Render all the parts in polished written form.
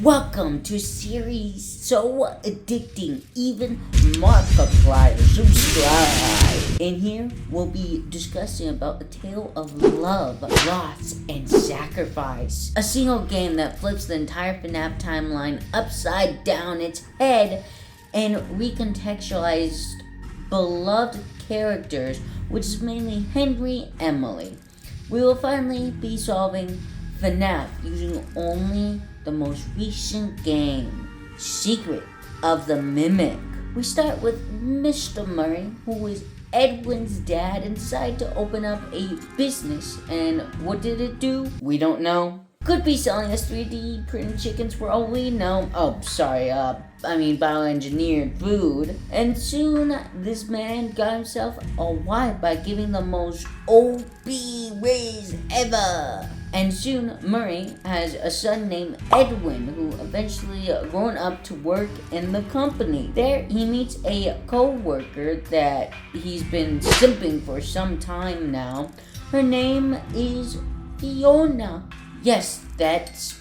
Welcome to a series so addicting, even Markiplier. Subscribe. In here, we'll be discussing about a tale of love, loss, and sacrifice. A single game that flips the entire FNAF timeline upside down its head and recontextualized beloved characters, which is mainly Henry and Emily. We will finally be solving FNAF using only the most recent game, Secret of the Mimic. We start with Mr. Murray, who is Edwin's dad, and decided to open up a business. And what did it do? We don't know. Could be selling us 3D printed chickens for all we know. Bioengineered food. And soon, this man got himself a wife by giving the most OP raise ever. And soon, Murray has a son named Edwin, who eventually grown up to work in the company. There, he meets a co-worker that he's been simping for some time now. Her name is Fiona. Yes, that's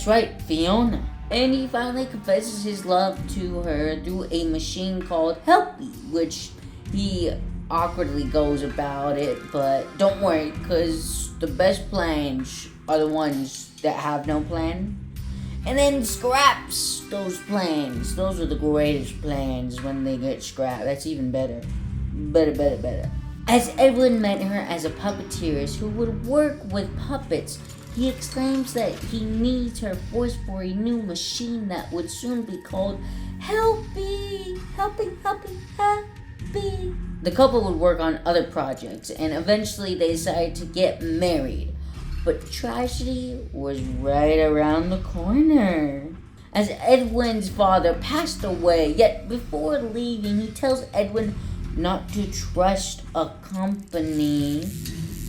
right, Fiona. And he finally confesses his love to her through a machine called Helpy, which he awkwardly goes about it, but don't worry, because the best plans are the ones that have no plan. And then scraps those plans. Those are the greatest plans when they get scrapped. That's even better. Better. As Edwin met her as a puppeteer who would work with puppets, he exclaims that he needs her voice for a new machine that would soon be called Helpy. The couple would work on other projects, and eventually they decided to get married. But tragedy was right around the corner, as Edwin's father passed away. Yet before leaving, he tells Edwin not to trust a company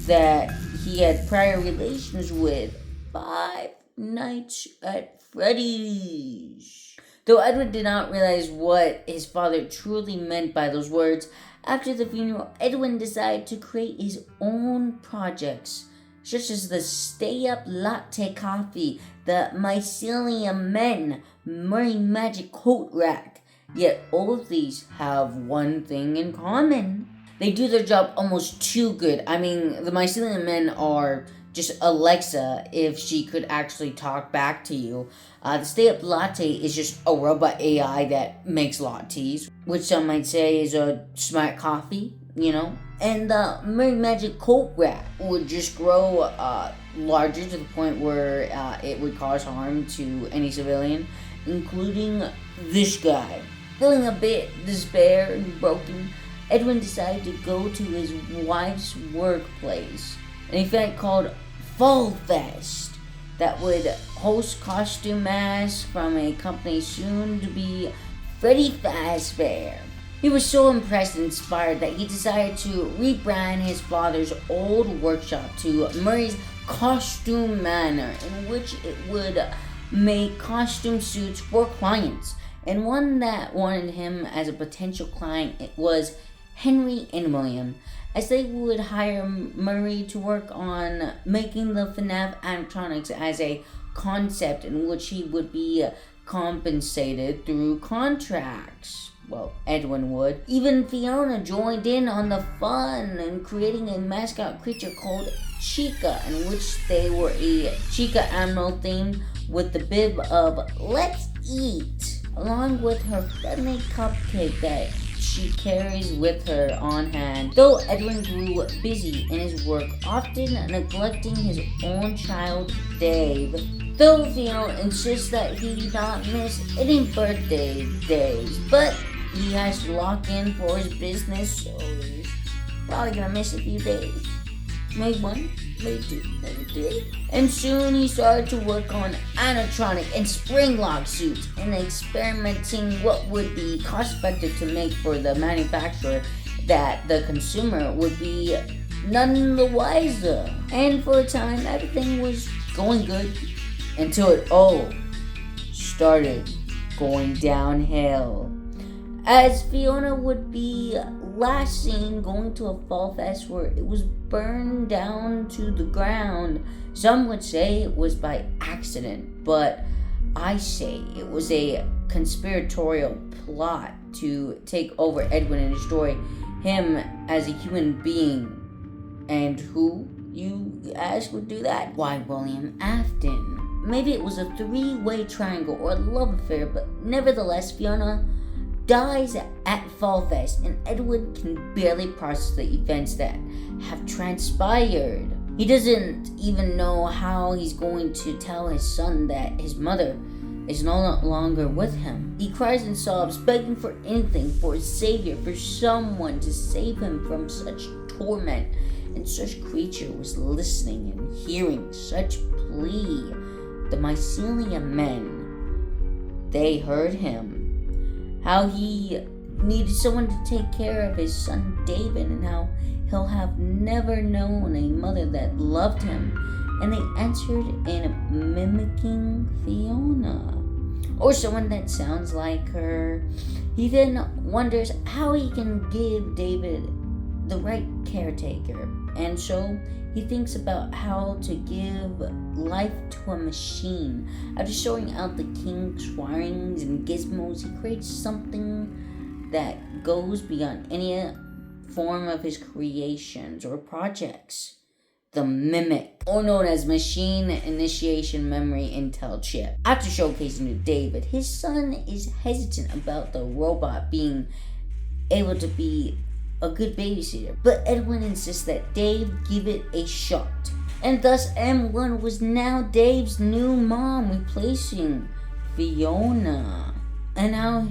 that he had prior relations with. Five Nights at Freddy's. Though Edwin did not realize what his father truly meant by those words, after the funeral, Edwin decided to create his own projects, such as the Stay Up Latte Coffee, the Mycelium Men, Murray Magic Coat Rack. Yet all of these have one thing in common. They do their job almost too good. I mean, the Mycelium Men are just Alexa if she could actually talk back to you. The Stay Up Latte is just a robot AI that makes lattes, which some might say is a smart coffee, you know? And the Murray Magic Coat Rack would just grow larger to the point where it would cause harm to any civilian, including this guy. Feeling a bit despair and broken, Edwin decided to go to his wife's workplace, an event called Fall Fest that would host costume masks from a company soon to be Freddy Fazbear. He was so impressed and inspired that he decided to rebrand his father's old workshop to Murray's Costume Manor, in which it would make costume suits for clients. And one that wanted him as a potential client, it was Henry and William, as they would hire Murray to work on making the FNAF animatronics as a concept in which he would be compensated through contracts. Well, Edwin would. Even Fiona joined in on the fun and creating a mascot creature called Chica, in which they were a Chica animal theme with the bib of "Let's Eat," along with her friendly cupcake that she carries with her on hand. Though Edwin grew busy in his work, often neglecting his own child, Dave. Though Fiona insists that he not miss any birthday days, but he has to lock in for his business, so he's probably gonna miss a few days. Maybe one, maybe two, maybe three. And soon he started to work on animatronic and spring lock suits and experimenting what would be cost effective to make for the manufacturer that the consumer would be none the wiser. And for a time, everything was going good until it all started going downhill, as Fiona would be last seen going to a fall fest where it was burned down to the ground. Some would say it was by accident, but I say it was a conspiratorial plot to take over Edwin and destroy him as a human being. And who, you ask, would do that? Why, William Afton. Maybe it was a three-way triangle or a love affair, but nevertheless, Fiona dies at Fall Fest, and Edwin can barely process the events that have transpired. He doesn't even know how he's going to tell his son that his mother is no longer with him. He cries and sobs, begging for anything, for a savior, for someone to save him from such torment. And such creature was listening and hearing such plea. The mycelium men, they heard him. How he needed someone to take care of his son David, and how he'll have never known a mother that loved him. And they answered in mimicking Fiona, or someone that sounds like her. He then wonders how he can give David the right caretaker, and so he thinks about how to give life to a machine. After sorting out the kinks, wirings, and gizmos, he creates something that goes beyond any form of his creations or projects. The Mimic, or known as Machine Initiation Memory Intel Chip. After showcasing to David, his son is hesitant about the robot being able to be a good babysitter, but Edwin insists that Dave give it a shot. And thus M1 was now Dave's new mom, replacing Fiona. And how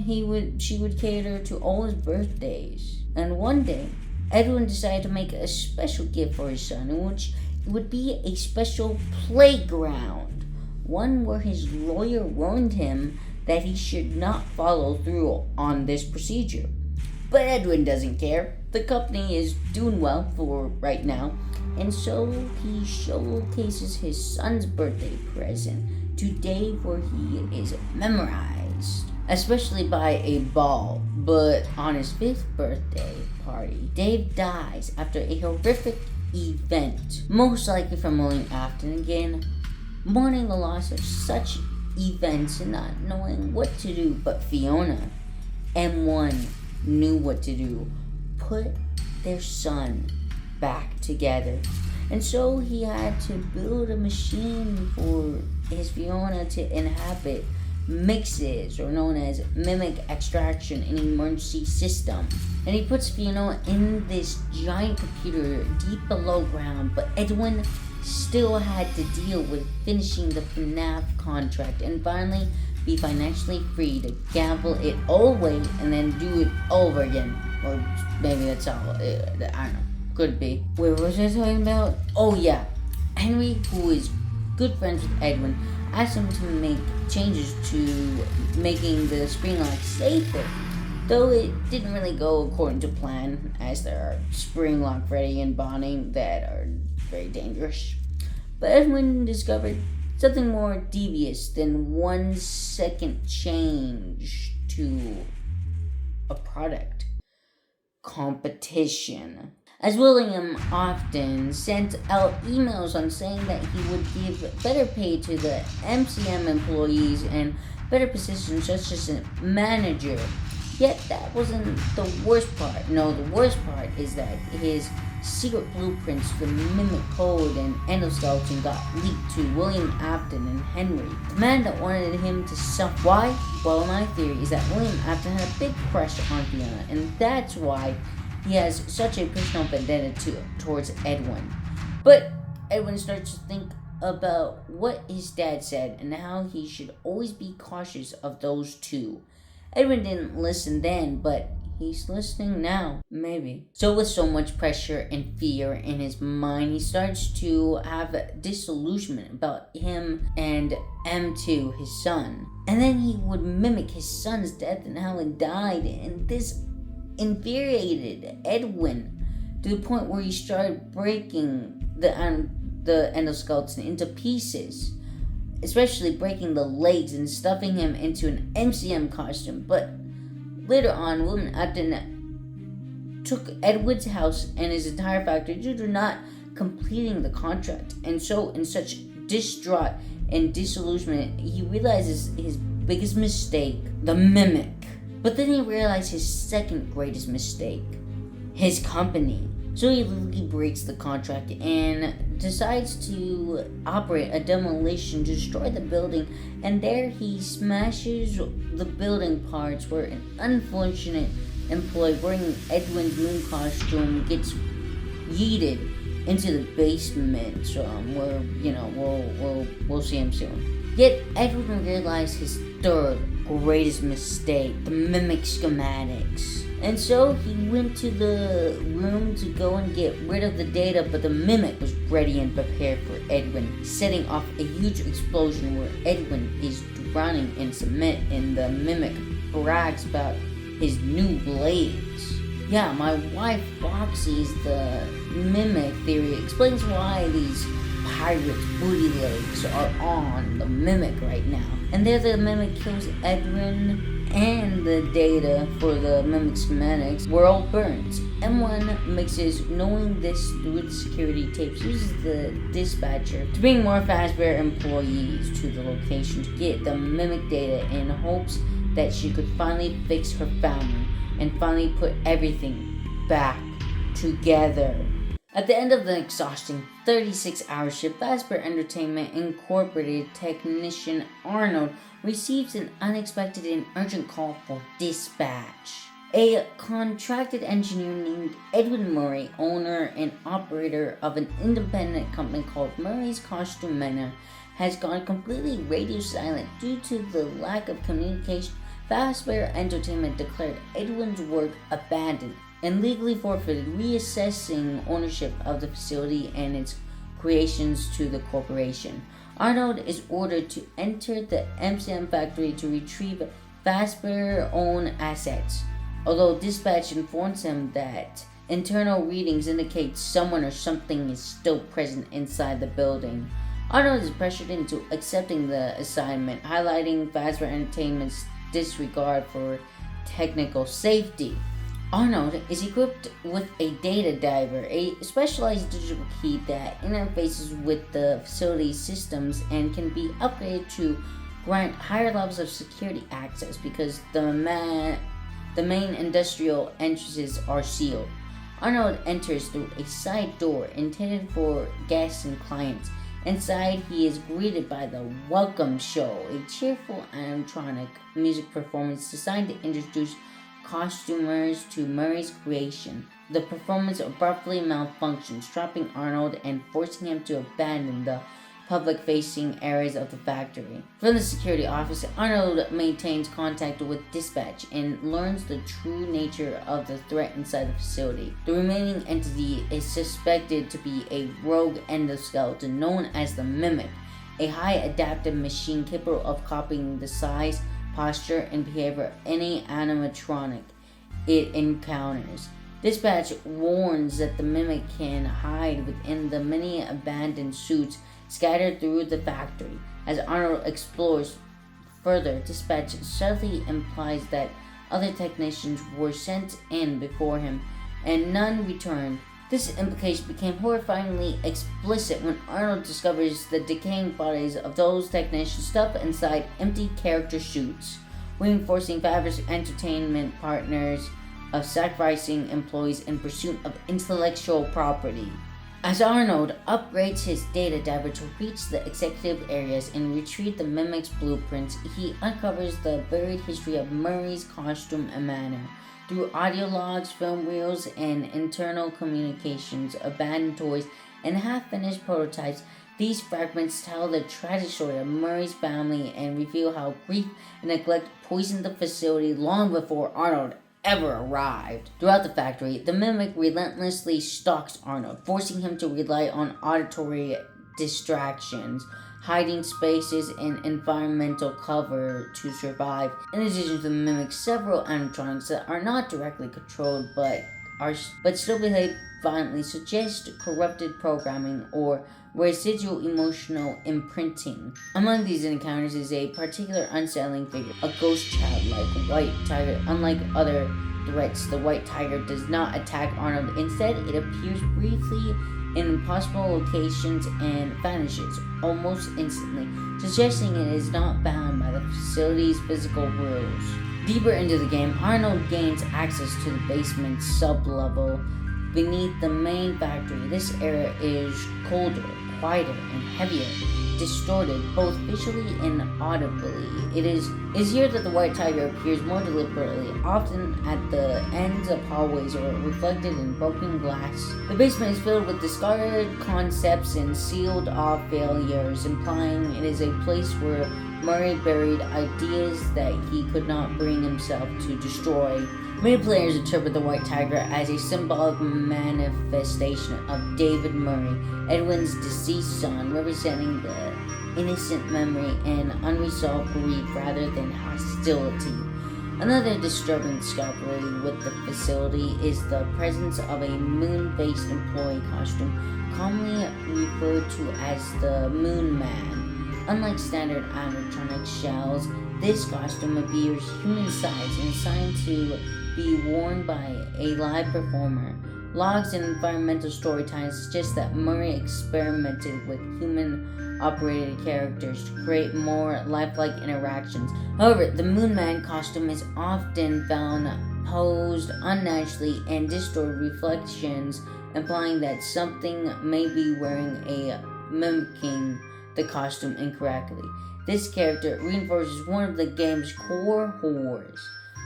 she would cater to all his birthdays. And one day, Edwin decided to make a special gift for his son, in which it would be a special playground. One where his lawyer warned him that he should not follow through on this procedure. But Edwin doesn't care. The company is doing well for right now, and so he showcases his son's birthday present to Dave, where he is memorized, especially by a ball. But on his 5th birthday party, Dave dies after a horrific event, most likely from William Afton again, mourning the loss of such events and not knowing what to do. But Fiona, M1, knew what to do. Put their son back together. And so he had to build a machine for his Fiona to inhabit mixes, or known as mimic extraction, and emergency system. And he puts Fiona in this giant computer deep below ground, but Edwin still had to deal with finishing the FNAF contract and finally be financially free to gamble it all away and then do it over again. Or maybe that's all, I don't know, could be. Wait, what was I talking about? Oh yeah, Henry, who is good friends with Edwin, asked him to make changes to making the spring lock safer, though it didn't really go according to plan, as there are spring lock Freddy and Bonnie that are very dangerous. But Edwin discovered something more devious than 1 second change to a product. Competition. As William often sent out emails on saying that he would give better pay to the MCM employees and better positions such as a manager. Yet that wasn't the worst part. No, the worst part is that his secret blueprints for the Mimic Code and Endoskeleton got leaked to William Afton and Henry, the man that wanted him to suffer. Why? Well, my theory is that William Afton had a big crush on Fiona, and that's why he has such a personal vendetta towards Edwin. But Edwin starts to think about what his dad said and how he should always be cautious of those two. Edwin didn't listen then, but he's listening now, maybe. So with so much pressure and fear in his mind, he starts to have disillusionment about him and M2, his son. And then he would mimic his son's death and how he died, and this infuriated Edwin to the point where he started breaking the endoskeleton into pieces, especially breaking the legs and stuffing him into an MCM costume. But later on, William Afton took Edwin's house and his entire factory due to not completing the contract, and so in such distraught In disillusionment, he realizes his biggest mistake, the mimic. But then he realizes his second greatest mistake, his company. So he literally breaks the contract and decides to operate a demolition to destroy the building, and there he smashes the building parts where an unfortunate employee wearing Edwin's moon costume gets yeeted into the basement, where, we'll see him soon. Yet Edwin realized his third greatest mistake, the mimic schematics. And so he went to the room to go and get rid of the data, but the mimic was ready and prepared for Edwin, setting off a huge explosion where Edwin is drowning in cement, and the mimic brags about his new blades. Yeah, my wife Foxy's The Mimic Theory explains why these pirates' booty legs are on the mimic right now. And there the mimic kills Edwin, and the data for the mimic schematics were all burnt. M1 mixes knowing this through the security tapes, uses the dispatcher to bring more Fazbear employees to the location to get the mimic data in hopes that she could finally fix her family and finally put everything back together. At the end of the exhausting 36-hour shift, Fazbear Entertainment Incorporated technician Arnold receives an unexpected and urgent call for dispatch. A contracted engineer named Edwin Murray, owner and operator of an independent company called Murray's Costume Manor, has gone completely radio silent due to the lack of communication. Fazbear Entertainment declared Edwin's work abandoned and legally forfeited, reassessing ownership of the facility and its creations to the corporation. Arnold is ordered to enter the MCM factory to retrieve Fazbear-owned assets, although dispatch informs him that internal readings indicate someone or something is still present inside the building. Arnold is pressured into accepting the assignment, highlighting Fazbear Entertainment's disregard for technical safety. Arnold is equipped with a data diver, a specialized digital key that interfaces with the facility's systems and can be upgraded to grant higher levels of security access because the main industrial entrances are sealed. Arnold enters through a side door intended for guests and clients. Inside, he is greeted by the Welcome Show, a cheerful animatronic music performance designed to introduce costumers to Murray's creation. The performance abruptly malfunctions, trapping Arnold and forcing him to abandon the public-facing areas of the factory. From the security office, Arnold maintains contact with dispatch and learns the true nature of the threat inside the facility. The remaining entity is suspected to be a rogue endoskeleton known as the Mimic, a high adaptive machine capable of copying the size, posture, and behavior of any animatronic it encounters. Dispatch warns that the Mimic can hide within the many abandoned suits scattered through the factory. As Arnold explores further, Dispatch subtly implies that other technicians were sent in before him and none returned. This implication became horrifyingly explicit when Arnold discovers the decaying bodies of those technicians stuffed inside empty character suits, reinforcing Fazbear Entertainment partners of sacrificing employees in pursuit of intellectual property. As Arnold upgrades his data diver to reach the executive areas and retrieve the Mimic's blueprints, he uncovers the buried history of Murray's costume and manner. Through audio logs, film reels, and internal communications, abandoned toys, and half-finished prototypes, these fragments tell the tragic story of Murray's family and reveal how grief and neglect poisoned the facility long before Arnold ever arrived. Throughout the factory, the Mimic relentlessly stalks Arnold, forcing him to rely on auditory distractions, hiding spaces, and environmental cover to survive. In addition to the Mimic, several animatronics that are not directly controlled but but still behave violently suggest corrupted programming or residual emotional imprinting. Among these encounters is a particular unsettling figure, a ghost child like White Tiger. Unlike other threats, the White Tiger does not attack Arnold. Instead, it appears briefly in impossible locations and vanishes almost instantly, suggesting it is not bound by the facility's physical rules. Deeper into the game, Arnold gains access to the basement sublevel beneath the main factory. This area is colder, quieter, and heavier, distorted both visually and audibly. It is here that the White Tiger appears more deliberately, often at the ends of hallways or reflected in broken glass. The basement is filled with discarded concepts and sealed off failures, implying it is a place where Murray buried ideas that he could not bring himself to destroy. Many players interpret the White Tiger as a symbolic manifestation of David Murray, Edwin's deceased son, representing the innocent memory and unresolved grief rather than hostility. Another disturbing discovery with the facility is the presence of a moon-based employee costume, commonly referred to as the Moon Man. Unlike standard animatronic shells, this costume appears human-sized and assigned to be worn by a live performer. Logs and environmental storytelling suggest that Murray experimented with human-operated characters to create more lifelike interactions. However, the Moon Man costume is often found posed unnaturally and distorted reflections, implying that something may be wearing a mimicking the costume incorrectly. This character reinforces one of the game's core horrors,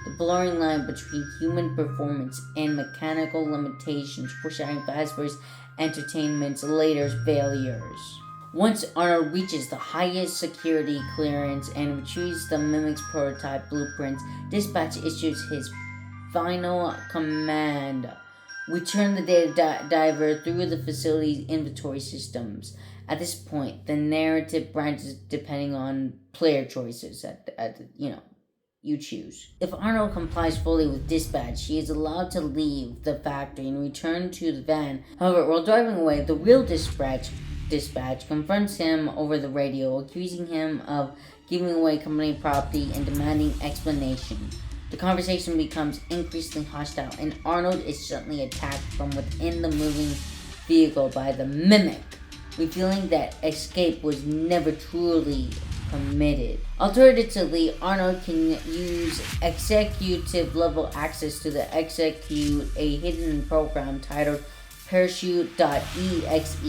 the blurring line between human performance and mechanical limitations, foreshadowing Fazbear's Entertainment's later failures. Once Arnold reaches the highest security clearance and retrieves the Mimic's prototype blueprints, Dispatch issues his final command: return the data diver through the facility's inventory systems. At this point, the narrative branches depending on player choices you choose. If Arnold complies fully with Dispatch, he is allowed to leave the factory and return to the van. However, while driving away, the real Dispatch confronts him over the radio, accusing him of giving away company property and demanding explanation. The conversation becomes increasingly hostile, and Arnold is suddenly attacked from within the moving vehicle by the Mimic, revealing that escape was never truly permitted. Alternatively, Arnold can use executive-level access to execute a hidden program titled Parachute.exe.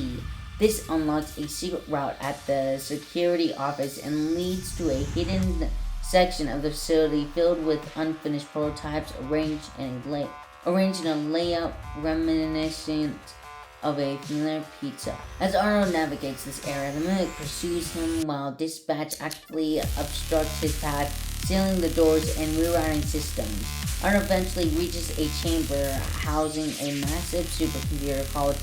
This unlocks a secret route at the security office and leads to a hidden section of the facility filled with unfinished prototypes arranged in a layout reminiscent of a familiar pizza. As Arnold navigates this area, the Mimic pursues him while Dispatch actively obstructs his path, sealing the doors and rerouting systems. Arnold eventually reaches a chamber housing a massive supercomputer called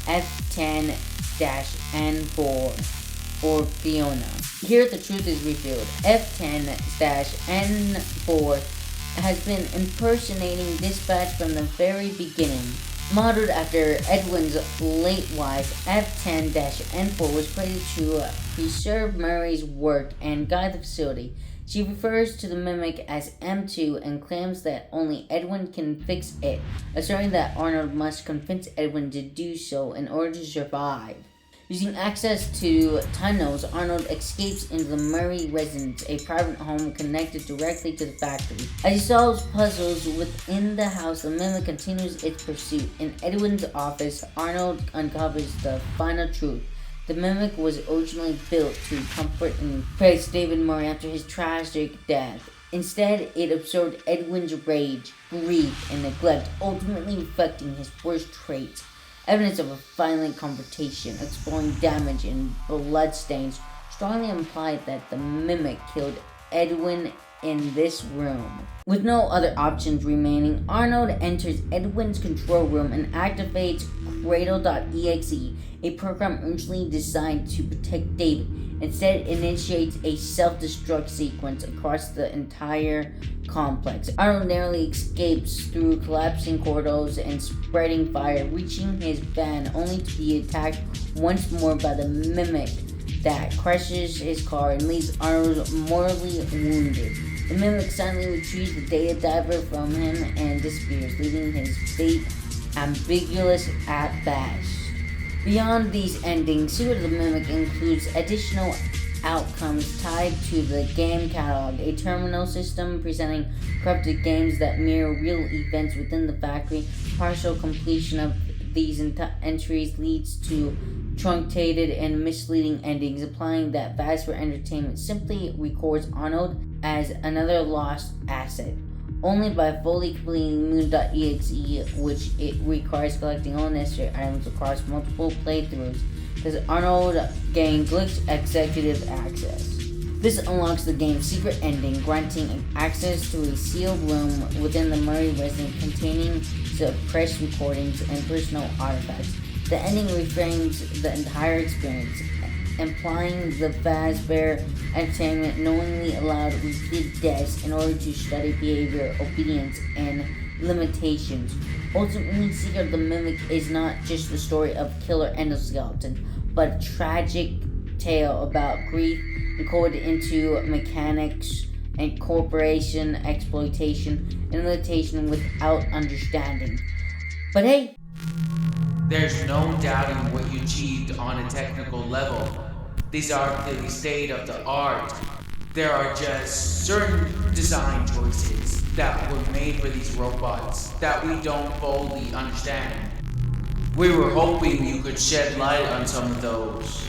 F10-N4 or Fiona. Here the truth is revealed. F10-N4 has been impersonating Dispatch from the very beginning. Modeled after Edwin's late wife, F10-N4 was created to preserve Murray's work and guide the facility. She refers to the Mimic as M2 and claims that only Edwin can fix it, asserting that Arnold must convince Edwin to do so in order to survive. Using access to tunnels, Arnold escapes into the Murray residence, a private home connected directly to the factory. As he solves puzzles within the house, the Mimic continues its pursuit. In Edwin's office, Arnold uncovers the final truth. The Mimic was originally built to comfort and praise David Murray after his tragic death. Instead, it absorbed Edwin's rage, grief, and neglect, ultimately reflecting his worst traits. Evidence of a violent confrontation, exploring damage and bloodstains, strongly implied that the Mimic killed Edwin in this room. With no other options remaining, Arnold enters Edwin's control room and activates Cradle.exe, a program originally designed to protect data. Instead, it initiates a self-destruct sequence across the entire complex. Arnold narrowly escapes through collapsing corridors and spreading fire, reaching his van only to be attacked once more by the mimic that crashes his car and leaves Arnold mortally wounded. The mimic suddenly retrieves the data diver from him and disappears, leaving his fate ambiguous at best. Beyond these endings, Secret of the Mimic includes additional outcomes tied to the game catalog, a terminal system presenting corrupted games that mirror real events within the factory. Partial completion of these entries leads to truncated and misleading endings, implying that Fazbear Entertainment simply records Arnold as another lost asset. Only by fully completing Moon.exe, which it requires collecting all necessary items across multiple playthroughs, does Arnold gain glitch executive access. This unlocks the game's secret ending, granting access to a sealed room within the Murray residence containing suppressed recordings and personal artifacts. The ending reframes the entire experience, implying the Fazbear Entertainment knowingly allowed repeated deaths in order to study behavior, obedience, and limitations. Ultimately, Secret of the Mimic is not just the story of killer endoskeleton, but a tragic tale about grief encoded into mechanics and corporation exploitation and limitation without understanding. But hey, there's no doubting what you achieved on a technical level. These are the state of the art. There are just certain design choices that were made for these robots that we don't fully understand. We were hoping you could shed light on some of those.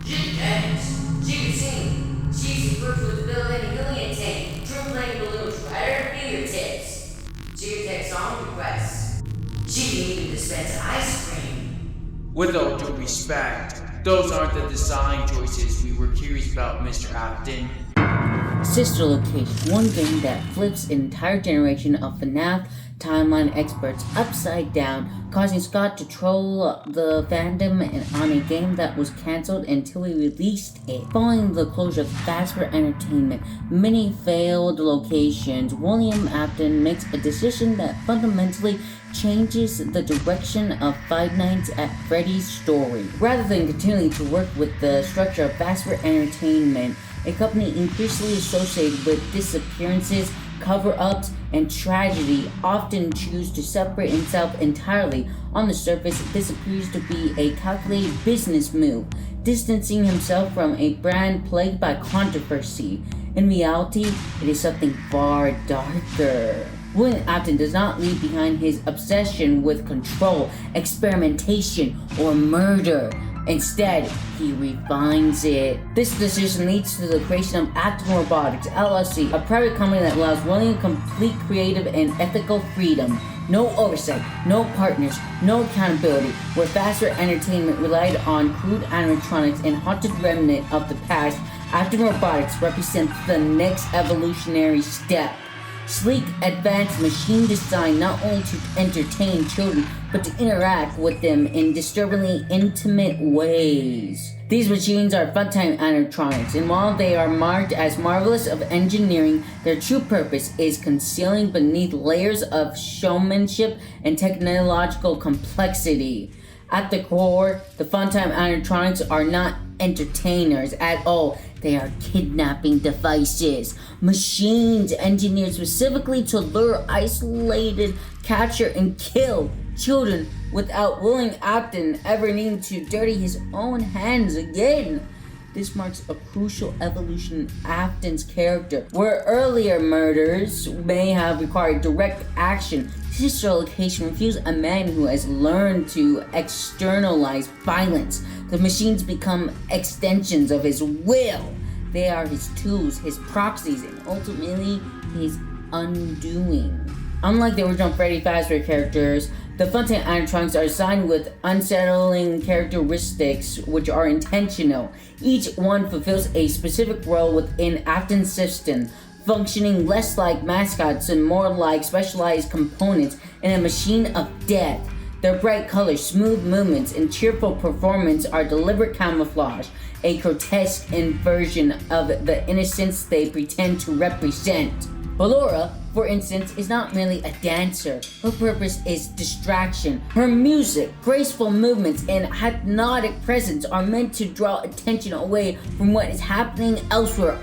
She can sing. She's equipped with the built-in helium tank, true-playing balloons right at her fingertips. She can take song requests. She can even dispense ice cream. With all due respect, those aren't the design choices we were curious about, Mr. Afton. Sister Location, one game that flips an entire generation of FNAF timeline experts upside down, causing Scott to troll the fandom on a game that was cancelled until he released it. Following the closure of Fazbear Entertainment, many failed locations, William Afton makes a decision that fundamentally changes the direction of Five Nights at Freddy's story. Rather than continuing to work with the structure of Fazbear Entertainment, a company increasingly associated with disappearances, cover-ups, and tragedy, often choose to separate himself entirely. On the surface, this appears to be a calculated business move, distancing himself from a brand plagued by controversy. In reality, it is something far darker. William Afton does not leave behind his obsession with control, experimentation, or murder. Instead, he refines it. This decision leads to the creation of Afton Robotics, LLC, a private company that allows William complete creative and ethical freedom. No oversight, no partners, no accountability. Where Fazbear Entertainment relied on crude animatronics and haunted remnant of the past, Afton Robotics represents the next evolutionary step. Sleek, advanced machine design not only to entertain children, but to interact with them in disturbingly intimate ways. These machines are funtime animatronics, and while they are marked as marvelous of engineering, their true purpose is concealing beneath layers of showmanship and technological complexity. At the core, the funtime animatronics are not entertainers at all. They are kidnapping devices, machines engineered specifically to lure, isolate, capture, and kill children without William Afton ever needing to dirty his own hands again. This marks a crucial evolution in Afton's character. Where earlier murders may have required direct action, Sister Location reviews a man who has learned to externalize violence. The machines become extensions of his will. They are his tools, his proxies, and ultimately his undoing. Unlike the original Freddy Fazbear characters, the funtime animatronics are designed with unsettling characteristics which are intentional. Each one fulfills a specific role within Afton's system, functioning less like mascots and more like specialized components in a machine of death. The Their bright colors, smooth movements, and cheerful performance are deliberate camouflage, a grotesque inversion of the innocence they pretend to represent. Ballora, for instance, is not merely a dancer. Her purpose is distraction. Her music, graceful movements, and hypnotic presence are meant to draw attention away from what is happening elsewhere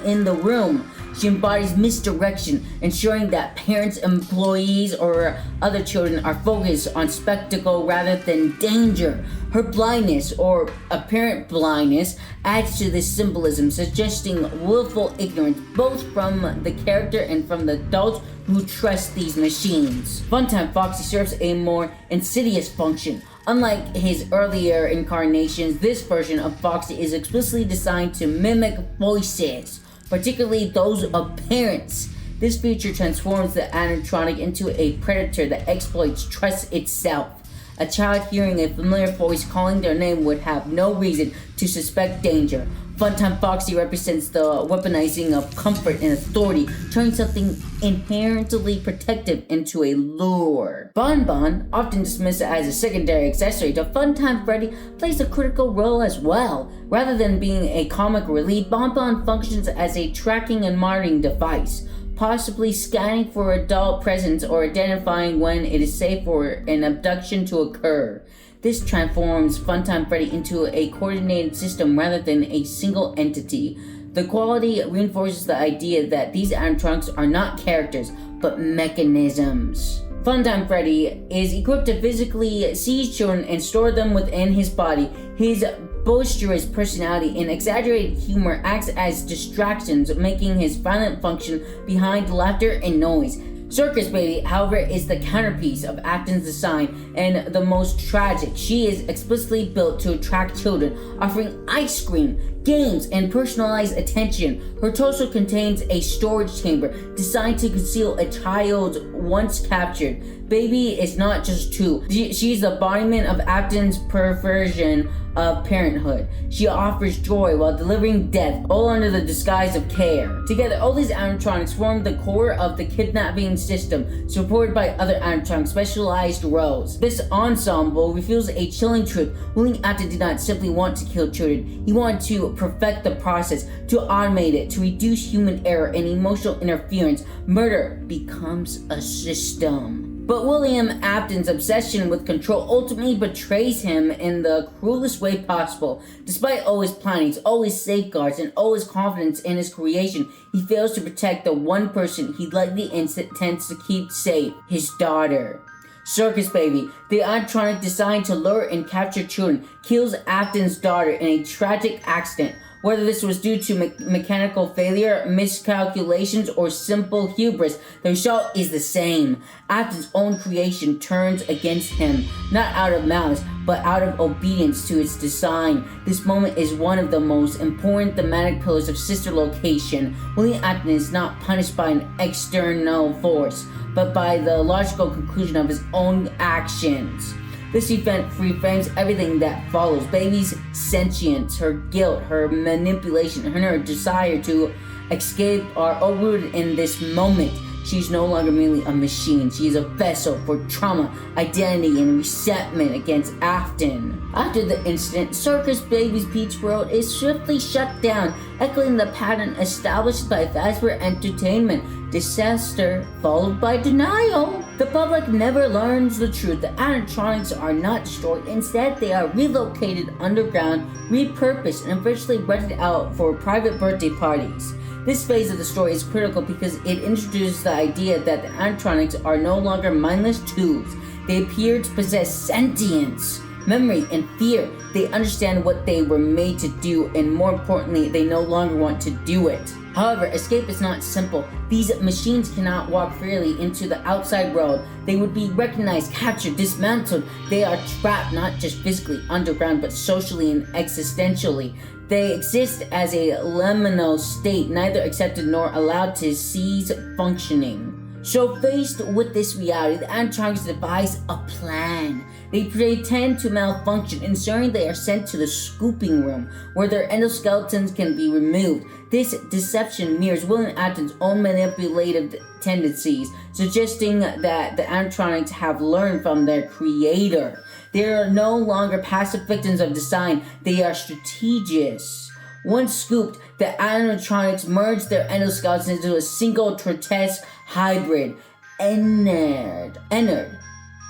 in the room. She embodies misdirection, ensuring that parents, employees, or other children are focused on spectacle rather than danger. Her blindness, or apparent blindness, adds to this symbolism, suggesting willful ignorance both from the character and from the adults who trust these machines. Funtime Foxy serves a more insidious function. Unlike his earlier incarnations, this version of Foxy is explicitly designed to mimic voices, particularly those of parents. This feature transforms the animatronic into a predator that exploits trust itself. A child hearing a familiar voice calling their name would have no reason to suspect danger. Funtime Foxy represents the weaponizing of comfort and authority, turning something inherently protective into a lure. Bon, often dismissed as a secondary accessory to Funtime Freddy, plays a critical role as well. Rather than being a comic relief, Bon functions as a tracking and monitoring device, possibly scanning for adult presence or identifying when it is safe for an abduction to occur. This transforms Funtime Freddy into a coordinated system rather than a single entity. The quality reinforces the idea that these animatronics are not characters, but mechanisms. Funtime Freddy is equipped to physically seize children and store them within his body. His boisterous personality and exaggerated humor acts as distractions, making his violent function behind laughter and noise. Circus Baby, however, is the counterpiece of Afton's design and the most tragic. She is explicitly built to attract children, offering ice cream, games, and personalized attention. Her torso contains a storage chamber designed to conceal a child once captured. Baby is not just two. She's the embodiment of Afton's perversion of parenthood. She offers joy while delivering death, all under the disguise of care. Together, all these animatronics form the core of the kidnapping system, supported by other animatronic specialized roles. This ensemble reveals a chilling truth. Willing Afton did not simply want to kill children. He wanted to perfect the process, to automate it, to reduce human error and emotional interference. Murder becomes a system. But William Afton's obsession with control ultimately betrays him in the cruelest way possible. Despite all his plannings, all his safeguards, and all his confidence in his creation, he fails to protect the one person he likely intends to keep safe, his daughter. Circus Baby, the animatronic designed to lure and capture children, kills Afton's daughter in a tragic accident. Whether this was due to mechanical failure, miscalculations, or simple hubris, the result is the same. Afton's own creation turns against him, not out of malice, but out of obedience to its design. This moment is one of the most important thematic pillars of Sister Location. William Afton is not punished by an external force, but by the logical conclusion of his own actions. This event reframes everything that follows. Baby's sentience, her guilt, her manipulation, and her desire to escape are all rooted in this moment. She's no longer merely a machine. She is a vessel for trauma, identity, and resentment against Afton. After the incident, Circus Baby's Peach World is swiftly shut down, echoing the pattern established by Fazbear Entertainment. Disaster followed by denial. The public never learns the truth. The animatronics are not destroyed. Instead, they are relocated underground, repurposed, and eventually rented out for private birthday parties. This phase of the story is critical because it introduces the idea that the animatronics are no longer mindless tubes. They appear to possess sentience, memory, and fear. They understand what they were made to do, and more importantly, they no longer want to do it. However, escape is not simple. These machines cannot walk freely into the outside world. They would be recognized, captured, dismantled. They are trapped not just physically underground, but socially and existentially. They exist as a liminal state, neither accepted nor allowed to cease functioning. So faced with this reality, the animatronics devise a plan. They pretend to malfunction, ensuring they are sent to the scooping room, where their endoskeletons can be removed. This deception mirrors William Afton's own manipulative tendencies, suggesting that the animatronics have learned from their creator. They are no longer passive victims of design, they are strategists. Once scooped, the animatronics merge their endoskeletons into a single grotesque hybrid. Ennard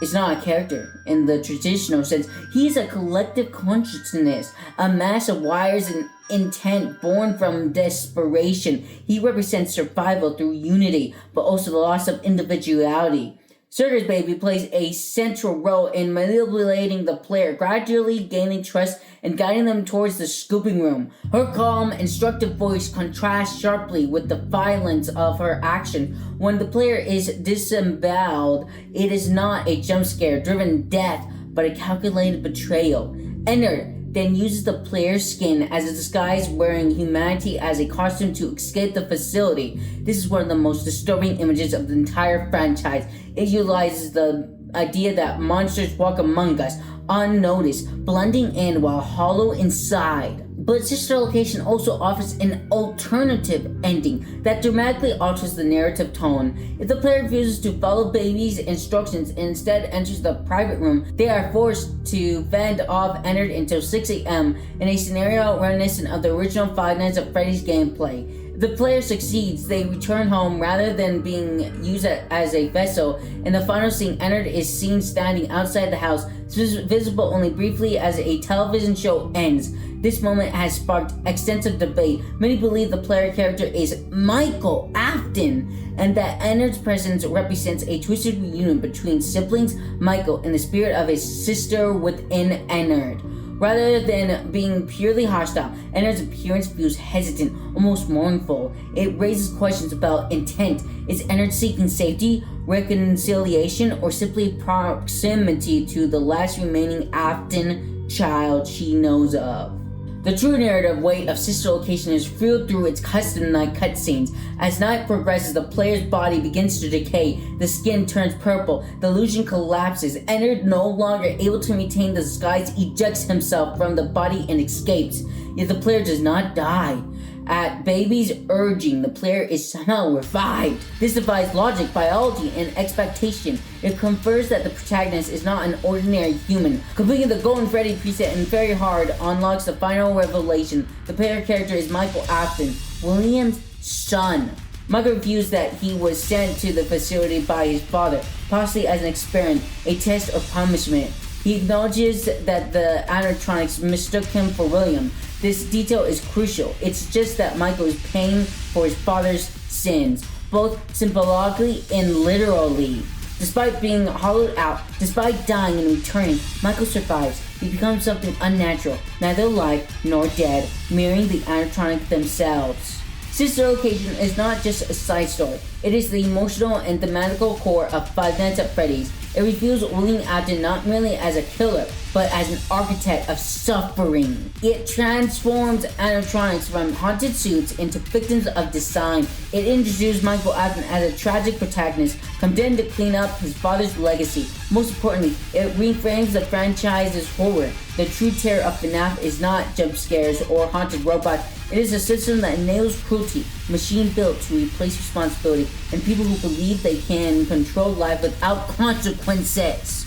is not a character in the traditional sense. He is a collective consciousness, a mass of wires and intent born from desperation. He represents survival through unity, but also the loss of individuality. Circus Baby plays a central role in manipulating the player, gradually gaining trust and guiding them towards the scooping room. Her calm, instructive voice contrasts sharply with the violence of her action. When the player is disemboweled, it is not a jump scare driven death, but a calculated betrayal. Ennard then uses the player's skin as a disguise, wearing humanity as a costume to escape the facility. This is one of the most disturbing images of the entire franchise. It utilizes the idea that monsters walk among us, unnoticed, blending in while hollow inside. But Sister Location also offers an alternative ending that dramatically alters the narrative tone. If the player refuses to follow Baby's instructions and instead enters the private room, they are forced to fend off Ennard until 6 a.m. in a scenario reminiscent of the original Five Nights at Freddy's gameplay. If the player succeeds, they return home rather than being used as a vessel. In the final scene, Ennard is seen standing outside the house, visible only briefly as a television show ends. This moment has sparked extensive debate. Many believe the player character is Michael Afton, and that Ennard's presence represents a twisted reunion between siblings Michael and the spirit of his sister within Ennard. Rather than being purely hostile, Ennard's appearance feels hesitant, almost mournful. It raises questions about intent. Is Ennard seeking safety, reconciliation, or simply proximity to the last remaining Afton child she knows of? The true narrative weight of Sister Location is fueled through its custom night cutscenes. As night progresses, the player's body begins to decay, the skin turns purple, the illusion collapses. Ennard, no longer able to maintain the disguise, ejects himself from the body and escapes. Yet the player does not die. At Baby's urging, the player is somehow revived. This defies logic, biology, and expectation. It confers that the protagonist is not an ordinary human. Completing the Golden Freddy preset in Very Hard unlocks the final revelation. The player character is Michael Afton, William's son. Michael refused that he was sent to the facility by his father, possibly as an experiment, a test or punishment. He acknowledges that the animatronics mistook him for William. This detail is crucial. It's just that Michael is paying for his father's sins, both symbolically and literally. Despite being hollowed out, despite dying and returning, Michael survives. He becomes something unnatural, neither alive nor dead, mirroring the animatronics themselves. Sister Location is not just a side story. It is the emotional and thematical core of Five Nights at Freddy's. It reveals William Afton not merely as a killer, but as an architect of suffering. It transforms animatronics from haunted suits into victims of design. It introduces Michael Afton as a tragic protagonist, condemned to clean up his father's legacy. Most importantly, it reframes the franchise's horror. The true terror of FNAF is not jump scares or haunted robots. It is a system that enables cruelty, machine built to replace responsibility, and people who believe they can control life without consequences.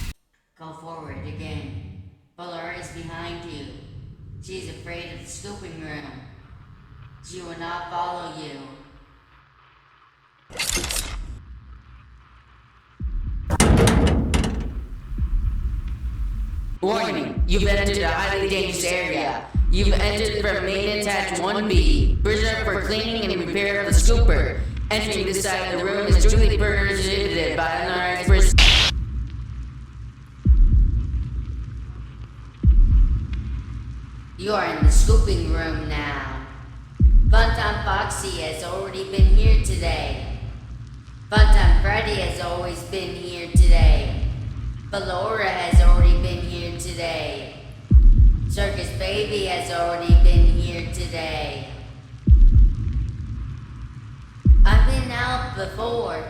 Go forward again. Laura is behind you. She is afraid of the scooping room. She will not follow you. Warning, you've entered a highly dangerous area. You've entered from main attach 1B. Preserve for cleaning and repair of the scooper. Entering this side of the room is truly prohibited by unauthorized persons. You are in the scooping room now. Funtime Foxy has already been here today. Funtime Freddy has always been here today. Valora has already been here today. Circus Baby has already been here today. I've been out before,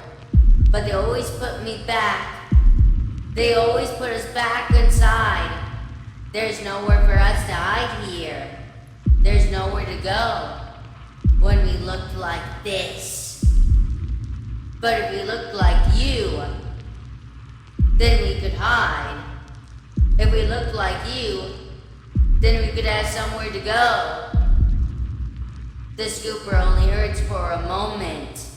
but they always put me back. They always put us back inside. There's nowhere for us to hide here. There's nowhere to go when we looked like this. But if we looked like you, then we could hide. If we looked like you, then we could have somewhere to go. The scooper only hurts for a moment.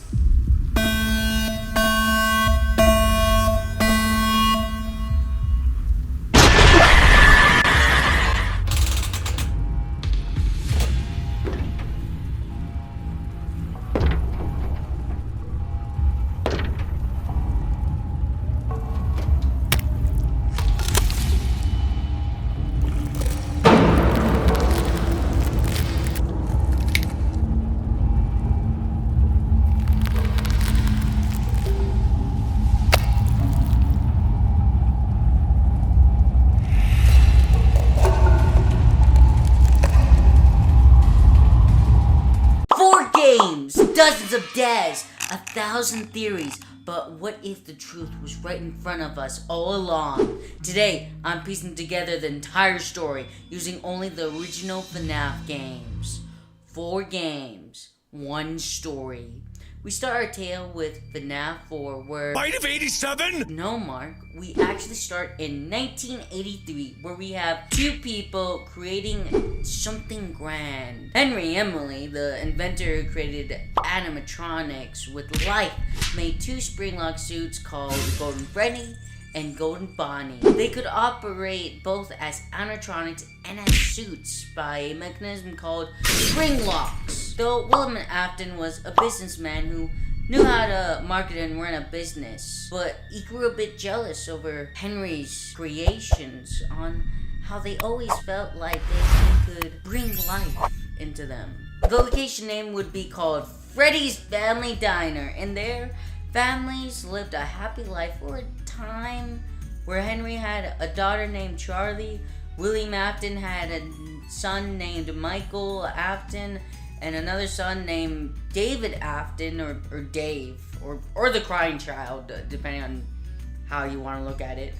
Dozens of deaths, 1,000 theories, but what if the truth was right in front of us all along? Today, I'm piecing together the entire story using only the original FNAF games. 4 games, 1 story. We start our tale with FNAF 4 where... Bite of 87? No, Mark. We actually start in 1983 where we have 2 people creating something grand. Henry Emily, the inventor who created animatronics with life, made 2 spring-lock suits called Golden Freddy and Golden Bonnie. They could operate both as animatronics and as suits by a mechanism called spring locks. Though William Afton was a businessman who knew how to market and run a business, but he grew a bit jealous over Henry's creations on how they always felt like they could bring life into them. The location name would be called Freddy's Family Diner, and there families lived a happy life for a time where Henry had a daughter named Charlie, William Afton had a son named Michael Afton, and another son named David Afton, or Dave, or the crying child, depending on how you want to look at it.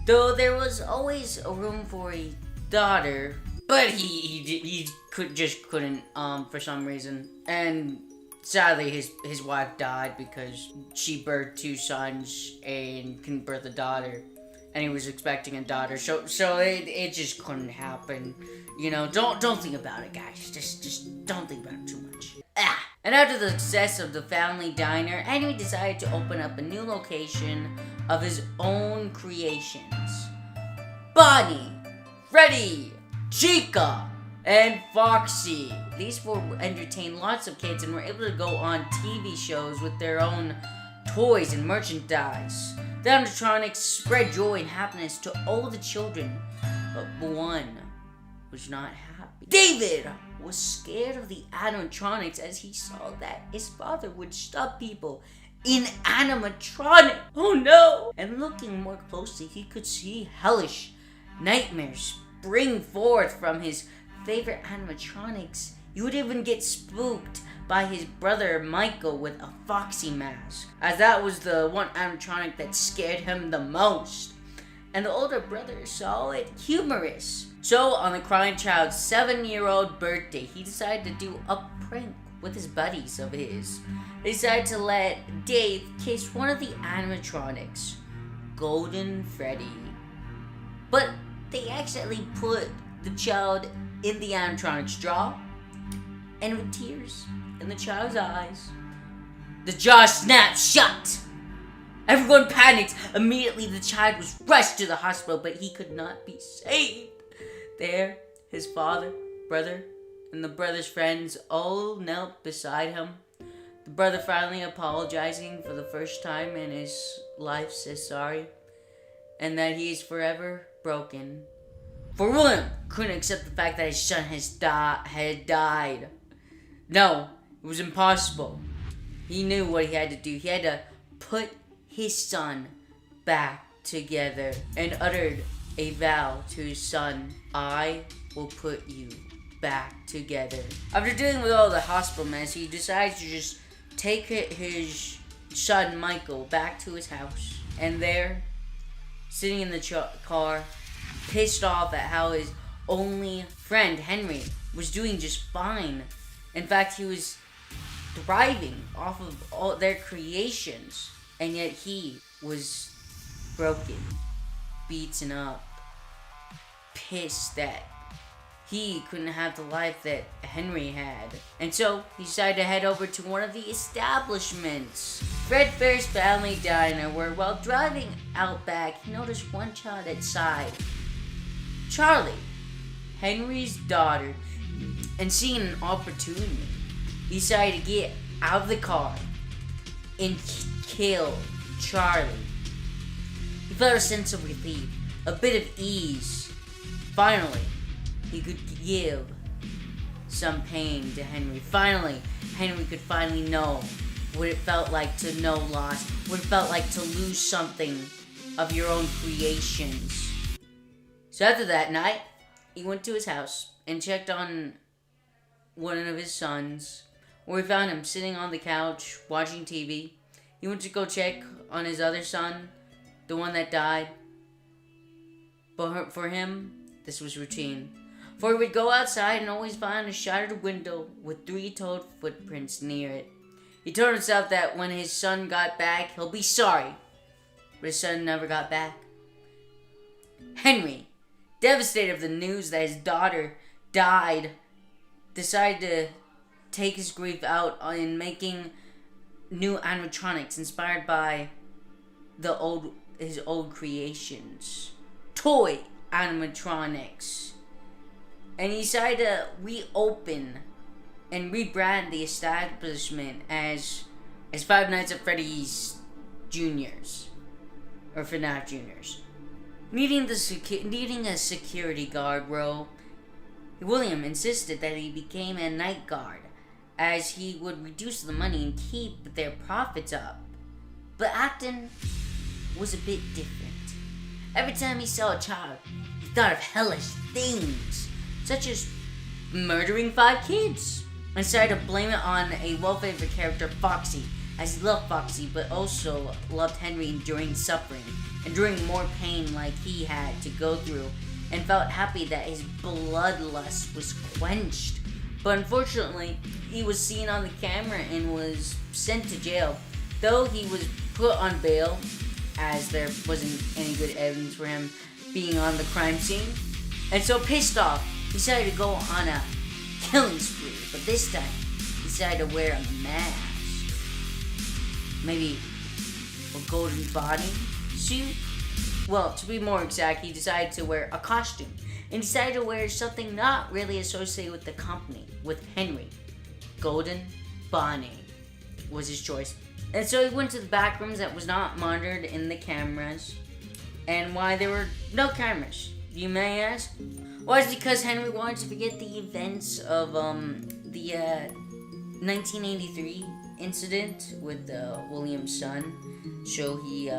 Though there was always a room for a daughter, but he couldn't for some reason. And sadly, his wife died because she birthed 2 sons and couldn't birth a daughter, and he was expecting a daughter. So it just couldn't happen. You know, don't think about it, guys. Just don't think about it too much. And after the success of the family diner, Henry decided to open up a new location of his own creations. Bonnie, Freddy, Chica, and Foxy. These 4 entertained lots of kids and were able to go on TV shows with their own toys and merchandise. The animatronics spread joy and happiness to all the children, but one was not happy. David was scared of the animatronics as he saw that his father would stop people in animatronic. Oh no! And looking more closely, he could see hellish nightmares spring forth from his favorite animatronics. He would even get spooked by his brother Michael with a Foxy mask, as that was the one animatronic that scared him the most. And the older brother saw it humorous. So on the crying child's 7-year-old birthday, he decided to do a prank with his buddies of his. They decided to let Dave kiss one of the animatronics, Golden Freddy. But they accidentally put the child in the animatronic's jaw, and with tears in the child's eyes, the jaw snapped shut. Everyone panicked. Immediately the child was rushed to the hospital, but he could not be saved. There, his father, brother, and the brother's friends all knelt beside him. The brother finally apologizing for the first time in his life says sorry, and that he is forever broken. For William couldn't accept the fact that his son had died. No, it was impossible. He knew what he had to do. He had to put his son back together and uttered a vow to his son, I will put you back together. After dealing with all the hospital mess, he decides to just take his son Michael back to his house. And there, sitting in the car, pissed off at how his only friend, Henry, was doing just fine. In fact, he was thriving off of all their creations, and yet he was broken, beaten up, pissed that he couldn't have the life that Henry had. And so he decided to head over to one of the establishments, Fredbear's Family Diner, where while driving out back, he noticed one child outside, Charlie, Henry's daughter, and seeing an opportunity, he decided to get out of the car and kill Charlie. He felt a sense of relief, a bit of ease. Finally, he could give some pain to Henry. Finally, Henry could finally know what it felt like to know loss, what it felt like to lose something of your own creations. So after that night, he went to his house and checked on one of his sons, where he found him sitting on the couch watching TV. He went to go check on his other son, the one that died. But for him, this was routine. For he would go outside and always find a shattered window with 3-toed footprints near it. He told himself that when his son got back, he'll be sorry. But his son never got back. Henry, devastated of the news that his daughter died, decided to take his grief out in making new animatronics inspired by his old creations. Toy animatronics. And he decided to reopen and rebrand the establishment as Five Nights at Freddy's Juniors. Or FNAF Juniors. Needing a security guard role, William insisted that he became a night guard, as he would reduce the money and keep their profits up. But Afton was a bit different. Every time he saw a child, he thought of hellish things, such as murdering 5 kids, and decided to blame it on a well-favored character, Foxy, as he loved Foxy, but also loved Henry enduring suffering, enduring more pain like he had to go through, and felt happy that his bloodlust was quenched. But unfortunately, he was seen on the camera and was sent to jail, though he was put on bail, as there wasn't any good evidence for him being on the crime scene. And so, pissed off, he decided to go on a killing spree, but this time, he decided to wear a mask. Maybe a golden body suit? Well, to be more exact, he decided to wear a costume, and decided to wear something not really associated with the company, with Henry. Golden Bonnie was his choice. And so he went to the back rooms that was not monitored in the cameras. And why there were no cameras, you may ask? Well, it's because Henry wanted to forget the events of the 1983 incident with William's son. So he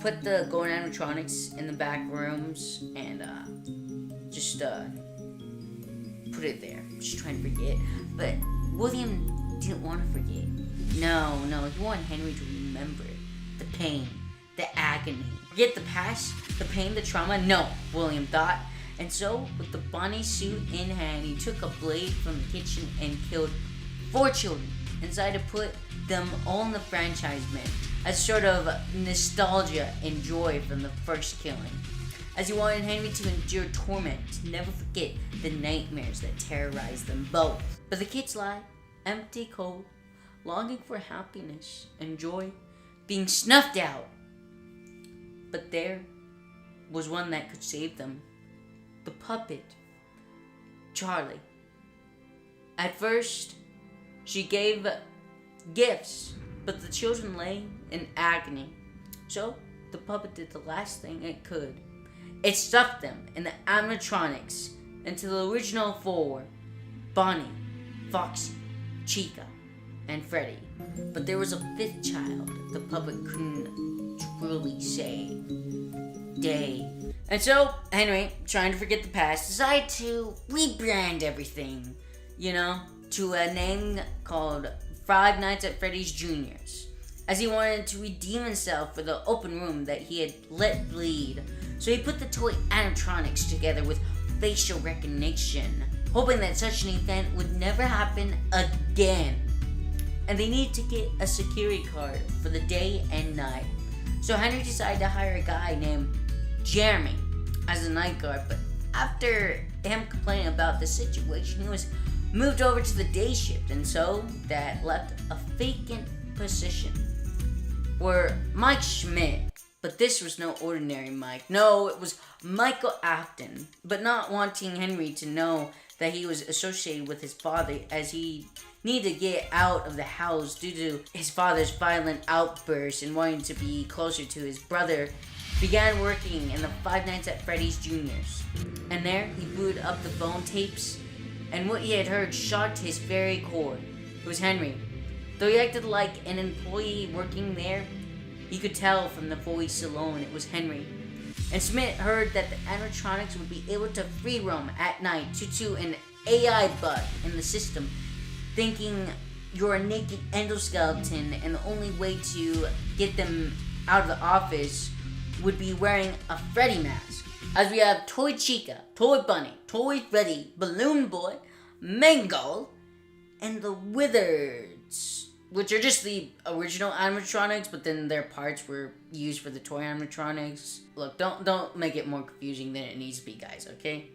put the golden animatronics in the back rooms and just put it there. Just trying to forget. But William didn't want to forget. No, he wanted Henry to remember the pain, the agony. Forget the past, the pain, the trauma? No, William thought. And so, with the Bonnie suit in hand, he took a blade from the kitchen and killed 4 children and decided to put them all in the franchise bin as sort of nostalgia and joy from the first killing. As he wanted Henry to endure torment, to never forget the nightmares that terrorized them both. But the kids lie, empty, cold, longing for happiness and joy, being snuffed out. But there was one that could save them. The puppet, Charlie. At first, she gave gifts, but the children lay in agony. So, the puppet did the last thing it could. It stuffed them in the animatronics into the original 4, Bonnie, Foxy, Chica, and Freddy. But there was a 5th child the puppet couldn't truly save. Day. And so, Henry, trying to forget the past, decided to rebrand everything, to a name called Five Nights at Freddy's Juniors. as he wanted to redeem himself for the open room that he had let bleed. So he put the toy animatronics together with facial recognition, hoping that such an event would never happen again. And they needed to get a security card for the day and night. So Henry decided to hire a guy named Jeremy as a night guard, but after him complaining about the situation, he was moved over to the day shift, and so that left a vacant position where Mike Schmidt, but this was no ordinary Mike. No, it was Michael Afton, but not wanting Henry to know that he was associated with his father, as he needed to get out of the house due to his father's violent outbursts and wanting to be closer to his brother, began working in the Five Nights at Freddy's Juniors. And there, he booted up the phone tapes, and what he had heard shocked his very core. It was Henry. Though he acted like an employee working there, he could tell from the voice alone it was Henry. And Schmidt heard that the animatronics would be able to free roam at night due to an AI bug in the system, thinking you're a naked endoskeleton and the only way to get them out of the office would be wearing a Freddy mask. As we have Toy Chica, Toy Bunny, Toy Freddy, Balloon Boy, Mangle, and the Wizards, which are just the original animatronics, but then their parts were used for the toy animatronics. Look, don't make it more confusing than it needs to be, guys, okay?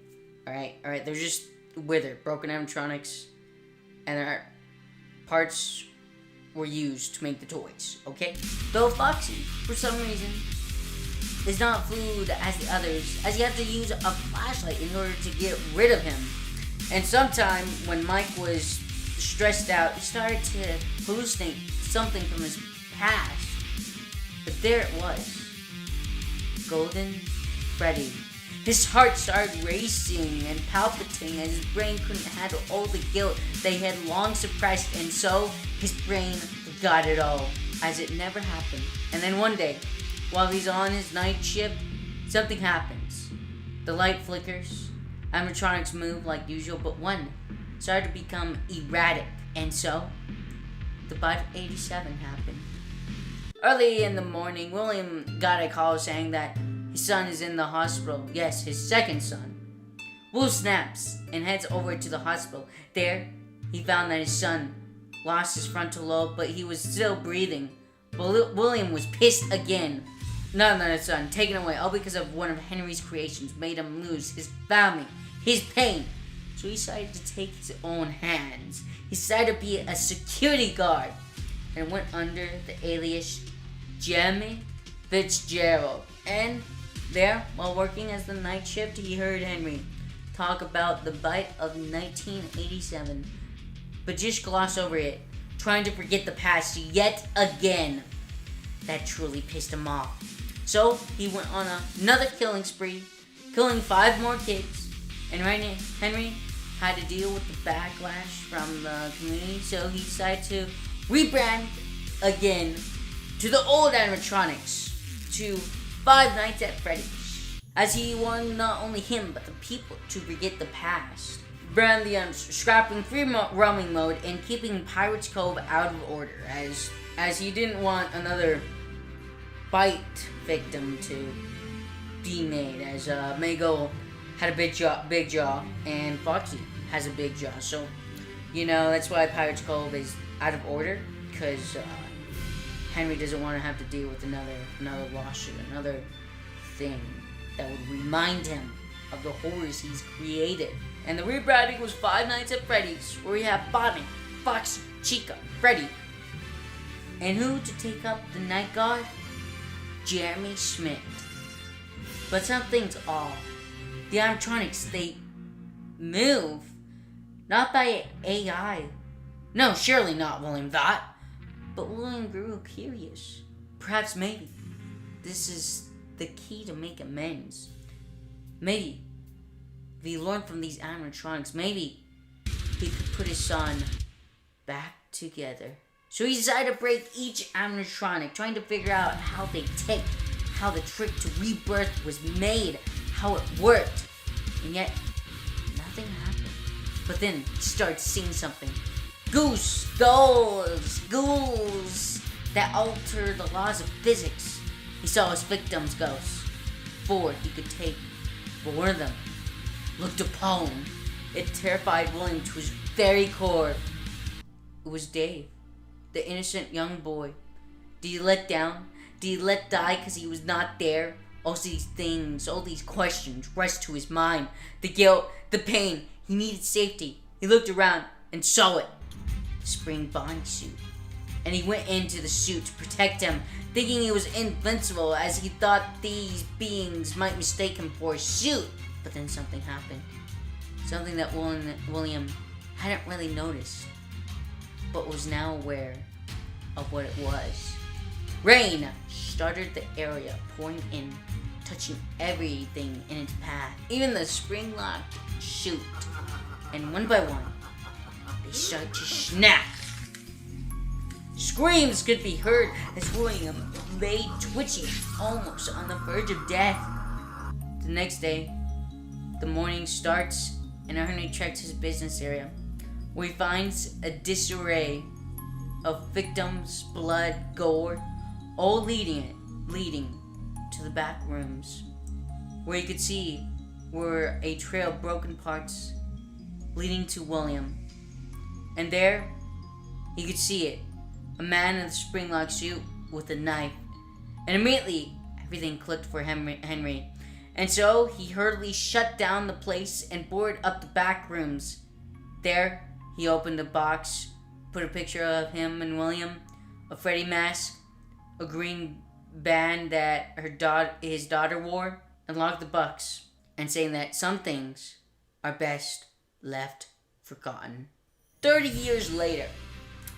Alright, they're just withered, broken animatronics, and their parts were used to make the toys, okay? Though Foxy, for some reason, is not fooled as the others, as you have to use a flashlight in order to get rid of him. And sometime when Mike was stressed out, he started to hallucinate something from his past. But there it was. Golden Freddy. His heart started racing and palpitating as his brain couldn't handle all the guilt they had long suppressed, and so his brain forgot it all, as it never happened. And then one day, while he's on his night shift, something happens. The light flickers, animatronics move like usual, but one started to become erratic, and so the bite of 87 happened. Early in the morning, William got a call saying that his son is in the hospital. Yes, his second son. Will snaps and heads over to the hospital. There, he found that his son lost his frontal lobe, but he was still breathing. William was pissed again. Another son taken away, all because of one of Henry's creations made him lose his family, his pain. So he decided to take his own hands. He decided to be a security guard and went under the alias Jeremy Fitzgerald. And there, while working as the night shift, he heard Henry talk about the bite of 1987, but just gloss over it, trying to forget the past yet again. That truly pissed him off. So he went on another killing spree, killing 5 more kids, and Henry had to deal with the backlash from the community, so he decided to rebrand again to the old animatronics, to Five Nights at Freddy's, as he wanted not only him but the people to forget the past. Brand the scrapping free roaming mode and keeping Pirates Cove out of order, as he didn't want another bite victim to be made, as Mago had a big jaw, and Foxy has a big jaw. So, that's why Pirates Cove is out of order, because Henry doesn't want to have to deal with another lawsuit, another thing that would remind him of the horrors he's created. And the rebranding was Five Nights at Freddy's, where we have Bonnie, Foxy, Chica, Freddy. And who to take up the night guard? Jeremy Schmidt. But something's off. The animatronics, they move. Not by AI. No, surely not, William thought. But William grew curious. Perhaps maybe this is the key to make amends. Maybe if he learned from these animatronics, maybe he could put his son back together. So he decided to break each animatronic, trying to figure out how they ticked, how the trick to rebirth was made, how it worked. And yet, nothing happened. But then he started seeing something. Ghouls! They that alter the laws of physics. He saw his victims' ghosts. Before he could take but one of them looked appalling. It terrified William to his very core. It was Dave, the innocent young boy. Did he let down? Did he let die because he was not there? All these things, all these questions rushed to his mind. The guilt, the pain. He needed safety. He looked around and saw it. The spring bodysuit. And he went into the suit to protect him, thinking he was invincible as he thought these beings might mistake him for a suit. But then something happened. Something that William hadn't really noticed, but was now aware of what it was. Rain started the area, pouring in, touching everything in its path, even the spring-locked chute. And one by one, they started to snap. Screams could be heard as William lay twitching, almost on the verge of death. The next day, the morning starts, and Henry checks his business area, where he finds a disarray of victims, blood, gore, all leading to the back rooms, where you could see were a trail of broken parts leading to William. And there, he could see it, a man in the spring-locked suit with a knife. And immediately, everything clicked for Henry. And so, he hurriedly shut down the place and boarded up the back rooms. There, he opened a box, put a picture of him and William, a Freddy mask, a green band that his daughter wore, and locked the box, and saying that some things are best left forgotten. 30 years later,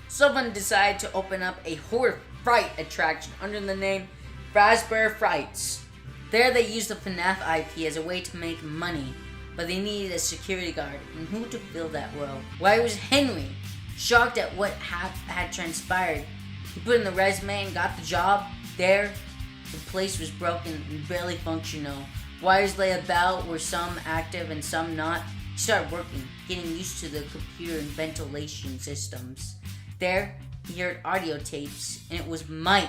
someone decided to open up a horror fright attraction under the name Fazbear Frights. There they used the FNAF IP as a way to make money, but they needed a security guard, and who to fill that role? Why, it was Henry. Shocked at what had transpired, he put in the resume and got the job. There, the place was broken and barely functional. Wires lay about, were some active and some not. He started working, getting used to the computer and ventilation systems. There, he heard audio tapes, and it was Mike.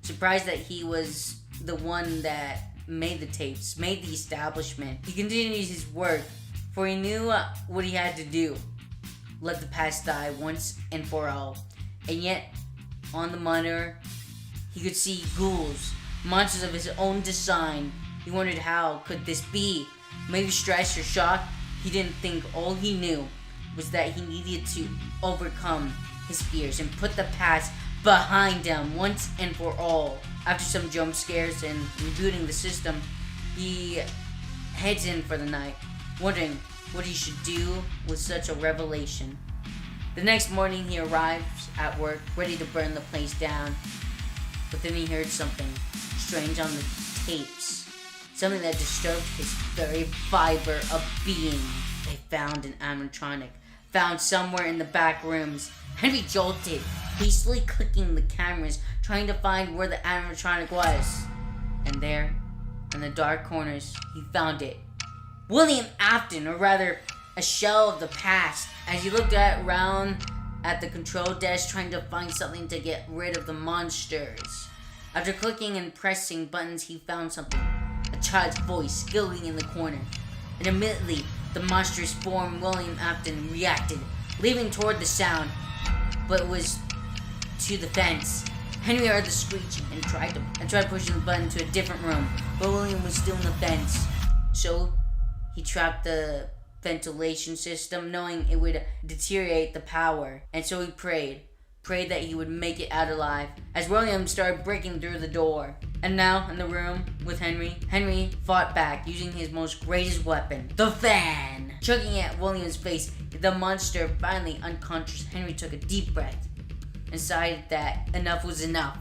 Surprised that he was the one that made the tapes, made the establishment. He continued his work, for he knew what he had to do. Let the past die once and for all. And yet, on the monitor, he could see ghouls, monsters of his own design. He wondered how could this be? Maybe stress or shock. He didn't think. All he knew was that he needed to overcome his fears and put the past behind him once and for all. After some jump scares and rebooting the system, he heads in for the night, wondering what he should do with such a revelation. The next morning he arrives at work, ready to burn the place down. But then he heard something strange on the tapes. Something that disturbed his very fiber of being. They found an animatronic, found somewhere in the back rooms. Henry jolted, hastily clicking the cameras, trying to find where the animatronic was. And there, in the dark corners, he found it. William Afton, or rather, a shell of the past, as he looked around at the control desk trying to find something to get rid of the monsters. After clicking and pressing buttons, he found something. A child's voice giggling in the corner. And immediately, the monstrous form William Afton reacted, leaping toward the sound. But it was to the fence. Henry heard the screeching and tried pushing the button to a different room, but William was still in the fence. So he trapped the ventilation system, knowing it would deteriorate the power. And so he prayed that he would make it out alive, as William started breaking through the door. And now, in the room with Henry fought back, using his most greatest weapon, the fan! Chugging at William's face, the monster finally unconscious. Henry took a deep breath and decided that enough was enough.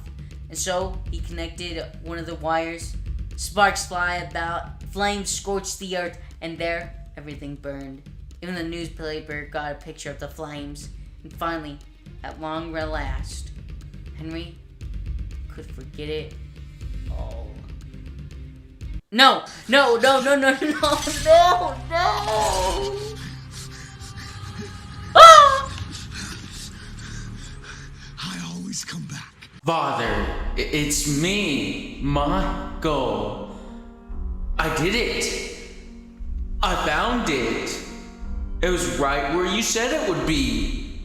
And so, he connected one of the wires. Sparks fly about, flames scorched the earth, and there, everything burned. Even the newspaper got a picture of the flames. And finally, at long last, Henry could forget it all. No! Ah! I always come back. Father, it's me, Michael. I did it. I found it. It was right where you said it would be.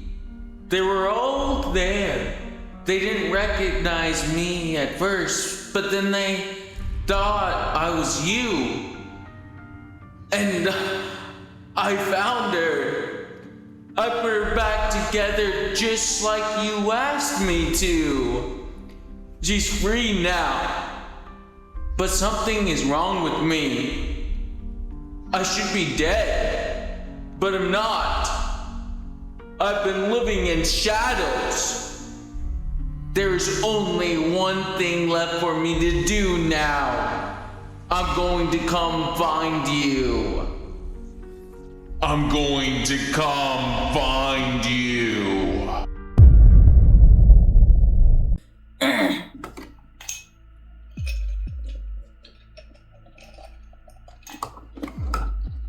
They were all there. They didn't recognize me at first, but then they thought I was you. And I found her. I put her back together just like you asked me to. She's free now. But something is wrong with me. I should be dead, but I'm not. I've been living in shadows. There's only one thing left for me to do now. I'm going to come find you. I'm going to come find you.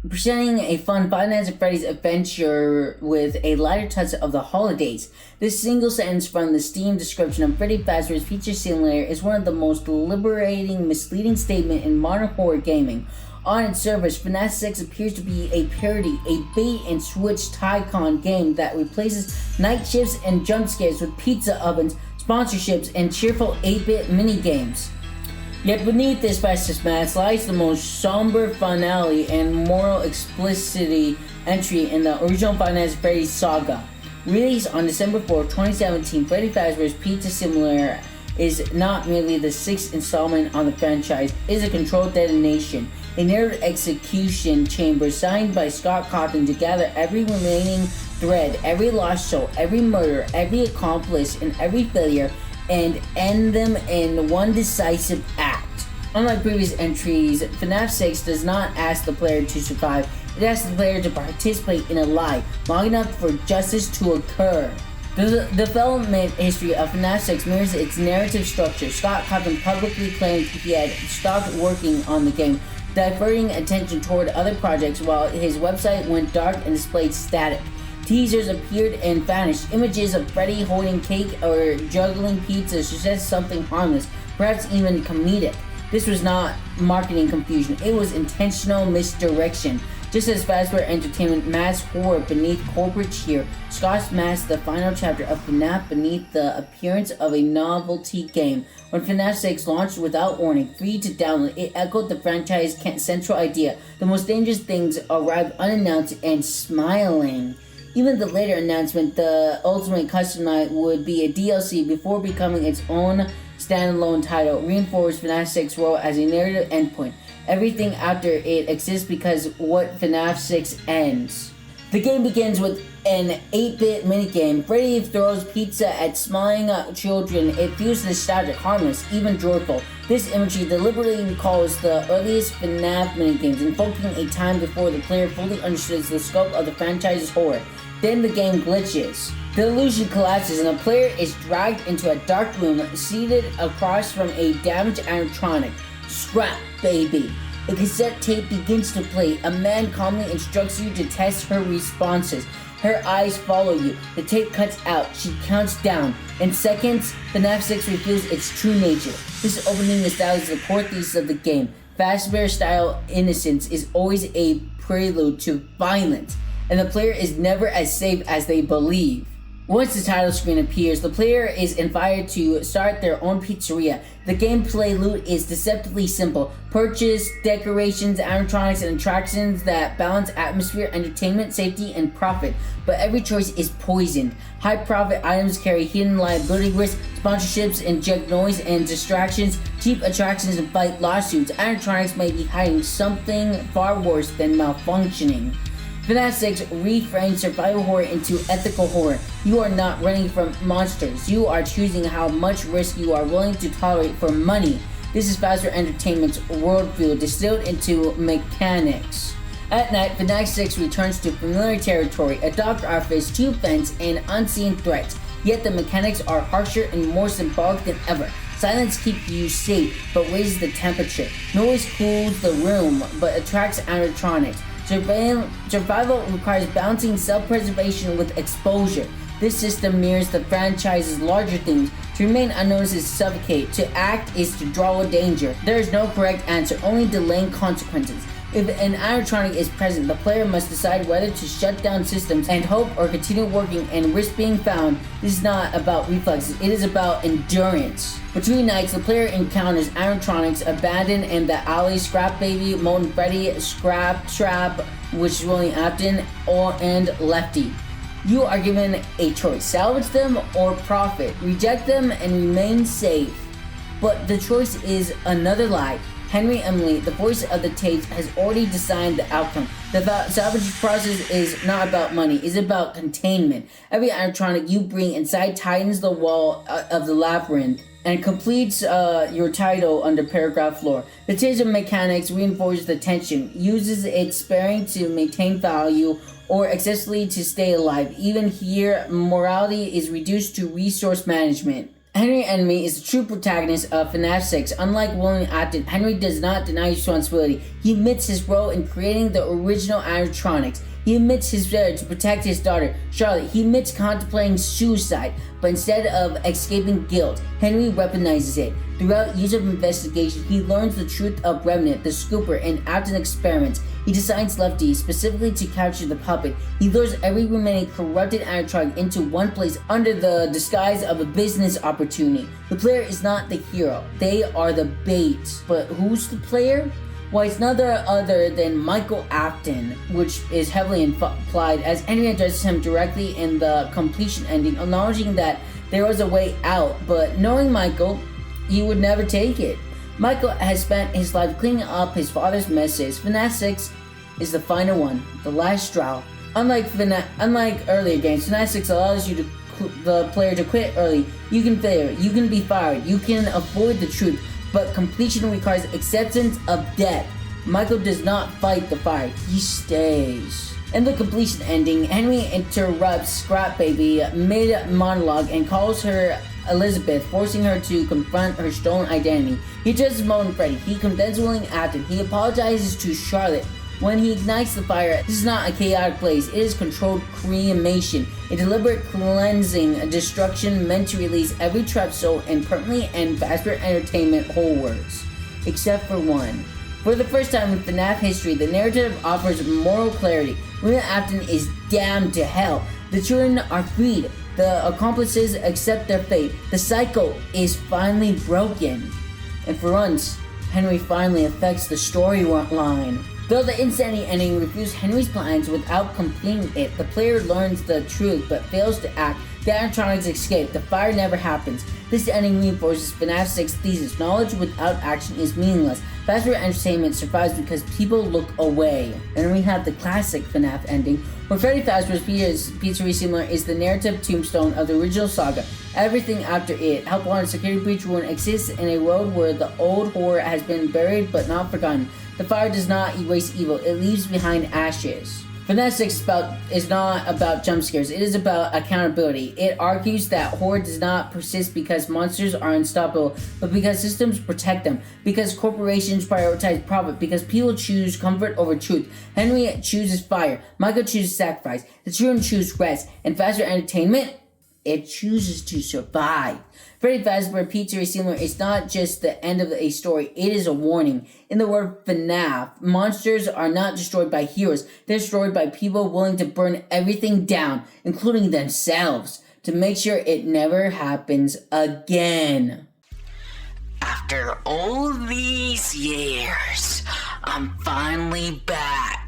Presenting a fun Five Nights at Freddy's adventure with a lighter touch of the holidays. This single sentence from the Steam description of Freddy Fazbear's Feature Simulator is one of the most liberating, misleading statements in modern horror gaming. On its surface, FNAF 6 appears to be a parody, a bait-and-switch Tycoon game that replaces night shifts and jump scares with pizza ovens, sponsorships, and cheerful 8-bit minigames. Yet beneath this festive mask lies the most somber finale and moral explicitity entry in the original Five Nights at Freddy's saga. Released on December 4, 2017, Freddy Fazbear's Pizza Simulator is not merely the sixth installment on the franchise, it is a controlled detonation. A narrative execution chamber signed by Scott Cawthon to gather every remaining thread, every lost soul, every murder, every accomplice, and every failure, and end them in one decisive act. Unlike previous entries, FNAF 6 does not ask the player to survive, it asks the player to participate in a lie, long enough for justice to occur. The development history of FNAF 6 mirrors its narrative structure. Scott Cawthon publicly claimed he had stopped working on the game, diverting attention toward other projects while his website went dark and displayed static. Teasers appeared and vanished. Images of Freddy holding cake or juggling pizza suggest something harmless, perhaps even comedic. This was not marketing confusion, it was intentional misdirection. Just as Fazbear Entertainment masked horror beneath corporate cheer, Scott masked the final chapter of FNAF beneath the appearance of a novelty game. When FNAF 6 launched without warning, free to download, it echoed the franchise's central idea. The most dangerous things arrive unannounced and smiling. Even the later announcement, the Ultimate Custom Night would be a DLC before becoming its own standalone title, reinforced FNAF 6's role as a narrative endpoint. Everything after it exists because what FNAF 6 ends. The game begins with an 8-bit minigame. Freddy throws pizza at smiling children. It feels nostalgic, harmless, even joyful. This imagery deliberately recalls the earliest FNAF minigames, invoking a time before the player fully understands the scope of the franchise's horror. Then the game glitches. The illusion collapses and the player is dragged into a dark room seated across from a damaged animatronic. Scrap, baby. A cassette tape begins to play. A man calmly instructs you to test her responses. Her eyes follow you. The tape cuts out. She counts down. In seconds, FNAF 6 reveals its true nature. This opening establishes the core thesis of the game. Fazbear-style innocence is always a prelude to violence, and the player is never as safe as they believe. Once the title screen appears, the player is invited to start their own pizzeria. The gameplay loop is deceptively simple. Purchase decorations, animatronics, and attractions that balance atmosphere, entertainment, safety, and profit. But every choice is poisoned. High-profit items carry hidden liability risks, sponsorships inject noise and distractions, cheap attractions invite lawsuits. Animatronics may be hiding something far worse than malfunctioning. FNAF 6 reframes survival horror into ethical horror. You are not running from monsters. You are choosing how much risk you are willing to tolerate for money. This is Fazbear Entertainment's worldview distilled into mechanics. At night, FNAF 6 returns to familiar territory, a doctor office, two vents, and unseen threats. Yet the mechanics are harsher and more symbolic than ever. Silence keeps you safe, but raises the temperature. Noise cools the room, but attracts animatronics. Survival requires balancing self-preservation with exposure. This system mirrors the franchise's larger themes. To remain unnoticed is to suffocate. To act is to draw a danger. There is no correct answer, only delaying consequences. If an animatronic is present, the player must decide whether to shut down systems and hope or continue working and risk being found. This is not about reflexes, it is about endurance. Between nights, the player encounters animatronics abandoned in the alley, Scrap Baby, Molten Freddy, Scrap Trap, which is William Afton, and Lefty. You are given a choice: salvage them or profit, reject them and remain safe. But the choice is another lie. Henry Emily, the voice of the tapes, has already decided the outcome. The salvage process is not about money, it's about containment. Every animatronic you bring inside tightens the wall of the labyrinth and completes your title under paragraph floor. The taser mechanics reinforces the tension, uses its sparing to maintain value or excessively to stay alive. Even here, morality is reduced to resource management. Henry Enemy is the true protagonist of FNAF 6. Unlike William Afton, Henry does not deny responsibility. He admits his role in creating the original animatronics. He admits his failure to protect his daughter, Charlotte. He admits contemplating suicide, but instead of escaping guilt, Henry weaponizes it. Throughout years of investigation, he learns the truth of Remnant, the Scooper, and Afton experiments. He designs Lefty specifically to capture the puppet. He lures every remaining corrupted animatronic into one place under the disguise of a business opportunity. The player is not the hero, they are the bait. But who's the player? Well, it's none other than Michael Afton, which is heavily implied as Henry addresses him directly in the completion ending, acknowledging that there was a way out, but knowing Michael, he would never take it. Michael has spent his life cleaning up his father's messes. FNAF 6 is the final one, the last straw. Unlike earlier games, FNAF 6 allows you the player to quit early. You can fail, you can be fired, you can avoid the truth, but completion requires acceptance of death. Michael does not fight the fire, he stays. In the completion ending, Henry interrupts Scrap Baby mid-monologue and calls her Elizabeth, forcing her to confront her stolen identity. He addresses Molten Freddy, he condemns William Afton, he apologizes to Charlotte. When he ignites the fire, this is not a chaotic blaze, it is controlled cremation, a deliberate cleansing, a destruction meant to release every trapped soul and permanently end Fazbear Entertainment horrors. Except for one. For the first time in FNAF history, the narrative offers moral clarity. William Afton is damned to hell. The children are freed. The accomplices accept their fate. The cycle is finally broken. And for once, Henry finally affects the storyline. Though the insanity ending reveals Henry's plans without completing it, the player learns the truth but fails to act. The animatronics escape. The fire never happens. This ending reinforces FNAF 6 thesis: knowledge without action is meaningless. Fazbear Entertainment survives because people look away. And we have the classic FNAF ending, where Freddy Fazbear's Pizzeria Simulator is the narrative tombstone of the original saga. Everything after it, Help Wanted, Security Breach Ruin, exists in a world where the old horror has been buried but not forgotten. The fire does not erase evil, it leaves behind ashes. FNAF 6 is not about jump scares, it is about accountability. It argues that horror does not persist because monsters are unstoppable, but because systems protect them, because corporations prioritize profit, because people choose comfort over truth. Henry chooses fire, Michael chooses sacrifice, the children choose rest, and Fazbear Entertainment, it chooses to survive. Freddy Fazbear Pizzeria Simulator is not just the end of a story, it is a warning. In the word FNAF, monsters are not destroyed by heroes, they're destroyed by people willing to burn everything down, including themselves, to make sure it never happens again. After all these years, I'm finally back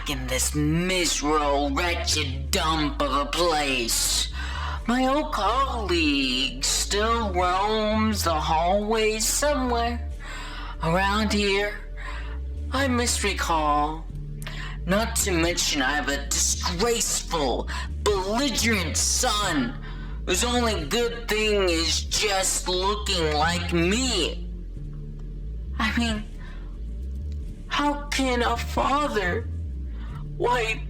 in this miserable, wretched dump of a place. My old colleague still roams the hallways somewhere around here. I misrecall. Not to mention I have a disgraceful, belligerent son whose only good thing is just looking like me. I mean, how can a father... Why,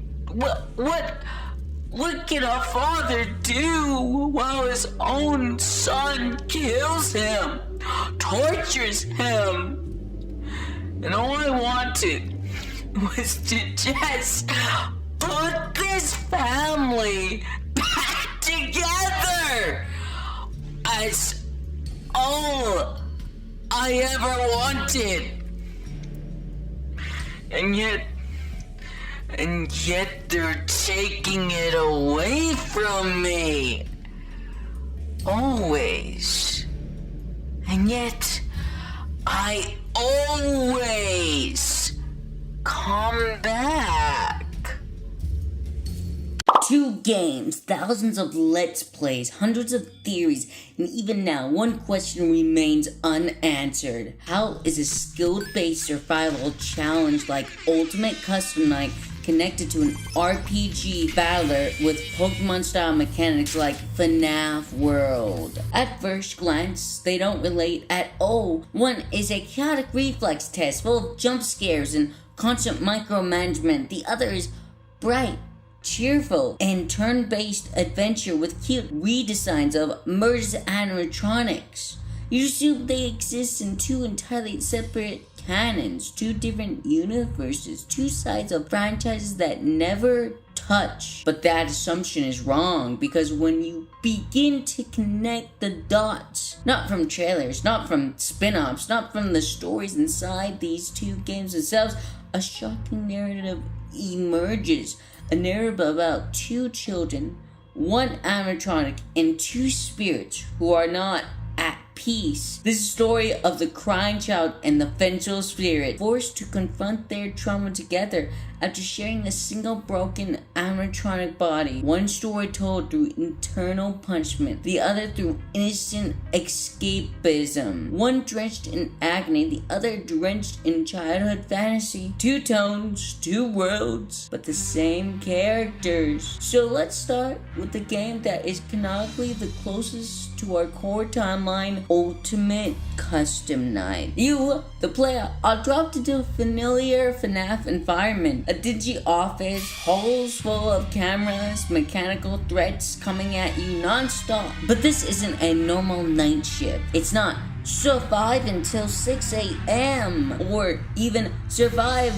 what can a father do while his own son kills him, tortures him? And all I wanted was to just put this family back That's all I ever wanted. And yet they're taking it away from me. Always. And yet, I always come back. 2 games, thousands of Let's Plays, hundreds of theories, and even now, one question remains unanswered. How is a skill-based survival challenge like Ultimate Custom Night connected to an RPG battler with Pokemon-style mechanics like FNAF World? At first glance, they don't relate at all. One is a chaotic reflex test full of jump scares and constant micromanagement. The other is bright, cheerful, and turn-based adventure with cute redesigns of merged animatronics. You assume they exist in 2 entirely separate canons, 2 different universes, 2 sides of franchises that never touch. But that assumption is wrong, because when you begin to connect the dots, not from trailers, not from spin-offs, not from the stories inside these 2 games themselves, a shocking narrative emerges. A narrative about 2 children, 1 animatronic, and 2 spirits who are not at peace. This is the story of the crying child and the vengeful spirit, forced to confront their trauma together after sharing a single broken animatronic body. One story told through internal punishment, the other through innocent escapism. One drenched in agony, the other drenched in childhood fantasy. 2 tones, 2 worlds, but the same characters. So let's start with the game that is canonically the closest to our core timeline, Ultimate Custom Night. You, the player, are dropped into a familiar FNAF environment. A dingy office, halls full of cameras, mechanical threats coming at you non-stop. But this isn't a normal night shift. It's not survive until 6 a.m. or even survive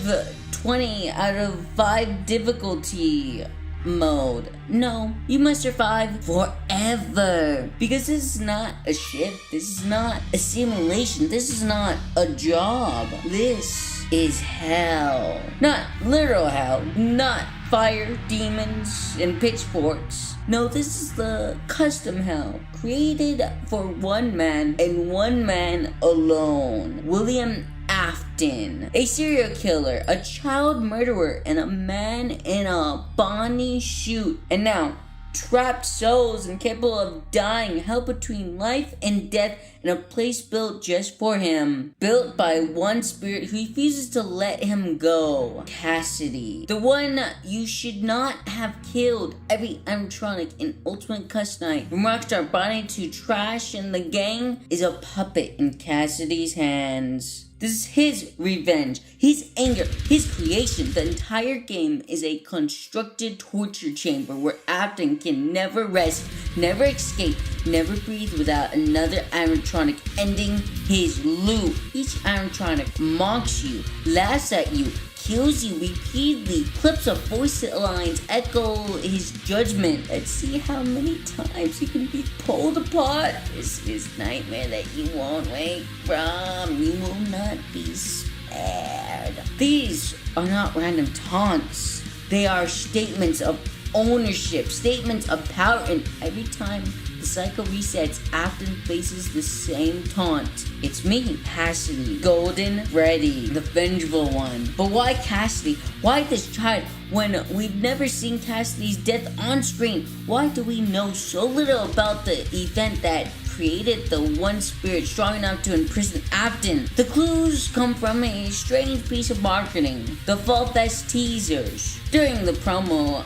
20 out of 5 difficulty mode. No, you must survive forever. Because this is not a shift, this is not a simulation, this is not a job. This is hell. Not literal hell, not fire, demons, and pitchforks. No, this is the custom hell, created for 1 man and 1 man alone. William Afton, a serial killer, a child murderer, and a man in a Bonnie chute. And now, trapped souls incapable of dying, held between life and death in a place built just for him. Built by 1 spirit who refuses to let him go. Cassidy, the one you should not have killed. Every animatronic in Ultimate Custom Night, from Rockstar Bonnie to Trash and the gang, is a puppet in Cassidy's hands. This is his revenge, his anger, his creation. The entire game is a constructed torture chamber where Afton can never rest, never escape, never breathe without another animatronic ending his loop. Each animatronic mocks you, laughs at you, kills you repeatedly. Clips of voice lines echo his judgment. Let's see how many times you can be pulled apart. This is nightmare that you won't wake from. You will not be spared. These are not random taunts. They are statements of ownership, statements of power, and every time the cycle resets, Afton faces the same taunt. It's me, Cassidy, Golden Freddy, the vengeful one. But why Cassidy? Why this child when we've never seen Cassidy's death on screen? Why do we know so little about the event that created the 1 spirit strong enough to imprison Afton? The clues come from a strange piece of marketing, the Fall Fest teasers. During the promo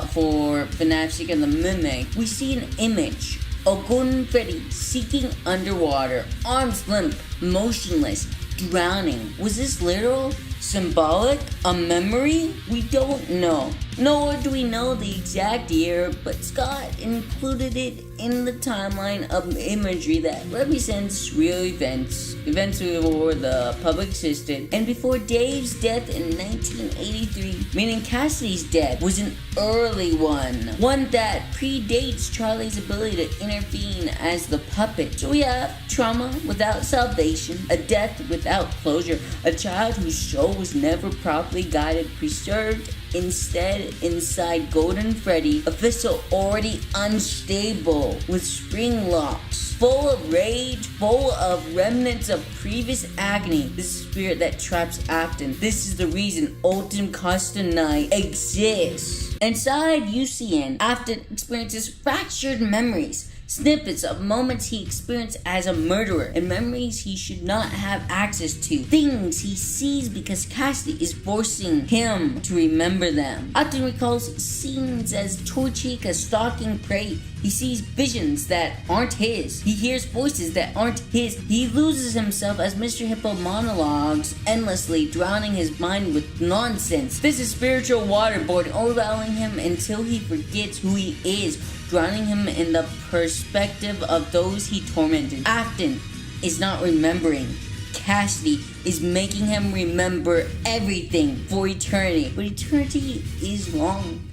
for FNAF Seeking the Mimic, we see an image of Golden Freddy sinking underwater, arms limp, motionless, drowning. Was this literal? Symbolic? A memory? We don't know. Nor do we know the exact year, but Scott included it in the timeline of imagery that represents real events before the public existed, and before Dave's death in 1983, meaning Cassidy's death was an early one that predates Charlie's ability to intervene as the puppet. So we have trauma without salvation, a death without closure, a child whose soul was never properly guided, preserved instead inside Golden Freddy, a vessel already unstable with spring locks, full of rage, full of remnants of previous agony. This is the spirit that traps Afton. This is the reason Ultim Costanai exists. Inside UCN, Afton experiences fractured memories, snippets of moments he experienced as a murderer, and memories he should not have access to. Things he sees because Cassidy is forcing him to remember them. Afton recalls scenes as Torchica stalking prey. He sees visions that aren't his. He hears voices that aren't his. He loses himself as Mr. Hippo monologues endlessly, drowning his mind with nonsense. This is spiritual waterboarding, overwhelming him until he forgets who he is, drowning him in the perspective of those he tormented. Afton is not remembering. Cassidy is making him remember everything for eternity. But eternity is long.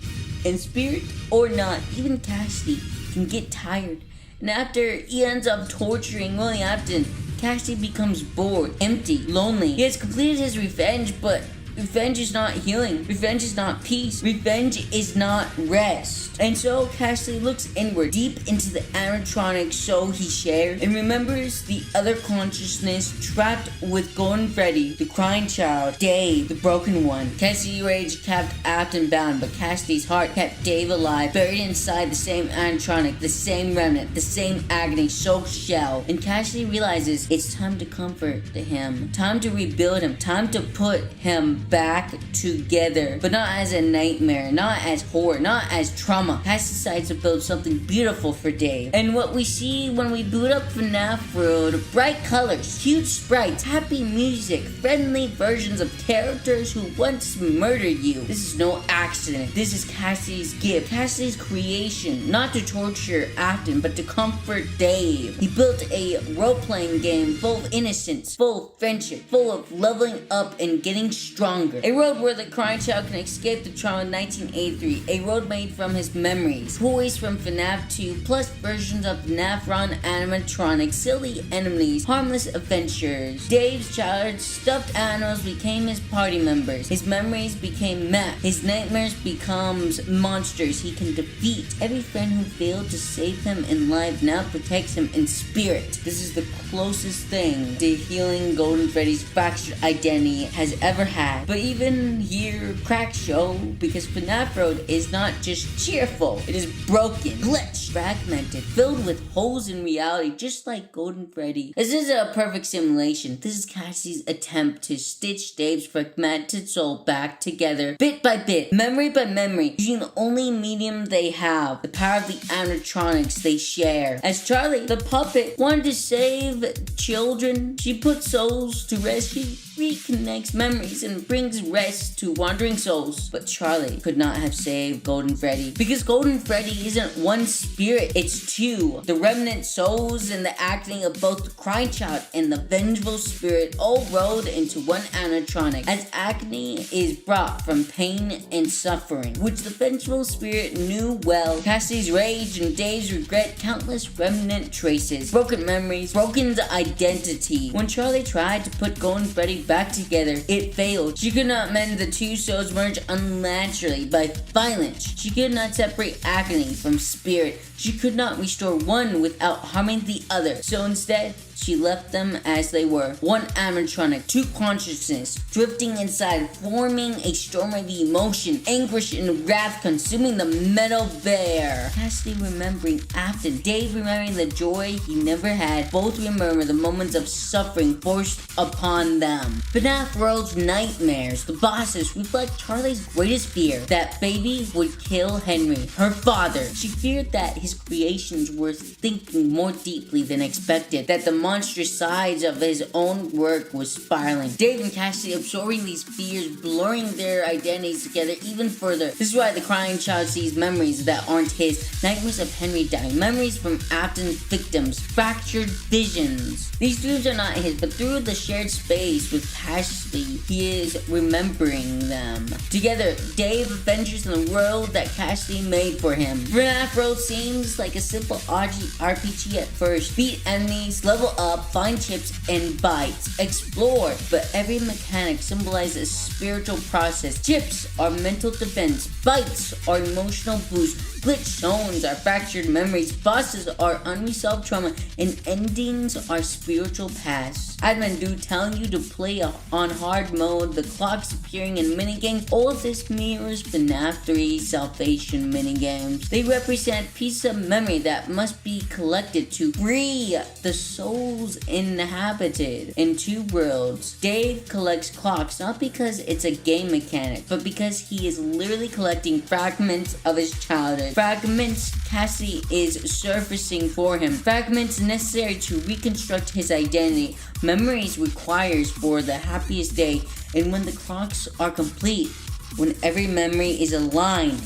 And spirit or not, even Cassidy can get tired. And after he ends up torturing Willie Afton, Cassidy becomes bored, empty, lonely. He has completed his revenge, but revenge is not healing. Revenge is not peace. Revenge is not rest. And so Cassidy looks inward, deep into the animatronic soul he shared, and remembers the other consciousness trapped with Golden Freddy, the crying child, Dave, the broken one. Cassidy's rage kept Afton bound, but Cassidy's heart kept Dave alive, buried inside the same animatronic, the same remnant, the same agony soul shell. And Cassidy realizes it's time to comfort him, time to rebuild him, time to put him back together, but not as a nightmare, not as horror, not as trauma. Cass decides to build something beautiful for Dave. And what we see when we boot up FNAF World, bright colors, cute sprites, happy music, friendly versions of characters who once murdered you. This is no accident. This is Cassidy's gift, Cassidy's creation, not to torture Afton, but to comfort Dave. He built a role-playing game full of innocence, full of friendship, full of leveling up and getting stronger. A world where the crying child can escape the trauma of 1983. A world made from his memories, toys from FNAF 2, plus versions of FNAF Run animatronics, silly enemies, harmless adventures. Dave's childhood stuffed animals became his party members. His memories became maps. His nightmares becomes monsters he can defeat. Every friend who failed to save him in life now protects him in spirit. This is the closest thing to healing Golden Freddy's fractured identity has ever had. But even here, cracks show, because FNAF Road is not just cheerful, it is broken, glitched, fragmented, filled with holes in reality, just like Golden Freddy. This is a perfect simulation. This is Cassie's attempt to stitch Dave's fragmented soul back together, bit by bit, memory by memory, using the only medium they have, the power of the animatronics they share. As Charlie, the puppet, wanted to save children, she put souls to rest. She reconnects memories and brings rest to wandering souls. But Charlie could not have saved Golden Freddy, because Golden Freddy isn't one spirit, it's two. The remnant souls and the acting of both the crying child and the vengeful spirit all rolled into one animatronic, as agony is brought from pain and suffering, which the vengeful spirit knew well. Cassie's rage and Dave's regret, countless remnant traces, broken memories, broken identity. When Charlie tried to put Golden Freddy back together, it failed. She could not mend the two souls merged unnaturally by violence. She could not separate agony from spirit. She could not restore one without harming the other. So instead, she left them as they were. One animatronic, two consciousness, drifting inside, forming a storm of emotion, anguish and wrath consuming the metal bear. Cassidy remembering Afton, Dave remembering the joy he never had. Both remember the moments of suffering forced upon them. FNAF World's nightmares, the bosses, reflect Charlie's greatest fear, that baby would kill Henry, her father. She feared that his creations were thinking more deeply than expected, that the monstrous sides of his own work was spiraling. Dave and Cassidy absorbing these fears, blurring their identities together even further. This is why the crying child sees memories that aren't his, nightmares of Henry dying, memories from Afton's victims, fractured visions. These dreams are not his, but through the shared space with Cassidy, he is remembering them. Together, Dave adventures in the world that Cassidy made for him. FNAF World seems like a simple RPG at first. Beat enemies, level up, find chips and bites, explore, but every mechanic symbolizes a spiritual process. Chips are mental defense, bites are emotional boost, glitch zones are fractured memories, bosses are unresolved trauma, and endings are spiritual paths. Admin do telling you to play on hard mode, the clocks appearing in minigames, all of this mirrors FNAF 3 Salvation minigames. They represent pieces of memory that must be collected to free the souls inhabited in two worlds. Dave collects clocks not because it's a game mechanic, but because he is literally collecting fragments of his childhood. Fragments Cassidy is surfacing for him. Fragments necessary to reconstruct his identity. Memories requires for the happiest day. And when the clocks are complete, when every memory is aligned,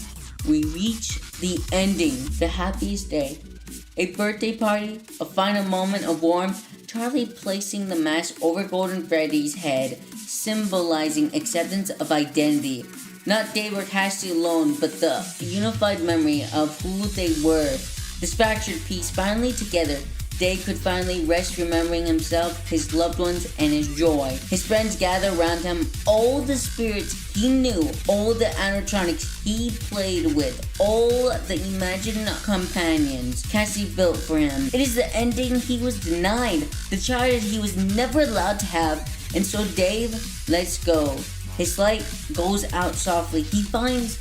we reach the ending, the happiest day. A birthday party, a final moment of warmth, Charlie placing the mask over Golden Freddy's head, symbolizing acceptance of identity. Not Dave or Cassidy alone, but the unified memory of who they were. This fractured piece finally together. Dave could finally rest remembering himself, his loved ones, and his joy. His friends gather around him, all the spirits he knew, all the animatronics he played with, all the imagined companions Cassie built for him. It is the ending he was denied, the childhood he was never allowed to have, and so Dave lets go. His light goes out softly. He finds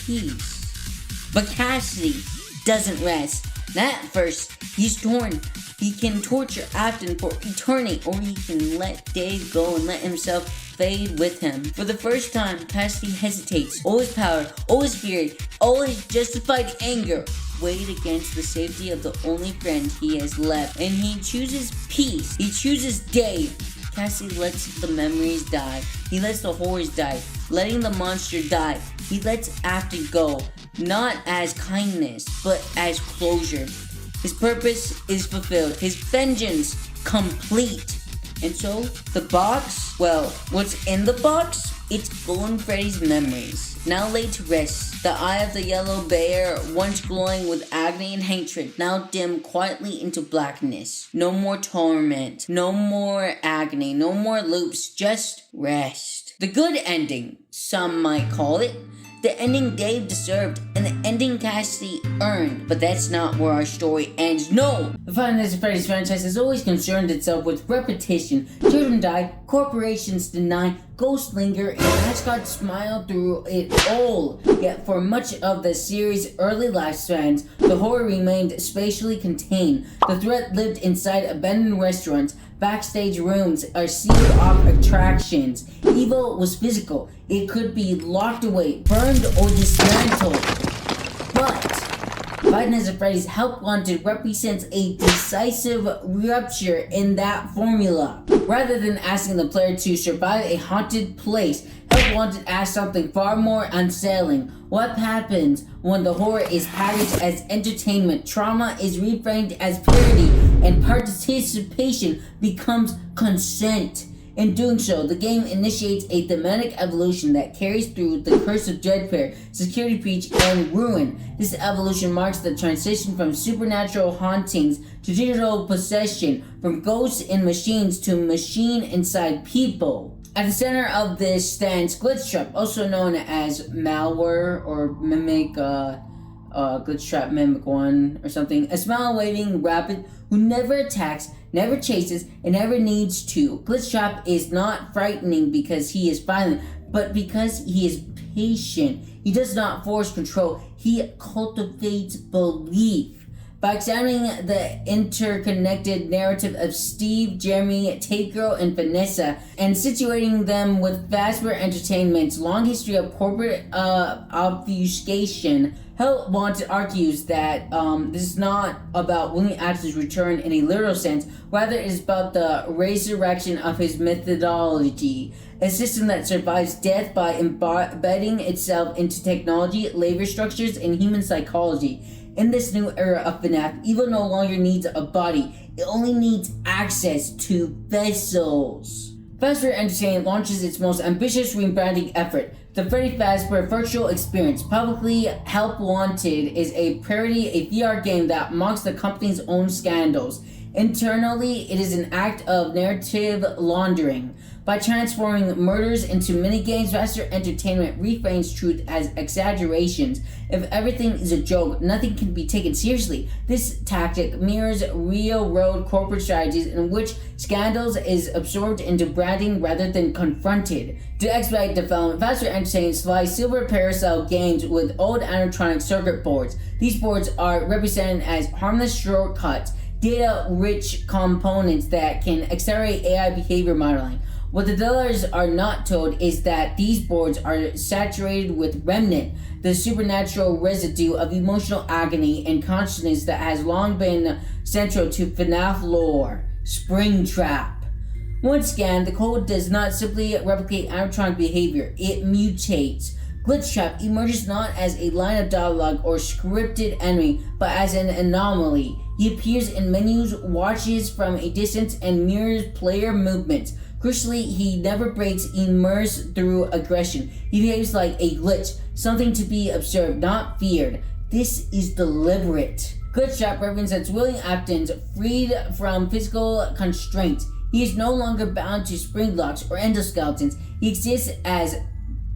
peace. But Cassidy doesn't rest. Not at first. He's torn. He can torture Afton for eternity, or he can let Dave go and let himself fade with him. For the first time, Cassidy hesitates. All his power, all his fear, all his justified anger weighed against the safety of the only friend he has left. And he chooses peace. He chooses Dave. Cassidy lets the memories die. He lets the horrors die. Letting the monster die. He lets Afton go. Not as kindness, but as closure. His purpose is fulfilled. His vengeance complete. And so, the box, well, what's in the box? It's Golden Freddy's memories. Now laid to rest. The eye of the yellow bear, once glowing with agony and hatred, now dim quietly into blackness. No more torment. No more agony. No more loops. Just rest. The good ending, some might call it. The ending Dave deserved, and the ending Cassidy earned. But that's not where our story ends. No! The FNAF Freddy's franchise has always concerned itself with repetition. Children die, corporations deny, ghosts linger, and mascots smile through it all. Yet for much of the series' early lifespans, the horror remained spatially contained. The threat lived inside abandoned restaurants. Backstage rooms are sealed off attractions. Evil was physical. It could be locked away, burned, or dismantled. But Five Nights at Freddy's Help Wanted represents a decisive rupture in that formula. Rather than asking the player to survive a haunted place, Help Wanted asks something far more unsettling. What happens when the horror is packaged as entertainment, trauma is reframed as parody, and participation becomes consent? In doing so, the game initiates a thematic evolution that carries through the Curse of Dreadfare, Security Breach, and Ruin. This evolution marks the transition from supernatural hauntings to digital possession, from ghosts in machines to machine inside people. At the center of this stands Glitch Trap, also known as malware or mimic, Glitch Trap Mimic 1 or something. A smile-waving rabbit who never attacks, never chases, and never needs to. Glitch Trap is not frightening because he is violent, but because he is patient. He does not force control, he cultivates belief. By examining the interconnected narrative of Steve, Jeremy, Tate Girl, and Vanessa, and situating them with Fazbear Entertainment's long history of corporate obfuscation, Hell Wanted argues that this is not about William Afton's return in a literal sense, rather it is about the resurrection of his methodology, a system that survives death by embedding itself into technology, labor structures, and human psychology. In this new era of FNAF, evil no longer needs a body, it only needs access to vessels. Fazbear Entertainment launches its most ambitious rebranding effort, the Freddy Fazbear Virtual Experience. Publicly, Help Wanted is a parody, a VR game that mocks the company's own scandals. Internally, it is an act of narrative laundering. By transforming murders into minigames, Fazbear Entertainment reframes truth as exaggerations. If everything is a joke, nothing can be taken seriously. This tactic mirrors real-world corporate strategies in which scandals is absorbed into branding rather than confronted. To expedite development, Fazbear Entertainment supplies silver parasol games with old animatronic circuit boards. These boards are represented as harmless shortcuts, data-rich components that can accelerate AI behavior modeling. What the dealers are not told is that these boards are saturated with remnant, the supernatural residue of emotional agony and consciousness that has long been central to FNAF lore. Springtrap. Once scanned, the code does not simply replicate animatronic behavior, it mutates. Glitchtrap emerges not as a line of dialogue or scripted enemy, but as an anomaly. He appears in menus, watches from a distance, and mirrors player movements. Crucially, he never breaks immerse through aggression. He behaves like a glitch, something to be observed, not feared. This is deliberate. Glitchtrap represents William Afton's freed from physical constraints. He is no longer bound to spring locks or endoskeletons. He exists as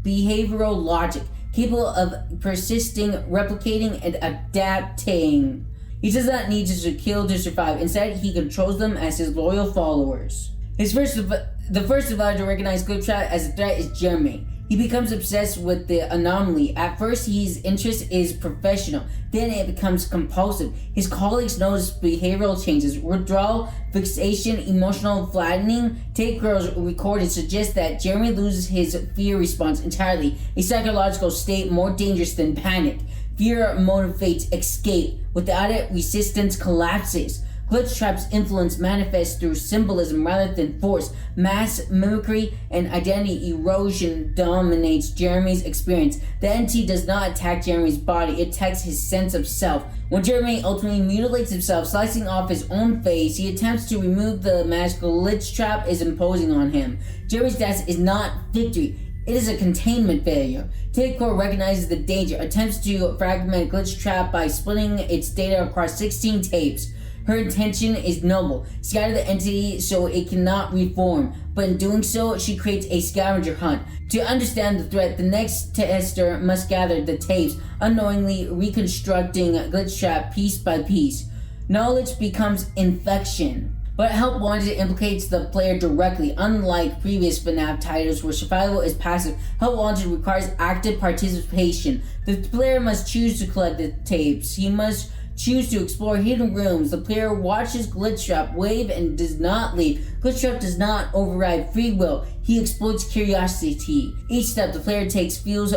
behavioral logic, capable of persisting, replicating, and adapting. He does not need to kill to survive. Instead, he controls them as his loyal followers. The first survivor to recognize Glitchtrap as a threat is Jeremy. He becomes obsessed with the anomaly. At first, his interest is professional. Then it becomes compulsive. His colleagues notice behavioral changes, withdrawal, fixation, emotional flattening. Tate Girl's recording suggests that Jeremy loses his fear response entirely, a psychological state more dangerous than panic. Fear motivates escape. Without it, resistance collapses. Glitchtrap's influence manifests through symbolism rather than force. Mass mimicry and identity erosion dominates Jeremy's experience. The entity does not attack Jeremy's body, it attacks his sense of self. When Jeremy ultimately mutilates himself, slicing off his own face, he attempts to remove the mask Glitchtrap is imposing on him. Jeremy's death is not victory. It is a containment failure. Tate Core recognizes the danger, attempts to fragment Glitchtrap by splitting its data across 16 tapes. Her intention is noble, scatter the entity so it cannot reform, but in doing so, she creates a scavenger hunt. To understand the threat, the next tester must gather the tapes, unknowingly reconstructing Glitchtrap piece by piece. Knowledge becomes infection. But Help Wanted implicates the player directly. Unlike previous FNAF titles where survival is passive, Help Wanted requires active participation. The player must choose to collect the tapes. He must choose to explore hidden rooms. The player watches Glitchtrap wave and does not leave. Glitchtrap does not override free will. He exploits curiosity. Each step the player takes feels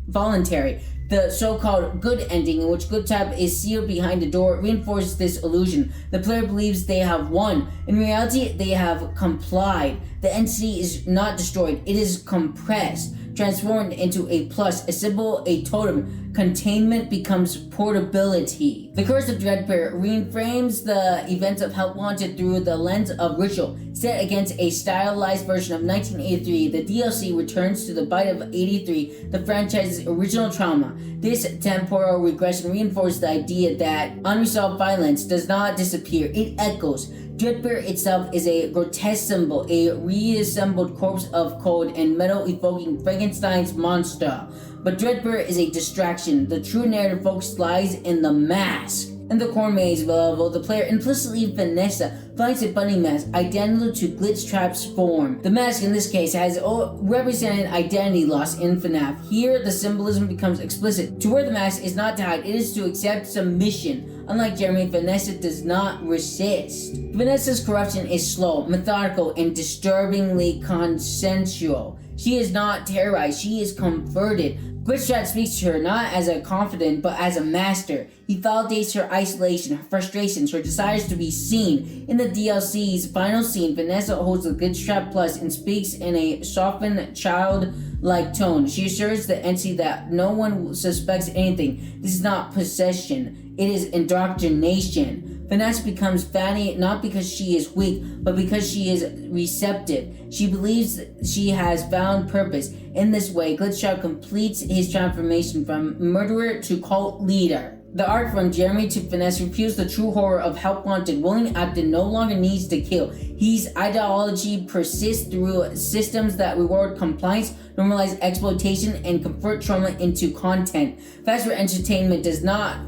voluntary. The so-called good ending, in which Glitchtrap is sealed behind a door, reinforces this illusion. The player believes they have won. In reality, they have complied. The entity is not destroyed. It is compressed, transformed into a plus, a symbol, a totem. Containment becomes portability. The Curse of Dreadbear reframes the events of Help Wanted through the lens of ritual. Set against a stylized version of 1983, the DLC returns to the bite of 83, the franchise's original trauma. This temporal regression reinforces the idea that unresolved violence does not disappear, it echoes. Dreadbear itself is a grotesque symbol, a reassembled corpse of cold and metal evoking Frankenstein's monster. But Dreadbear is a distraction. The true narrative focus lies in the mask. In the core maze level, the player implicitly Vanessa finds a bunny mask identical to Glitchtrap's form. The mask in this case has represented identity loss in FNAF. Here, the symbolism becomes explicit. To wear the mask is not to hide, it is to accept submission. Unlike Jeremy, Vanessa does not resist. Vanessa's corruption is slow, methodical, and disturbingly consensual. She is not terrorized, she is converted. Glitchtrap speaks to her not as a confidant, but as a master. He validates her isolation, her frustrations, her desires to be seen. In the DLC's final scene, Vanessa holds the Glitchtrap Plus and speaks in a softened, childlike tone. She assures the entity that no one suspects anything. This is not possession, it is indoctrination. Vanessa becomes Fanny not because she is weak, but because she is receptive. She believes she has found purpose. In this way, Glitchtrap completes his transformation from murderer to cult leader. The arc from Jeremy to Vanessa reveals the true horror of help wanted. Willing Afton no longer needs to kill. His ideology persists through systems that reward compliance, normalize exploitation, and convert trauma into content. Fast food entertainment does not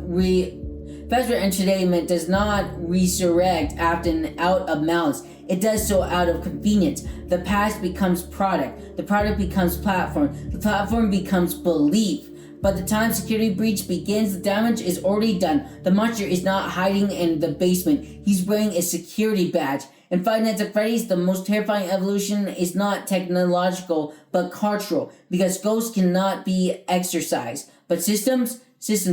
resurrect Afton out of malice. It does so out of convenience. The past becomes product. The product becomes platform. The platform becomes belief. By the time security breach begins, the damage is already done. The monster is not hiding in the basement. He's wearing a security badge. In Five Nights at Freddy's, the most terrifying evolution is not technological, but cultural, because ghosts cannot be exorcised. But systems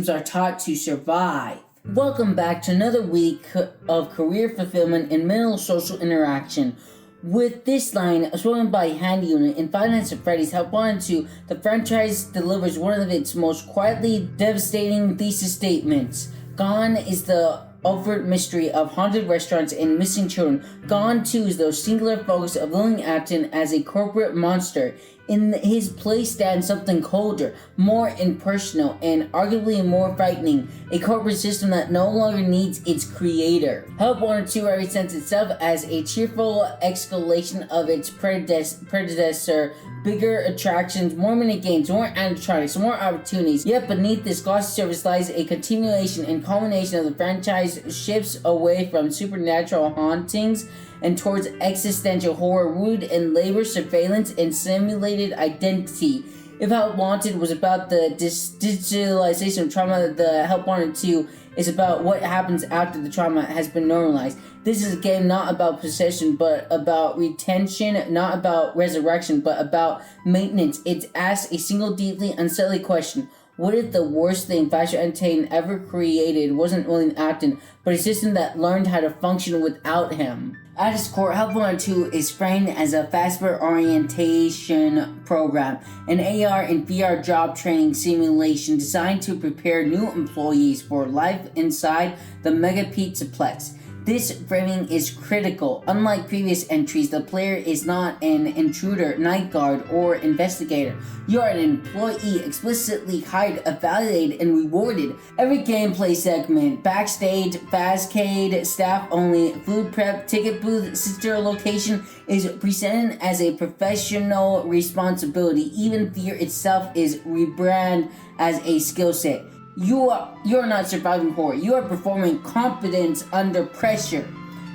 are taught to survive. Welcome back to another week of career fulfillment and minimal social interaction. With this line, spoken by Hand Unit in Five Nights at Freddy's, Help Wanted 2, the franchise delivers one of its most quietly devastating thesis statements. Gone is the overt mystery of haunted restaurants and missing children. Gone too is the singular focus of Willing Afton as a corporate monster. In his place stands something colder, more impersonal, and arguably more frightening. A corporate system that no longer needs its creator. Help Wanted 2 represents itself as a cheerful escalation of its predecessor. Bigger attractions, more mini games, more animatronics, more opportunities. Yet beneath this glossy surface lies a continuation and culmination of the franchise shifts away from supernatural hauntings and towards existential horror rooted in labor, surveillance, and simulated identity. If Help Wanted was about the digitalization of trauma, the Help Wanted 2 is about what happens after the trauma has been normalized. This is a game not about possession, but about retention, not about resurrection, but about maintenance. It asks a single deeply unsettling question. What if the worst thing Fashion Entertainment ever created wasn't William Afton, but a system that learned how to function without him? At its core, Help Wanted 2 is framed as a fast-food orientation program, an AR and VR job training simulation designed to prepare new employees for life inside the Mega Pizzaplex. This framing is critical. Unlike previous entries, the player is not an intruder, night guard, or investigator. You are an employee explicitly hired, evaluated, and rewarded. Every gameplay segment, backstage, fastcade, staff only, food prep, ticket booth, sister location, is presented as a professional responsibility. Even fear itself is rebranded as a skill set. You are not surviving horror. You are performing competence under pressure.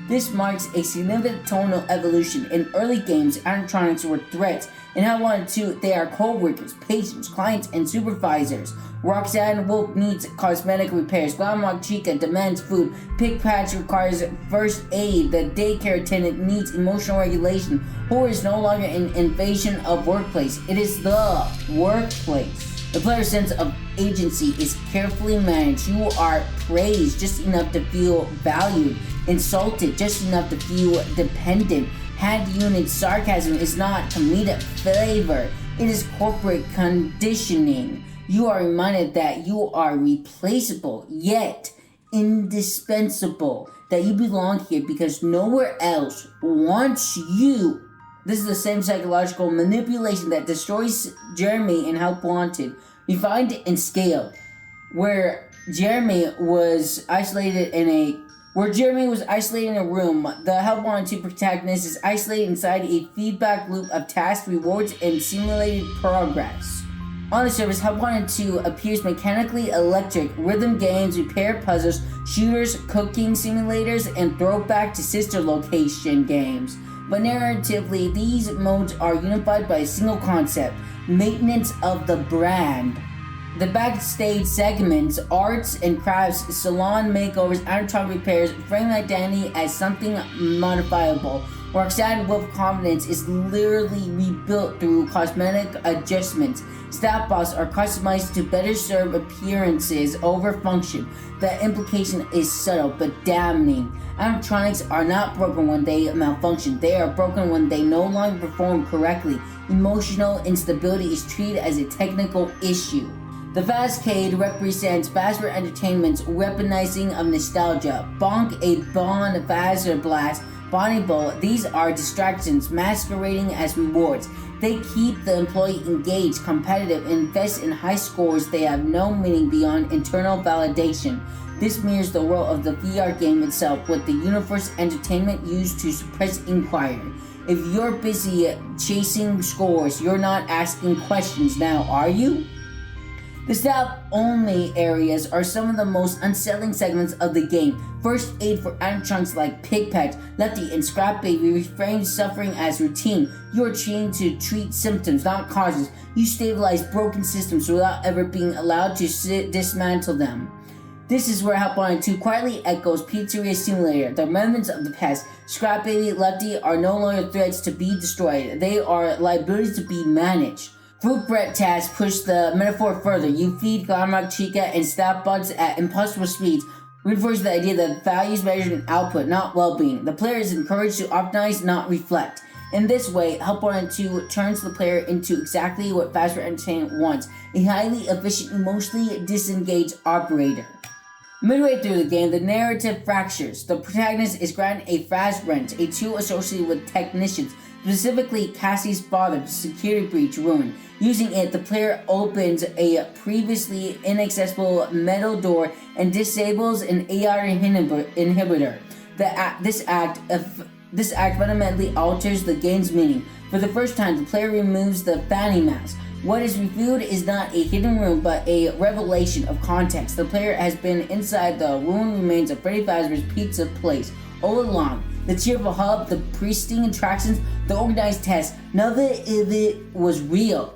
This marks a significant tonal evolution. In early games, animatronics were threats. In Help Wanted 2, they are co-workers, patients, clients, and supervisors. Roxanne Wolf needs cosmetic repairs. Grandma Chica demands food. Pickpatch requires first aid. The daycare attendant needs emotional regulation. Horror is no longer an invasion of workplace. It is the workplace. The player's sense of agency is carefully managed. You are praised just enough to feel valued, insulted just enough to feel dependent. Hand Unit sarcasm is not comedic flavor, it is corporate conditioning. You are reminded that you are replaceable, yet indispensable, that you belong here because nowhere else wants you. This is the same psychological manipulation that destroys Jeremy in Help Wanted, refined and scaled. Where Jeremy was isolated in a room, the Help Wanted 2 protagonist is isolated inside a feedback loop of tasks, rewards, and simulated progress. On the surface, Help Wanted 2 appears mechanically electric. Rhythm games, repair puzzles, shooters, cooking simulators, and throwback to sister location games. But narratively, these modes are unified by a single concept: maintenance of the brand. The backstage segments, arts and crafts, salon makeovers, animatronic repairs, frame identity as something modifiable. Roxanne with confidence is literally rebuilt through cosmetic adjustments. Staff bots are customized to better serve appearances over function. The implication is subtle but damning. Animatronics are not broken when they malfunction. They are broken when they no longer perform correctly. Emotional instability is treated as a technical issue. The Fastcade represents Fazbear Entertainment's weaponizing of nostalgia. Bonk a Bon Fazbear Blast, Bonnie Bowl, these are distractions masquerading as rewards. They keep the employee engaged, competitive, and invest in high scores. They have no meaning beyond internal validation. This mirrors the world of the VR game itself, with the universe entertainment used to suppress inquiry. If you're busy chasing scores, you're not asking questions now, are you? The staff-only areas are some of the most unsettling segments of the game. First aid for animatronics like Pigpet, Lefty, and Scrap Baby reframe suffering as routine. You are trained to treat symptoms, not causes. You stabilize broken systems without ever being allowed to dismantle them. This is where Help Wanted 2 quietly echoes Pizzeria Simulator. The remnants of the past, Scrap Baby, Lefty, are no longer threats to be destroyed. They are liabilities to be managed. Fruit Bread tasks push the metaphor further. You feed Glamrock, Chica, and staff bugs at impossible speeds, reinforcing the idea that value is measured in output, not well-being. The player is encouraged to optimize, not reflect. In this way, Help Wanted 2 turns the player into exactly what Fazbear Entertainment wants, a highly efficient, emotionally disengaged operator. Midway through the game, the narrative fractures. The protagonist is granted a fast rent, a tool associated with technicians, specifically Cassie's father, the security breach Ruin. Using it, the player opens a previously inaccessible metal door and disables an AR inhibitor. This act fundamentally alters the game's meaning. For the first time, the player removes the fanny mask. What is revealed is not a hidden room, but a revelation of context. The player has been inside the ruined remains of Freddy Fazbear's Pizza Place all along. The cheerful hub, the pristine attractions, the organized tests, none of it was real.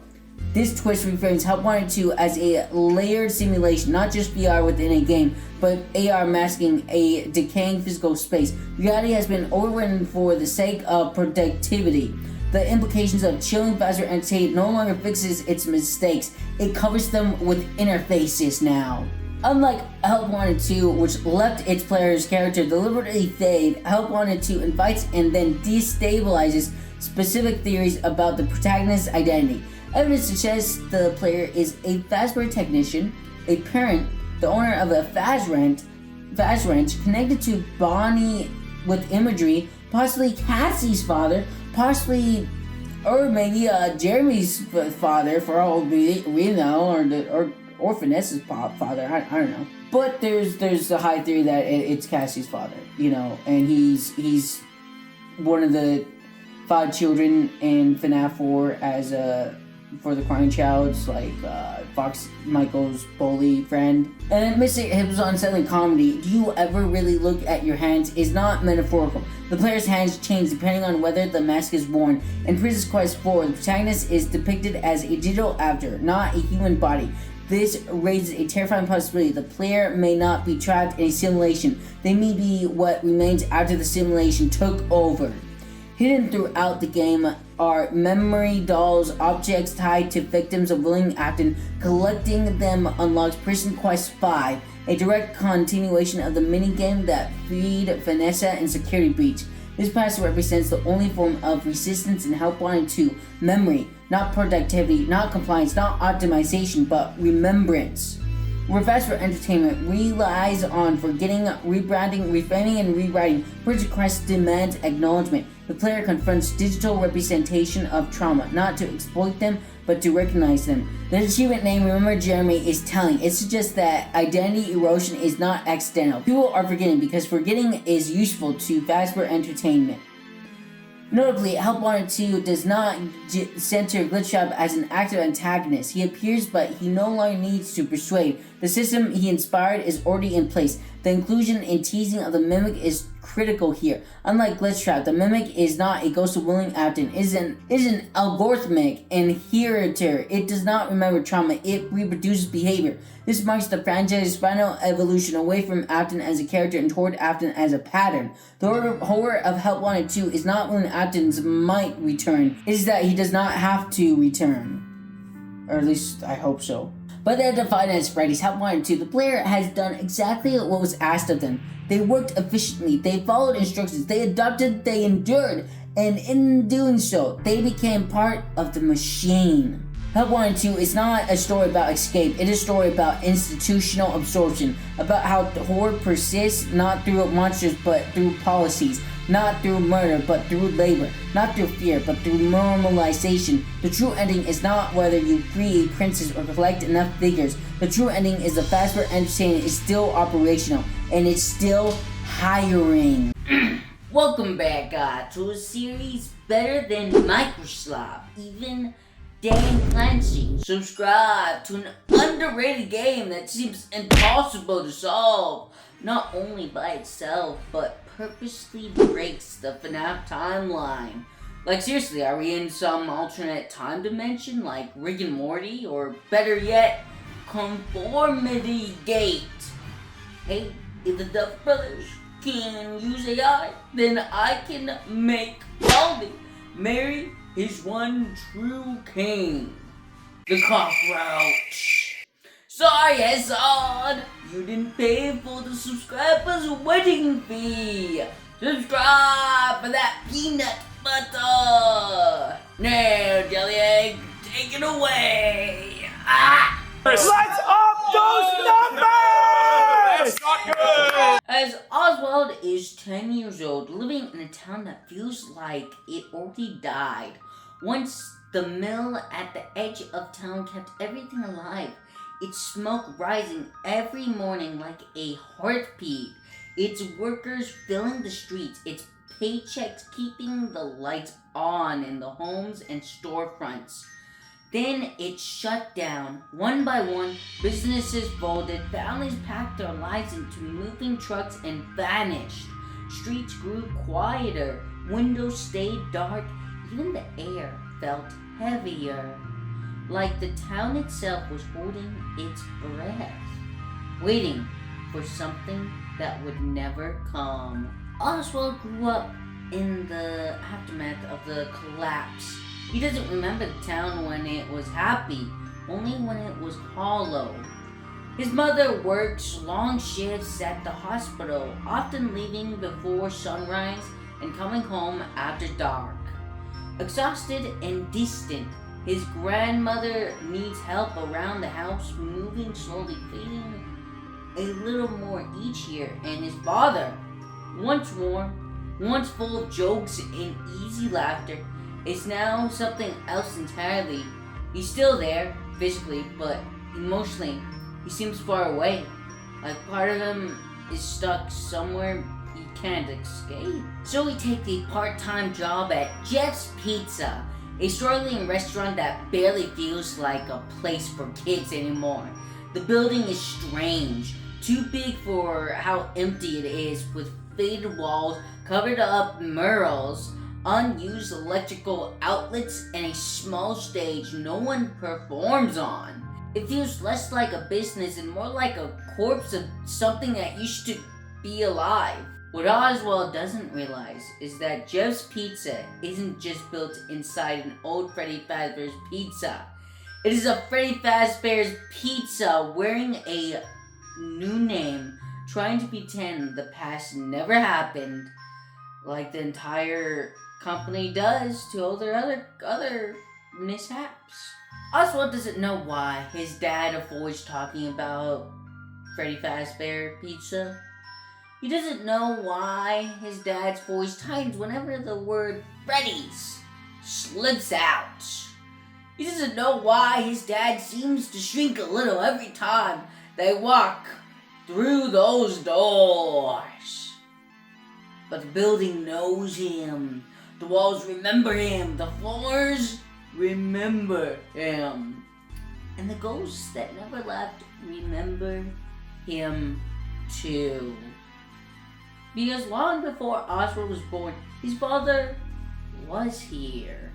This twist reframes Help Wanted 2 as a layered simulation, not just VR within a game, but AR masking a decaying physical space. Reality has been overridden for the sake of productivity. The implications of chilling Fazbear Entertainment no longer fixes its mistakes, it covers them with interfaces now. Unlike Help Wanted 2, which left its player's character deliberately vague, Help Wanted 2 invites and then destabilizes specific theories about the protagonist's identity. Evidence suggests the player is a Fazbear technician, a parent, the owner of a Faz Wrench, connected to Bonnie with imagery, possibly Cassie's father, possibly, or maybe Jeremy's father, for all we know, or Vanessa's father. I don't know. But there's a high theory that it's Cassie's father, and he's one of the 5 children in FNAF 4 as for the crying child's Fox Michael's bully friend. And Mr. Hibbs' unsettling comedy, do you ever really look at your hands, is not metaphorical. The player's hands change depending on whether the mask is worn. In Princess Quest 4, the protagonist is depicted as a digital avatar, not a human body. This raises a terrifying possibility. The player may not be trapped in a simulation. They may be what remains after the simulation took over. Hidden throughout the game are memory dolls, objects tied to victims of bullying Afton. Collecting them unlocks Prison Quest 5, a direct continuation of the minigame that freed Vanessa and Security Breach. This passage represents the only form of resistance in Help Wanted 2. Memory, not productivity, not compliance, not optimization, but remembrance. Where Fazbear Entertainment relies on forgetting, rebranding, reframing, and rewriting, Prison Quest demands acknowledgement. The player confronts digital representation of trauma, not to exploit them, but to recognize them. The achievement name Remember Jeremy is telling. It suggests that identity erosion is not accidental. People are forgetting because forgetting is useful to Fazbear Entertainment. Notably, Help Wanted 2 does not center Glitchtrap as an active antagonist. He appears, but he no longer needs to persuade. The system he inspired is already in place. The inclusion and teasing of the mimic is critical here. Unlike Glitchtrap, the Mimic is not a ghost of willing Afton, is an algorithmic inheritor. It does not remember trauma, it reproduces behavior. This marks the franchise's final evolution away from Afton as a character and toward Afton as a pattern. The horror of Help Wanted 2 is not when Afton's might return, it is that he does not have to return. Or at least, I hope so. But they're defined as Freddy's Help Wanted 2. The player has done exactly what was asked of them. They worked efficiently, they followed instructions, they adopted, they endured, and in doing so, they became part of the machine. Help Wanted 2 is not a story about escape, it is a story about institutional absorption, about how the horror persists not through monsters but through policies, not through murder but through labor, not through fear but through normalization. The true ending is not whether you free a princess or collect enough figures. The true ending is the Fazbear Entertainment is still operational and it's still hiring. Welcome back to a series better than Microsoft, even Dan Clancy. Subscribe to an underrated game that seems impossible to solve, not only by itself, but purposely breaks the FNAF timeline. Like seriously, are we in some alternate time dimension like Rick and Morty, or better yet, Conformity Gate? Hey, if the Duff Brothers can use AI, then I can make Baldy marry his one true king, the cockroach. Sorry, Hassan, you didn't pay for the subscribers' wedding fee. Subscribe for that peanut butter. Now, Jelly Egg, take it away. Ah! Let's up those numbers! That's not good! As Oswald is 10 years old, living in a town that feels like it already died. Once the mill at the edge of town kept everything alive, its smoke rising every morning like a heartbeat, its workers filling the streets, its paychecks keeping the lights on in the homes and storefronts. Then it shut down. One by one, businesses folded, families packed their lives into moving trucks and vanished. Streets grew quieter, windows stayed dark, even the air felt heavier, like the town itself was holding its breath, waiting for something that would never come. Oswald grew up in the aftermath of the collapse. He doesn't remember the town when it was happy, only when it was hollow. His mother works long shifts at the hospital, often leaving before sunrise and coming home after dark. Exhausted and distant, his grandmother needs help around the house, moving slowly, fading a little more each year, and his father, once full of jokes and easy laughter, is now something else entirely. He's still there, physically, but emotionally, he seems far away. Like part of him is stuck somewhere he can't escape. So he takes a part-time job at Jeff's Pizza, a struggling restaurant that barely feels like a place for kids anymore. The building is strange, too big for how empty it is, with faded walls, covered up murals, unused electrical outlets, and a small stage no one performs on. It feels less like a business and more like a corpse of something that used to be alive. What Oswald doesn't realize is that Jeff's Pizza isn't just built inside an old Freddy Fazbear's Pizza. It is a Freddy Fazbear's Pizza wearing a new name, trying to pretend the past never happened, like the entire company does to all their other mishaps. Oswald doesn't know why his dad avoids talking about Freddy Fazbear Pizza. He doesn't know why his dad's voice tightens whenever the word Freddy's slips out. He doesn't know why his dad seems to shrink a little every time they walk through those doors. But the building knows him. The walls remember him. The floors remember him. And the ghosts that never left remember him too. Because long before Oswald was born, his father was here.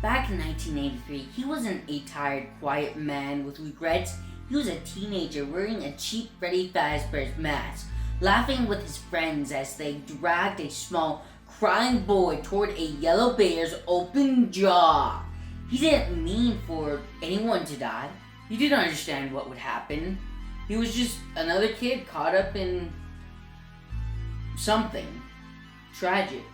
Back in 1983, he wasn't a tired, quiet man with regrets. He was a teenager wearing a cheap Freddy Fazbear's mask, laughing with his friends as they dragged a small, crying boy toward a yellow bear's open jaw. He didn't mean for anyone to die. He didn't understand what would happen. He was just another kid caught up in something tragic.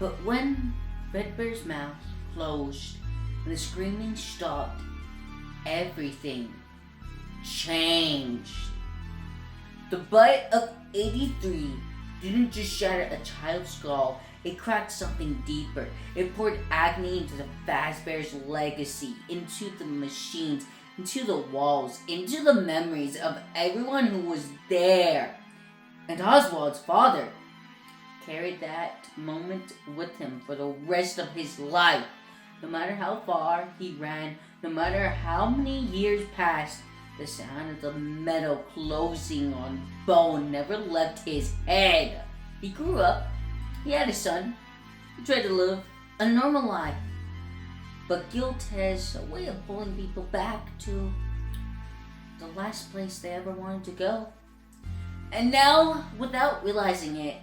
But when Fredbear's mouth closed and the screaming stopped, everything changed. The bite of 83 didn't just shatter a child's skull, it cracked something deeper. It poured agony into the Fazbear's legacy, into the machines, into the walls, into the memories of everyone who was there. And Oswald's father carried that moment with him for the rest of his life. No matter how far he ran, no matter how many years passed, the sound of the metal closing on bone never left his head. He grew up. He had a son. He tried to live a normal life. But guilt has a way of pulling people back to the last place they ever wanted to go. And now, without realizing it,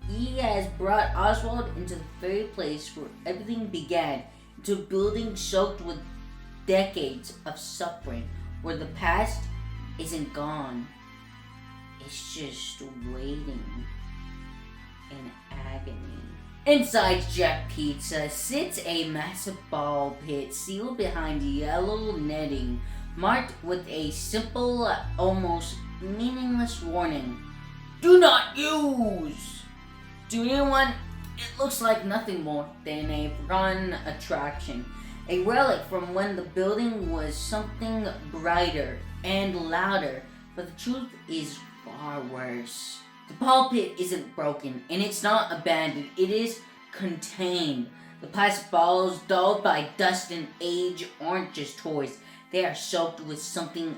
he has brought Oswald into the very place where everything began, into a building soaked with decades of suffering, where the past isn't gone. It's just waiting in agony. Inside Jack Pizza sits a massive ball pit sealed behind yellow netting, marked with a simple, almost meaningless warning. Do not use! To anyone, it looks like nothing more than a forgotten attraction. A relic from when the building was something brighter and louder, but the truth is far worse. The ball pit isn't broken, and it's not abandoned, it is contained. The plastic balls, dulled by dust and age, aren't just toys. They are soaked with something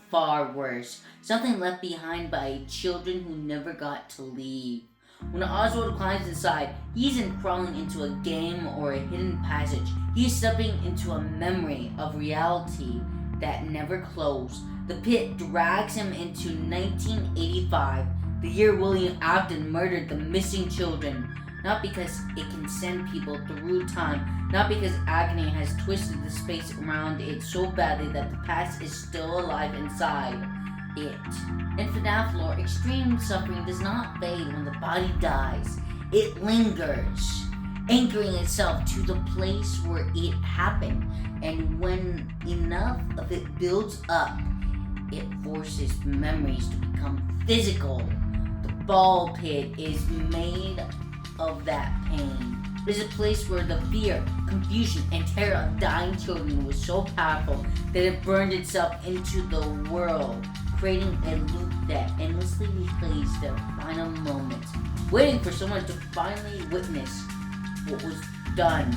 far worse. Something left behind by children who never got to leave. When Oswald climbs inside, he isn't crawling into a game or a hidden passage. He is stepping into a memory of reality that never closed. The pit drags him into 1985, the year William Afton murdered the missing children. Not because it can send people through time, not because agony has twisted the space around it so badly that the past is still alive inside it. In FNAF lore, extreme suffering does not fade when the body dies. It lingers, anchoring itself to the place where it happened. And when enough of it builds up, it forces memories to become physical. The ball pit is made of that pain. It is a place where the fear, confusion, and terror of dying children was so powerful that it burned itself into the world, creating a loop that endlessly replays their final moments, waiting for someone to finally witness what was done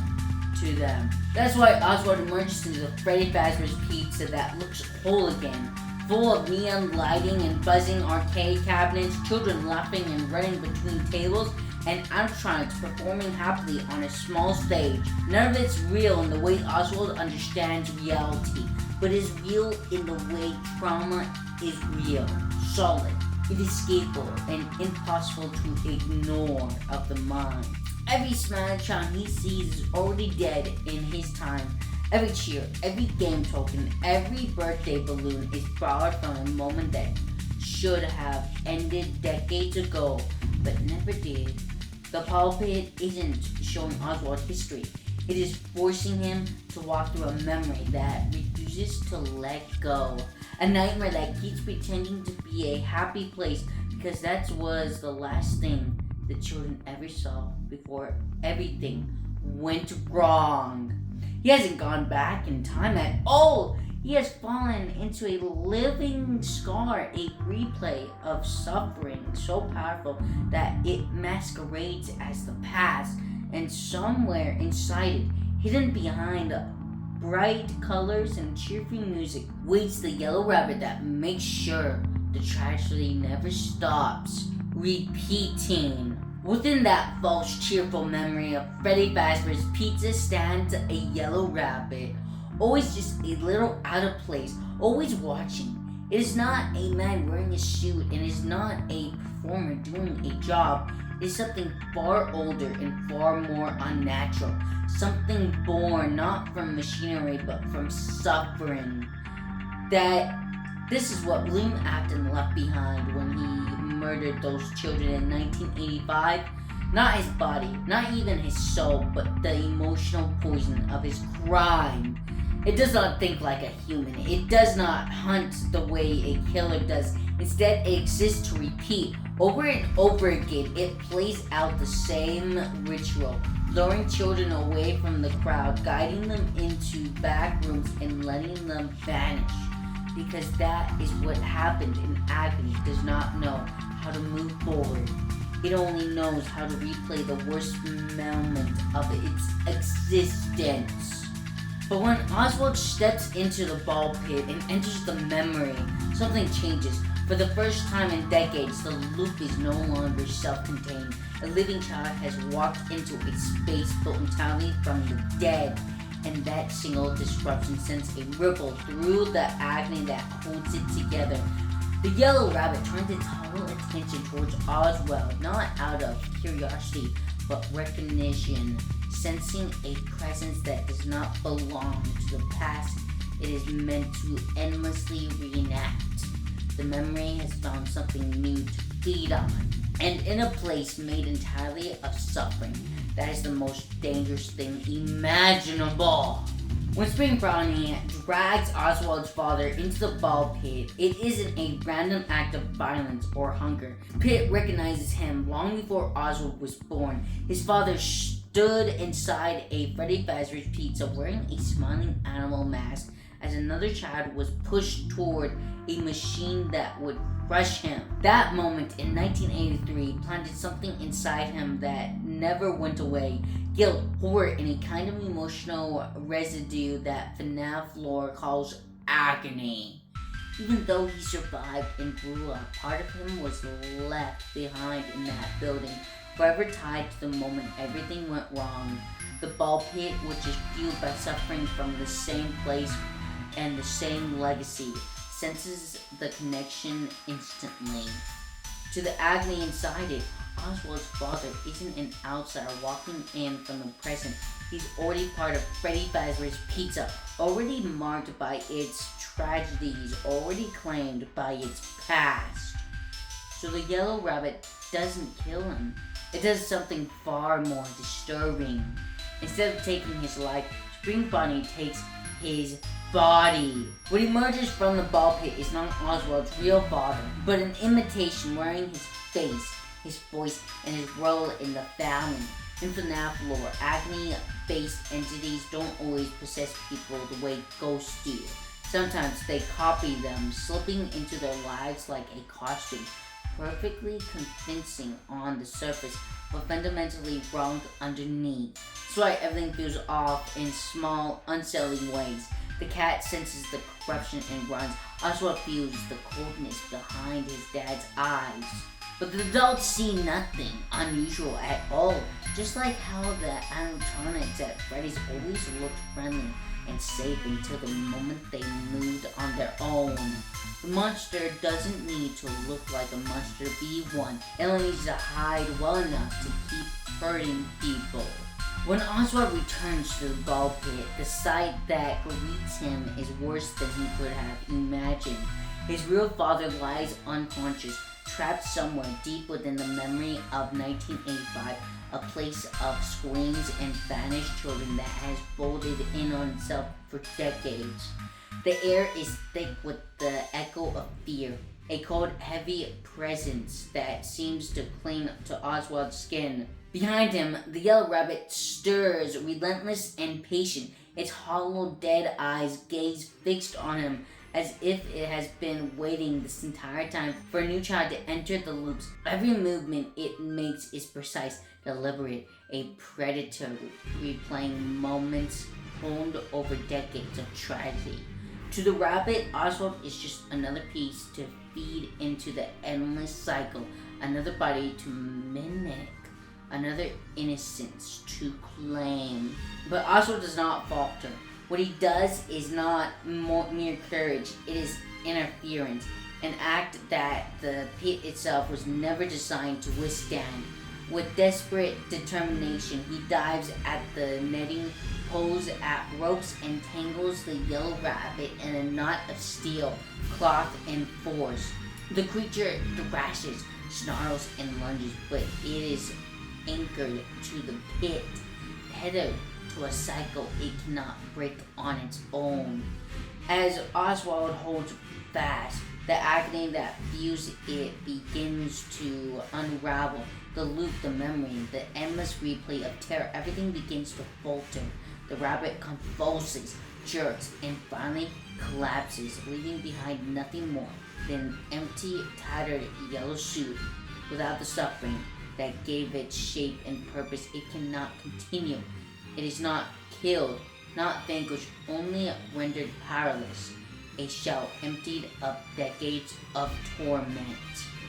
to them. That's why Oswald emerges into the Freddy Fazbear's Pizza that looks whole again, full of neon lighting and buzzing arcade cabinets, children laughing and running between tables, and animatronics performing happily on a small stage. None of it's real in the way Oswald understands reality, but is real in the way trauma is real, solid, inescapable, and impossible to ignore of the mind. Every Smash-on he sees is already dead in his time. Every cheer, every game token, every birthday balloon is borrowed from a moment that should have ended decades ago, but never did. The ball pit isn't showing Oswald history. It is forcing him to walk through a memory that refuses to let go. A nightmare that keeps pretending to be a happy place because that was the last thing the children ever saw before everything went wrong. He hasn't gone back in time at all. He has fallen into a living scar, a replay of suffering so powerful that it masquerades as the past. And somewhere inside it, hidden behind bright colors and cheerful music, waits the yellow rabbit that makes sure the tragedy never stops repeating. Within that false, cheerful memory of Freddy Fazbear's Pizza stands a yellow rabbit, always just a little out of place, always watching. It is not a man wearing a suit, and is not a performer doing a job. It is something far older and far more unnatural. Something born not from machinery but from suffering. This is what William Afton left behind when he murdered those children in 1985. Not his body, not even his soul, but the emotional poison of his crime. It does not think like a human. It does not hunt the way a killer does. Instead, it exists to repeat over and over again. It plays out the same ritual, luring children away from the crowd, guiding them into back rooms and letting them vanish. Because that is what happened, and agony does not know how to move forward. It only knows how to replay the worst moment of its existence. But when Oswald steps into the ball pit and enters the memory, something changes. For the first time in decades, the loop is no longer self-contained. A living child has walked into a space built entirely from the dead, and that single disruption sends a ripple through the agony that holds it together. The yellow rabbit turns its total attention towards Oswald, not out of curiosity, but recognition, sensing a presence that does not belong to the past. It is meant to endlessly reenact. The memory has found something new to feed on, and in a place made entirely of suffering, that is the most dangerous thing imaginable. When Spring Brownie drags Oswald's father into the ball pit, it isn't a random act of violence or hunger. Pit recognizes him long before Oswald was born. His father stood inside a Freddy Fazbear's Pizza wearing a smiling animal mask as another child was pushed toward a machine that would crush him. That moment in 1983 planted something inside him that never went away. Guilt, horror, and a kind of emotional residue that FNAF lore calls agony. Even though he survived and grew up, part of him was left behind in that building, forever tied to the moment everything went wrong. The ball pit, which is fueled by suffering from the same place and the same legacy, senses the connection instantly. To the agony inside it, Oswald's father isn't an outsider walking in from the present. He's already part of Freddy Fazbear's Pizza, already marked by its tragedies, already claimed by its past. So the yellow rabbit doesn't kill him. It does something far more disturbing. Instead of taking his life, Spring Bunny takes his body. What emerges from the ball pit is not Oswald's real father, but an imitation wearing his face, his voice, and his role in the family. In FNAF lore, agony-based entities don't always possess people the way ghosts do. Sometimes they copy them, slipping into their lives like a costume, perfectly convincing on the surface, but fundamentally wrong underneath. That's why everything feels off in small, unsettling ways. The cat senses the corruption and runs. Oswald feels the coldness behind his dad's eyes. But the adults see nothing unusual at all, just like how the animatronics at Freddy's always looked friendly and safe until the moment they moved on their own. The monster doesn't need to look like a monster to be one. It only needs to hide well enough to keep hurting people. When Oswald returns to the ball pit, the sight that greets him is worse than he could have imagined. His real father lies unconscious, trapped somewhere deep within the memory of 1985, a place of screams and vanished children that has folded in on itself for decades. The air is thick with the echo of fear, a cold, heavy presence that seems to cling to Oswald's skin. Behind him, the yellow rabbit stirs, relentless and patient, its hollow, dead eyes gaze fixed on him, as if it has been waiting this entire time for a new child to enter the loops. Every movement it makes is precise, deliberate, a predator replaying moments honed over decades of tragedy. To the rabbit, Oswald is just another piece to feed into the endless cycle, another body to mimic, another innocence to claim. But Oswald does not falter. What he does is not mere courage, it is interference, an act that the pit itself was never designed to withstand. With desperate determination, he dives at the netting, pulls at ropes, and tangles the yellow rabbit in a knot of steel, cloth, and force. The creature thrashes, snarls, and lunges, but it is anchored to the pit, tethered to a cycle it cannot break on its own. As Oswald holds fast, the agony that fuels it begins to unravel. The loop, the memory, the endless replay of terror, everything begins to falter. The rabbit convulses, jerks, and finally collapses, leaving behind nothing more than an empty, tattered yellow suit. Without the suffering that gave it shape and purpose, it cannot continue. It is not killed, not vanquished, only rendered powerless. A shell emptied of decades of torment.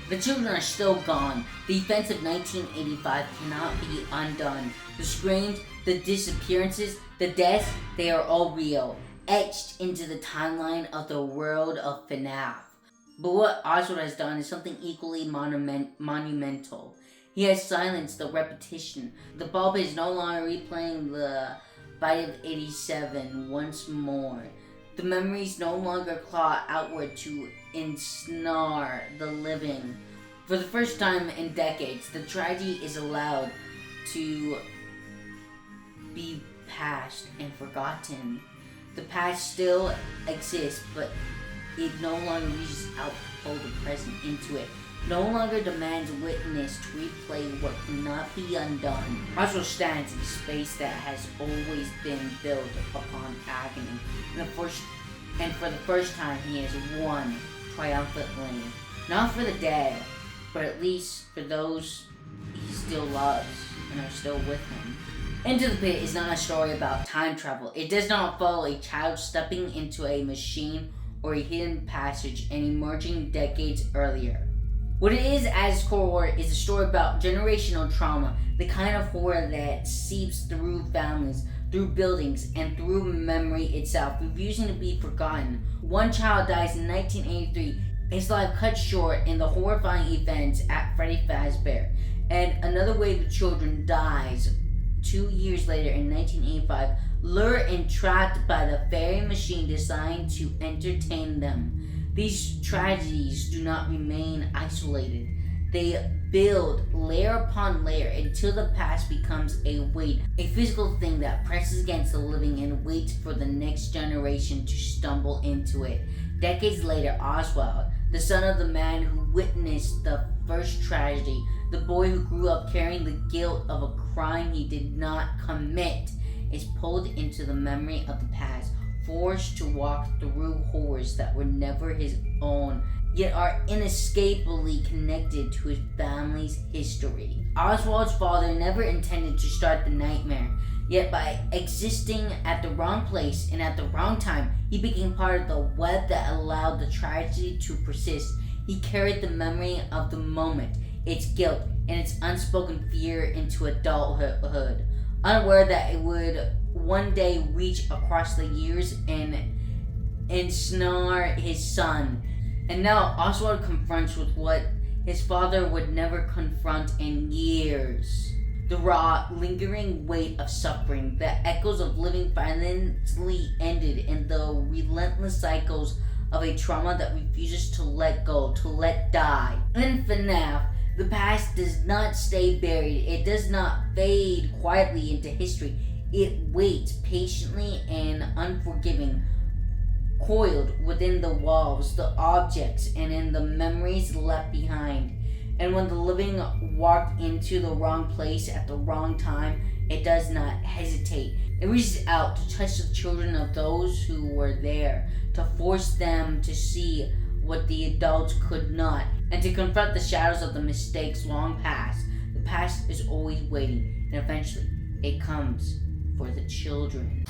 The children are still gone. The events of 1985 cannot be undone. The screams, the disappearances, the deaths, they are all real, etched into the timeline of the world of FNAF. But what Oswald has done is something equally monumental. He has silenced the repetition. The bulb is no longer replaying the bite of 87 once more. The memories no longer claw outward to ensnare the living. For the first time in decades, the tragedy is allowed to be past and forgotten. The past still exists, but it no longer reaches out to pull the present into it. No longer demands witness to replay what cannot be undone. Oswald stands in space that has always been built upon agony. And for the first time, he has won triumphantly. Not for the dead, but at least for those he still loves and are still with him. Into the Pit is not a story about time travel. It does not follow a child stepping into a machine or a hidden passage and emerging decades earlier. What it is at its core is a story about generational trauma, the kind of horror that seeps through families, through buildings, and through memory itself, refusing to be forgotten. One child dies in 1983, his life cut short in the horrifying events at Freddy Fazbear, and another wave of children dies 2 years later in 1985, lured and trapped by the very machine designed to entertain them. These tragedies do not remain isolated. They build layer upon layer until the past becomes a weight, a physical thing that presses against the living and waits for the next generation to stumble into it. Decades later, Oswald, the son of the man who witnessed the first tragedy, the boy who grew up carrying the guilt of a crime he did not commit, is pulled into the memory of the past, forced to walk through horrors that were never his own, yet are inescapably connected to his family's history. Oswald's father never intended to start the nightmare, yet by existing at the wrong place and at the wrong time, he became part of the web that allowed the tragedy to persist. He carried the memory of the moment, its guilt, and its unspoken fear into adulthood, unaware that it would one day reach across the years and ensnare his son. And now Oswald confronts with what his father would never confront in years. The raw, lingering weight of suffering, the echoes of living violently ended in the relentless cycles of a trauma that refuses to let go, to let die. In FNAF, the past does not stay buried. It does not fade quietly into history. It waits patiently and unforgiving, coiled within the walls, the objects, and in the memories left behind. And when the living walked into the wrong place at the wrong time, it does not hesitate. It reaches out to touch the children of those who were there, to force them to see what the adults could not, and to confront the shadows of the mistakes long past. The past is always waiting, and eventually it comes for the children.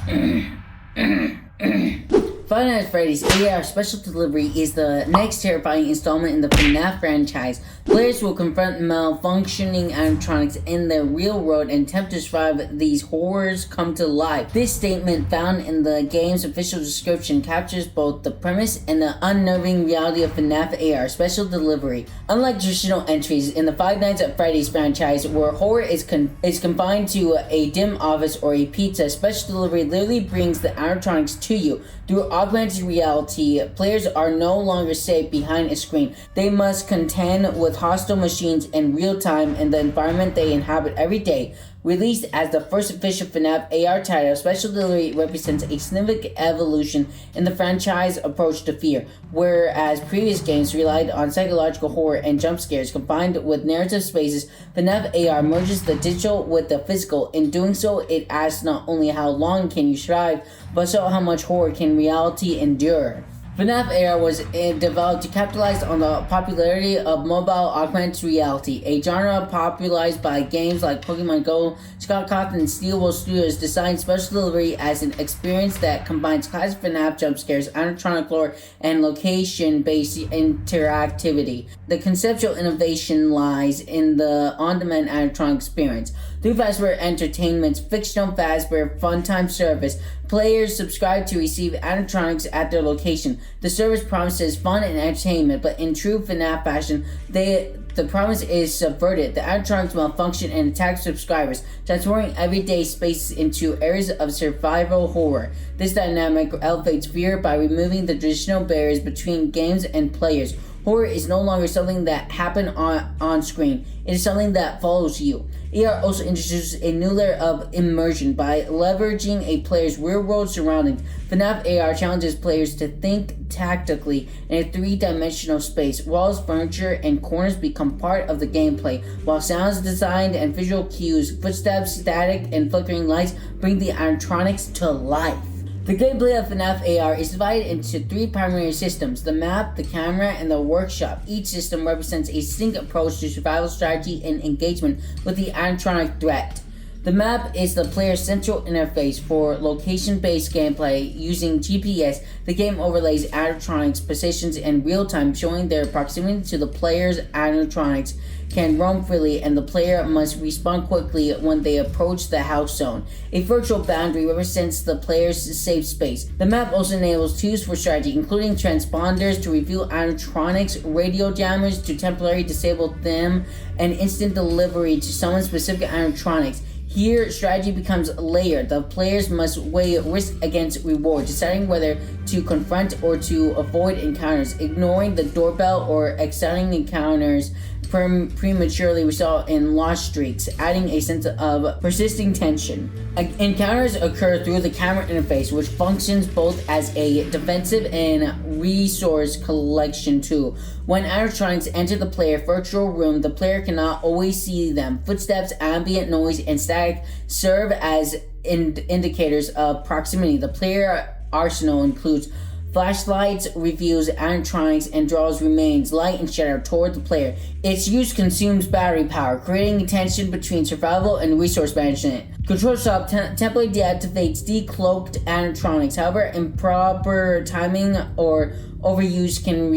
Five Nights at Freddy's AR Special Delivery is the next terrifying installment in the FNAF franchise. Players will confront malfunctioning animatronics in the real world and attempt to survive these horrors come to life. This statement, found in the game's official description, captures both the premise and the unnerving reality of FNAF AR Special Delivery. Unlike traditional entries in the Five Nights at Freddy's franchise, where horror is confined to a dim office or a pizza, Special Delivery literally brings the animatronics to you. Through augmented reality, players are no longer safe behind a screen. They must contend with hostile machines in real time in the environment they inhabit every day. Released as the first official FNAF AR title, Special Delivery represents a significant evolution in the franchise approach to fear. Whereas previous games relied on psychological horror and jump scares combined with narrative spaces, FNAF AR merges the digital with the physical. In doing so, it asks not only how long can you survive, but also how much horror can reality endure. FNAF AR was developed to capitalize on the popularity of mobile augmented reality, a genre popularized by games like Pokemon Go. Scott Cawthon and Steelwool Studios designed Special Delivery as an experience that combines classic FNAF jump scares, animatronic lore, and location-based interactivity. The conceptual innovation lies in the on-demand animatronic experience. Through Fazbear Entertainment's fictional Fazbear Funtime service, players subscribe to receive animatronics at their location. The service promises fun and entertainment, but in true FNAF fashion, the promise is subverted. The animatronics malfunction and attack subscribers, transforming everyday spaces into areas of survival horror. This dynamic elevates fear by removing the traditional barriers between games and players. Horror is no longer something that happens on screen. It is something that follows you. AR also introduces a new layer of immersion by leveraging a player's real-world surroundings. FNAF AR challenges players to think tactically in a three-dimensional space. Walls, furniture, and corners become part of the gameplay, while sounds designed and visual cues, footsteps, static, and flickering lights bring the animatronics to life. The gameplay of FNAF AR is divided into three primary systems: the map, the camera, and the workshop. Each system represents a distinct approach to survival strategy and engagement with the animatronic threat. The map is the player's central interface for location-based gameplay. Using GPS, the game overlays animatronics' positions in real time, showing their proximity to the player's animatronics can roam freely, and the player must respond quickly when they approach the house zone. A virtual boundary represents the player's safe space. The map also enables tools for strategy, including transponders to reveal animatronics, radio jammers to temporarily disable them, and instant delivery to summon specific animatronics. Here, strategy becomes layered. The players must weigh risk against reward, deciding whether to confront or to avoid encounters. Ignoring the doorbell or exciting encounters prematurely result in lost streaks, adding a sense of persisting tension. Encounters occur through the camera interface, which functions both as a defensive and resource collection tool. When animatronics enter the player's virtual room, the player cannot always see them. Footsteps, ambient noise, and static serve as indicators of proximity. The player arsenal includes flashlights, reveals animatronics, and draws remains, light and shadow toward the player. Its use consumes battery power, creating tension between survival and resource management. Control Shop temporarily deactivates decloaked animatronics. However, improper timing or overuse can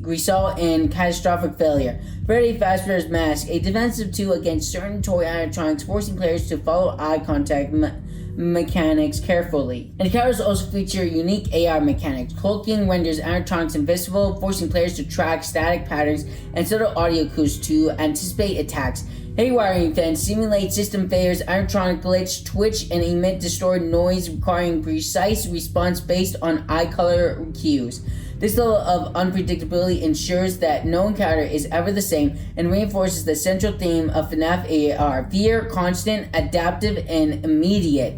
result in catastrophic failure. Freddy Fazbear's Mask, a defensive tool against certain toy animatronics, forcing players to follow eye contact mechanics carefully. Encounters also feature unique AR mechanics. Cloaking renders animatronics invisible, forcing players to track static patterns and subtle audio cues to anticipate attacks. Haywiring events simulate system failures. Animatronic glitch, twitch, and emit distorted noise, requiring precise response based on eye color cues. This level of unpredictability ensures that no encounter is ever the same and reinforces the central theme of FNAF AR: fear, constant, adaptive, and immediate.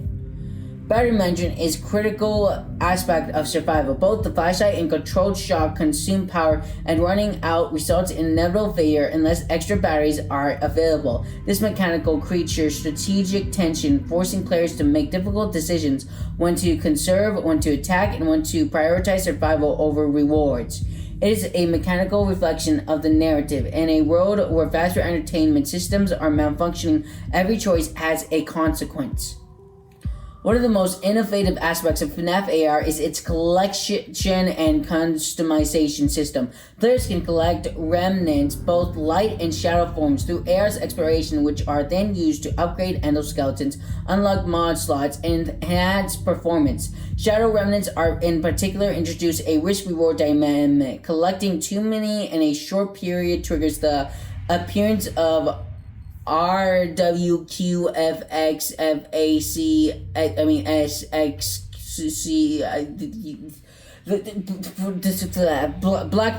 Battery management is a critical aspect of survival. Both the flashlight and controlled shock consume power, and running out results in inevitable failure unless extra batteries are available. This mechanical creates strategic tension, forcing players to make difficult decisions: when to conserve, when to attack, and when to prioritize survival over rewards. It is a mechanical reflection of the narrative. In a world where Fazbear Entertainment systems are malfunctioning, every choice has a consequence. One of the most innovative aspects of FNAF AR is its collection and customization system. Players can collect remnants, both light and shadow forms, through AR's exploration, which are then used to upgrade endoskeletons, unlock mod slots, and enhance performance. Shadow remnants are in particular introduce a risk-reward dynamic. Collecting too many in a short period triggers the appearance of Black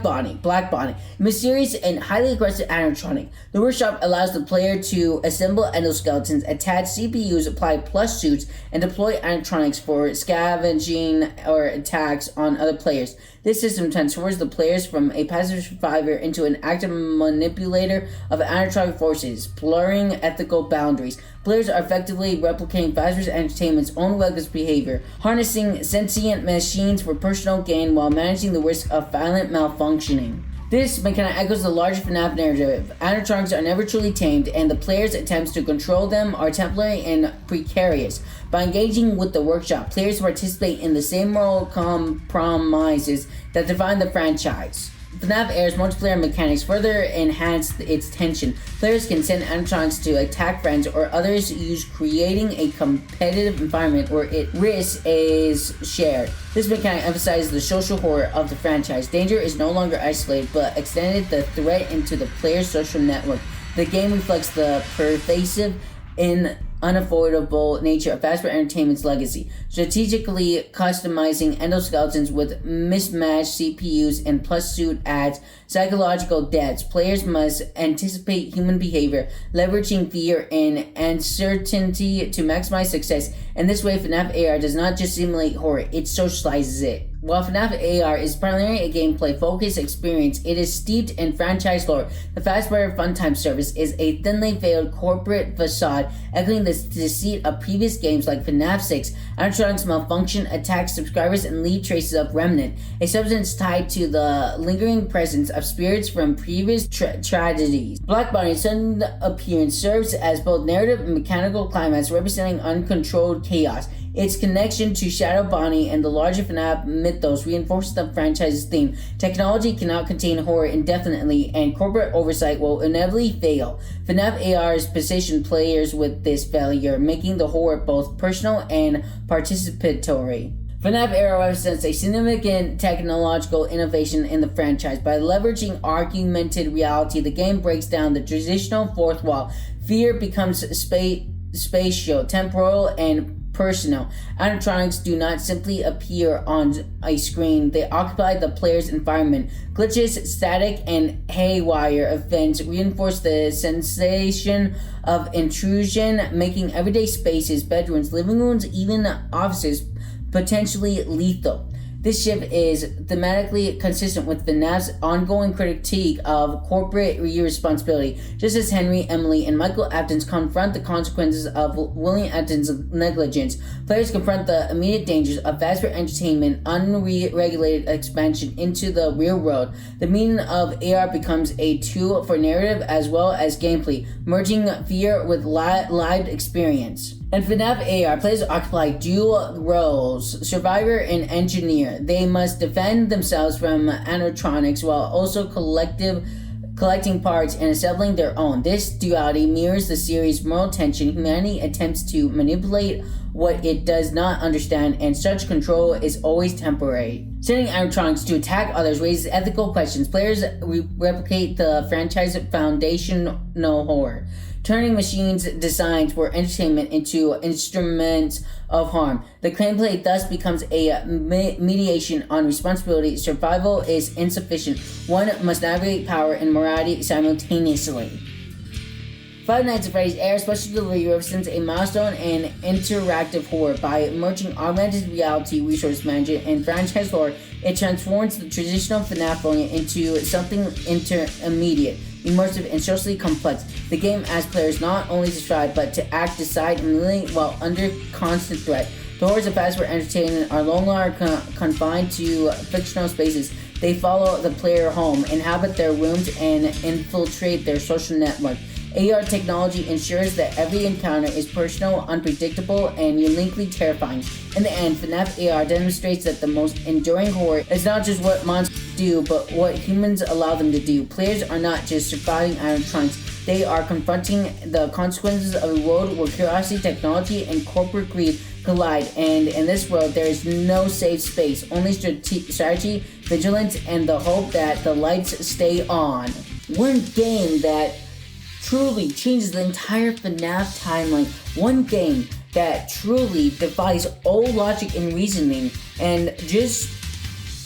Bonnie, mysterious and highly aggressive animatronic. The workshop allows the player to assemble endoskeletons, attach CPUs, apply plush suits, and deploy animatronics for scavenging or attacks on other players. This system transforms the players from a passive survivor into an active manipulator of animatronic forces, blurring ethical boundaries. Players are effectively replicating Fazbear's Entertainment's own reckless behavior, harnessing sentient machines for personal gain while managing the risk of violent malfunctioning. This mechanic echoes the larger FNAF narrative. Animatronics are never truly tamed, and the player's attempts to control them are temporary and precarious. By engaging with the workshop, players participate in the same moral compromises that define the franchise. FNAF AR's multiplayer mechanics further enhance its tension. Players can send animatronics to attack friends or others, creating a competitive environment where risk is shared. This mechanic emphasizes the social horror of the franchise. Danger is no longer isolated, but extended the threat into the player's social network. The game reflects the pervasive and unavoidable nature of Fazbear Entertainment's legacy, strategically customizing endoskeletons with mismatched CPUs and plus suit adds psychological depth. Players must anticipate human behavior, leveraging fear and uncertainty to maximize success. In this way, FNAF AR does not just simulate horror, it socializes it. While FNAF AR is primarily a gameplay-focused experience, it is steeped in franchise lore. The Fazbear Funtime service is a thinly veiled corporate facade, echoing the deceit of previous games like FNAF 6. Animatronics malfunction, attack subscribers, and leave traces of remnant, a substance tied to the lingering presence of spirits from previous tragedies. Black Bonnie's sudden appearance serves as both narrative and mechanical climax, representing uncontrolled chaos. Its connection to Shadow Bonnie and the larger FNAF mythos reinforces the franchise's theme. Technology cannot contain horror indefinitely, and corporate oversight will inevitably fail. FNAF AR's positioned players with this failure, making the horror both personal and participatory. FNAF AR represents a significant technological innovation in the franchise. By leveraging augmented reality, the game breaks down the traditional fourth wall. Fear becomes spatial, temporal, and personal. Animatronics do not simply appear on a screen, they occupy the player's environment. Glitches, static, and haywire events reinforce the sensation of intrusion, making everyday spaces, bedrooms, living rooms, even offices potentially lethal. This shift is thematically consistent with FNAF's ongoing critique of corporate irresponsibility. Just as Henry, Emily, and Michael Afton confront the consequences of William Afton's negligence, players confront the immediate dangers of Fazbear Entertainment unregulated expansion into the real world. The meaning of AR becomes a tool for narrative as well as gameplay, merging fear with lived experience. In FNAF AR, players occupy dual roles, survivor and engineer. They must defend themselves from animatronics while also collecting parts and assembling their own. This duality mirrors the series' moral tension. Humanity attempts to manipulate what it does not understand, and such control is always temporary. Sending animatronics to attack others raises ethical questions. Players replicate the franchise's foundational horror, turning machines' designs for entertainment into instruments of harm. The gameplay thus becomes a mediation on responsibility. Survival is insufficient. One must navigate power and morality simultaneously. Five Nights at Freddy's AR Special Delivery represents a milestone in interactive horror. By merging augmented reality, resource management, and franchise lore, it transforms the traditional FNAF formula into something intermediate, immersive, and socially complex. The game asks players not only to strive, but to act, decide, and live while under constant threat. The horrors of Fazbear Entertainment are no longer confined to fictional spaces. They follow the player home, inhabit their rooms, and infiltrate their social network. AR technology ensures that every encounter is personal, unpredictable, and uniquely terrifying. In the end, FNAF AR demonstrates that the most enduring horror is not just what monsters do, but what humans allow them to do. Players are not just surviving animatronics, they are confronting the consequences of a world where curiosity, technology, and corporate greed collide. And in this world, there is no safe space, only strategy, vigilance, and the hope that the lights stay on. One game that truly changes the entire FNAF timeline. One game that truly defies all logic and reasoning and just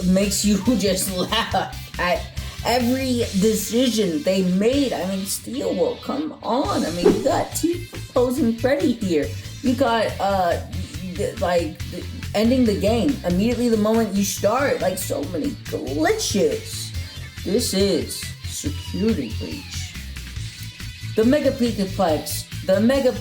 makes you just laugh at every decision they made. I mean, Steelwool, come on. I mean, you got T opposing Freddy here. You got, ending the game immediately the moment you start. Like, so many glitches. This is security breach. The Mega Pizzaplex. The Mega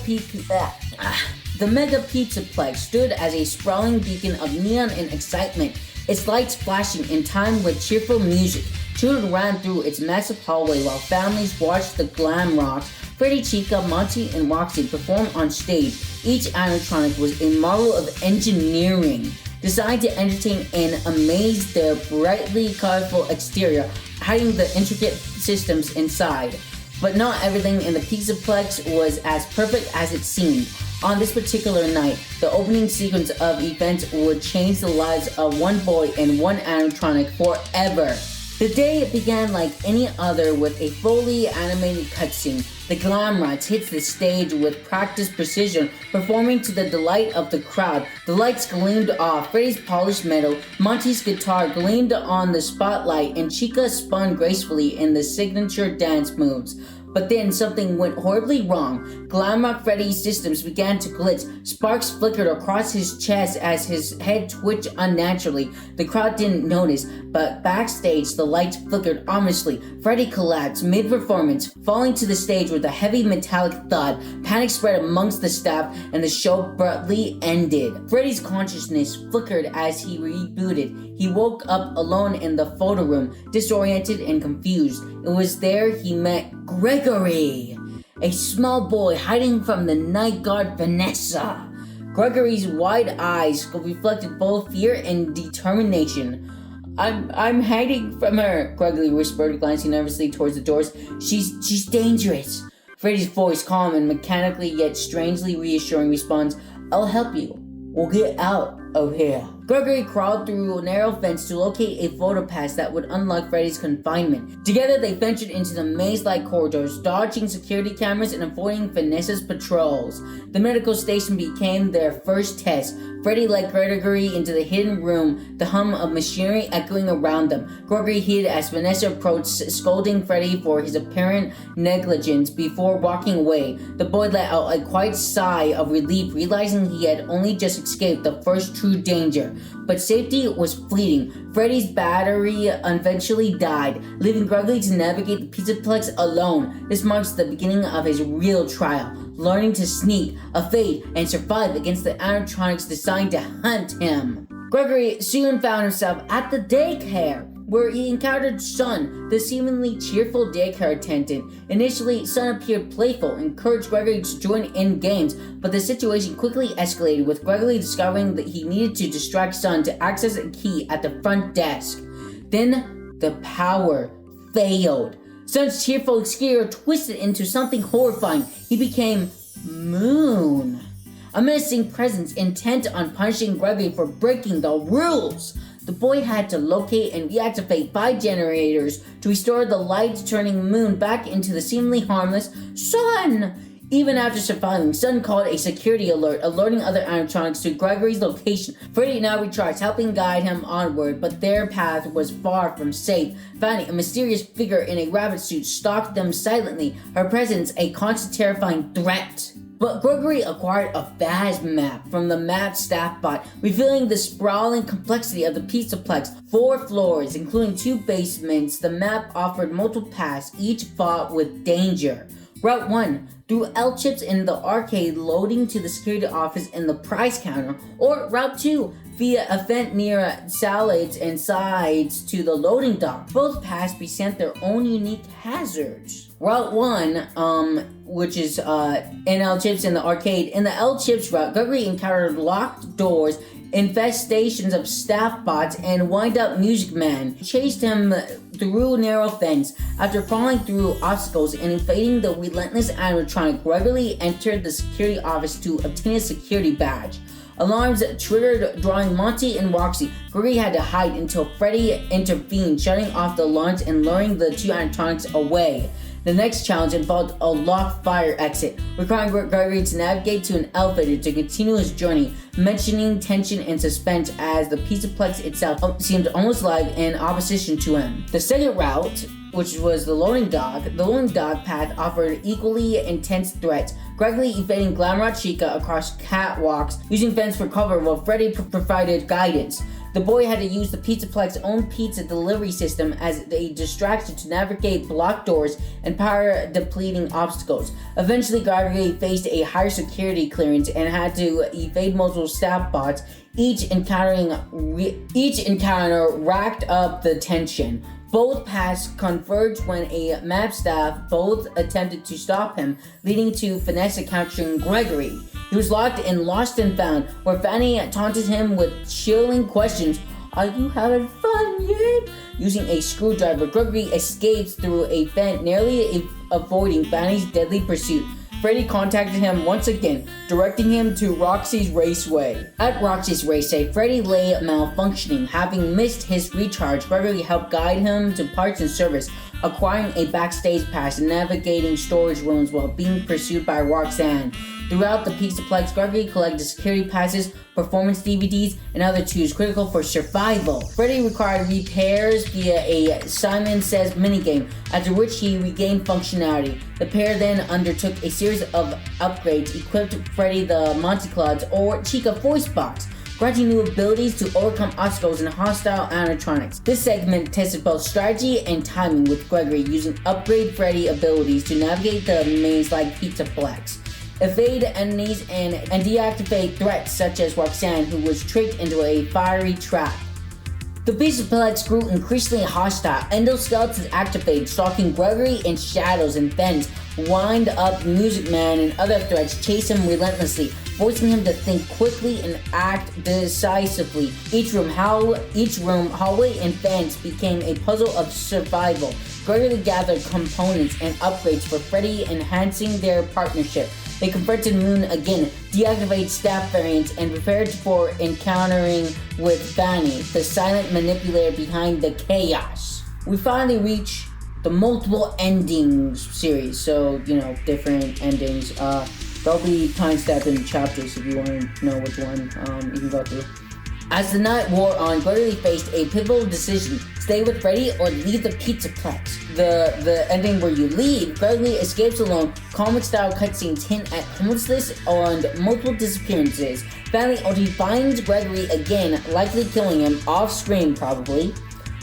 Pizzaplex stood as a sprawling beacon of neon and excitement, its lights flashing in time with cheerful music. Children ran through its massive hallway while families watched the glam rocks. Freddy, Chica, Monty, and Roxy performed on stage. Each animatronic was a marvel of engineering, designed to entertain and amaze their brightly colorful exterior, hiding the intricate systems inside. But not everything in the Pizzaplex was as perfect as it seemed. On this particular night, the opening sequence of events would change the lives of one boy and one animatronic forever. The day began like any other with a fully animated cutscene. The Glamrots hit the stage with practiced precision, performing to the delight of the crowd. The lights gleamed off Freddy's polished metal, Monty's guitar gleamed on the spotlight, and Chica spun gracefully in the signature dance moves. But then something went horribly wrong. Glamrock Freddy's systems began to glitch. Sparks flickered across his chest as his head twitched unnaturally. The crowd didn't notice, but backstage the lights flickered ominously. Freddy collapsed mid-performance, falling to the stage with a heavy metallic thud. Panic spread amongst the staff, and the show abruptly ended. Freddy's consciousness flickered as he rebooted. He woke up alone in the photo room, disoriented and confused. It was there he met Gregory, a small boy hiding from the night guard Vanessa. Gregory's wide eyes reflected both fear and determination. I'm hiding from her, Gregory whispered, glancing nervously towards the doors. She's dangerous. Freddy's voice, calm and mechanically yet strangely reassuring, responds, I'll help you. We'll get out of here. Gregory crawled through a narrow fence to locate a photo pass that would unlock Freddy's confinement. Together they ventured into the maze-like corridors, dodging security cameras and avoiding Vanessa's patrols. The medical station became their first test. Freddy led Gregory into the hidden room, the hum of machinery echoing around them. Gregory hid as Vanessa approached, scolding Freddy for his apparent negligence before walking away. The boy let out a quiet sigh of relief, realizing he had only just escaped the first true danger. But safety was fleeting. Freddy's battery eventually died, leaving Gregory to navigate the Pizzaplex alone. This marks the beginning of his real trial, learning to sneak, evade, and survive against the animatronics designed to hunt him. Gregory soon found himself at the daycare, where he encountered Sun, the seemingly cheerful daycare attendant. Initially, Sun appeared playful and encouraged Gregory to join in games, but the situation quickly escalated, with Gregory discovering that he needed to distract Sun to access a key at the front desk. Then, the power failed. Sun's cheerful exterior twisted into something horrifying. He became Moon, a menacing presence intent on punishing Gregory for breaking the rules. The boy had to locate and reactivate 5 generators to restore the light, turning Moon back into the seemingly harmless Sun. Even after surviving, Sun called a security alert, alerting other animatronics to Gregory's location. Freddy now recharged, helping guide him onward, but their path was far from safe. Finally, a mysterious figure in a rabbit suit stalked them silently, her presence a constant terrifying threat. But Gregory acquired a fast map from the map staff bot, revealing the sprawling complexity of the Pizzaplex. 4 floors, including 2 basements, the map offered multiple paths, each fraught with danger. Route 1, through through L chips in the arcade loading to the security office and the prize counter, or Route 2 via a vent near salads and sides to the loading dock. Both paths present their own unique hazards. Route 1, which is in L chips in the arcade. In the L chips route, Gregory encountered locked doors, infestations of staff bots, and wind-up music man chased him through narrow fence. After falling through obstacles and evading the relentless animatronic, Gregory entered the security office to obtain a security badge. Alarms triggered, drawing Monty and Roxy. Gregory had to hide until Freddy intervened, shutting off the alarms and luring the two animatronics away. The next challenge involved a locked fire exit, requiring Gregory to navigate to an elevator to continue his journey, mentioning tension and suspense as the Pizzaplex itself seemed almost alive in opposition to him. The second route, which was the loading dock path offered equally intense threats. Gregory evading Glamrock Chica across catwalks, using vents for cover while Freddy provided guidance. The boy had to use the Pizzaplex own pizza delivery system as a distraction to navigate blocked doors and power depleting obstacles. Eventually, Gregory faced a higher security clearance and had to evade multiple staff bots. Each encounter racked up the tension. Both paths converged when a map staff both attempted to stop him, leading to Vanessa capturing Gregory. He was locked in Lost and Found, where Fanny taunted him with chilling questions. "Are you having fun yet?" Using a screwdriver, Gregory escapes through a vent, nearly avoiding Fanny's deadly pursuit. Freddy contacted him once again, directing him to Roxy's Raceway. At Roxy's Raceway, Freddy lay malfunctioning. Having missed his recharge, Gregory helped guide him to parts and service, acquiring a backstage pass and navigating storage rooms while being pursued by Roxanne. Throughout the Pizzaplex, Gregory collected security passes, performance DVDs, and other tools critical for survival. Freddy required repairs via a Simon Says minigame, after which he regained functionality. The pair then undertook a series of upgrades, equipped Freddy the Monty Claus or Chica voice box, granting new abilities to overcome obstacles and hostile animatronics. This segment tested both strategy and timing, with Gregory using upgrade Freddy abilities to navigate the maze like Pizzaplex, evade enemies, and deactivate threats such as Roxanne, who was tricked into a fiery trap. The Pizzaplex grew increasingly hostile. Endoskeletons activated, stalking Gregory in shadows and vents. Wind-up Music Man and other threats chase him relentlessly, forcing him to think quickly and act decisively. Each room, hallway, and vents became a puzzle of survival. Gregory gathered components and upgrades for Freddy, enhancing their partnership. They confronted Moon again, deactivated staff variants, and prepared for encountering with Fanny, the silent manipulator behind the chaos. We finally reach the multiple endings series, so, different endings. They'll be time-stamped in chapters if you want to know which one you can go through. As the night wore on, Gregory faced a pivotal decision: stay with Freddy or leave the Pizzaplex. The ending where you leave, Gregory escapes alone. Comic-style cutscenes hint at homelessness and multiple disappearances. Finally, Odie finds Gregory again, likely killing him off-screen probably.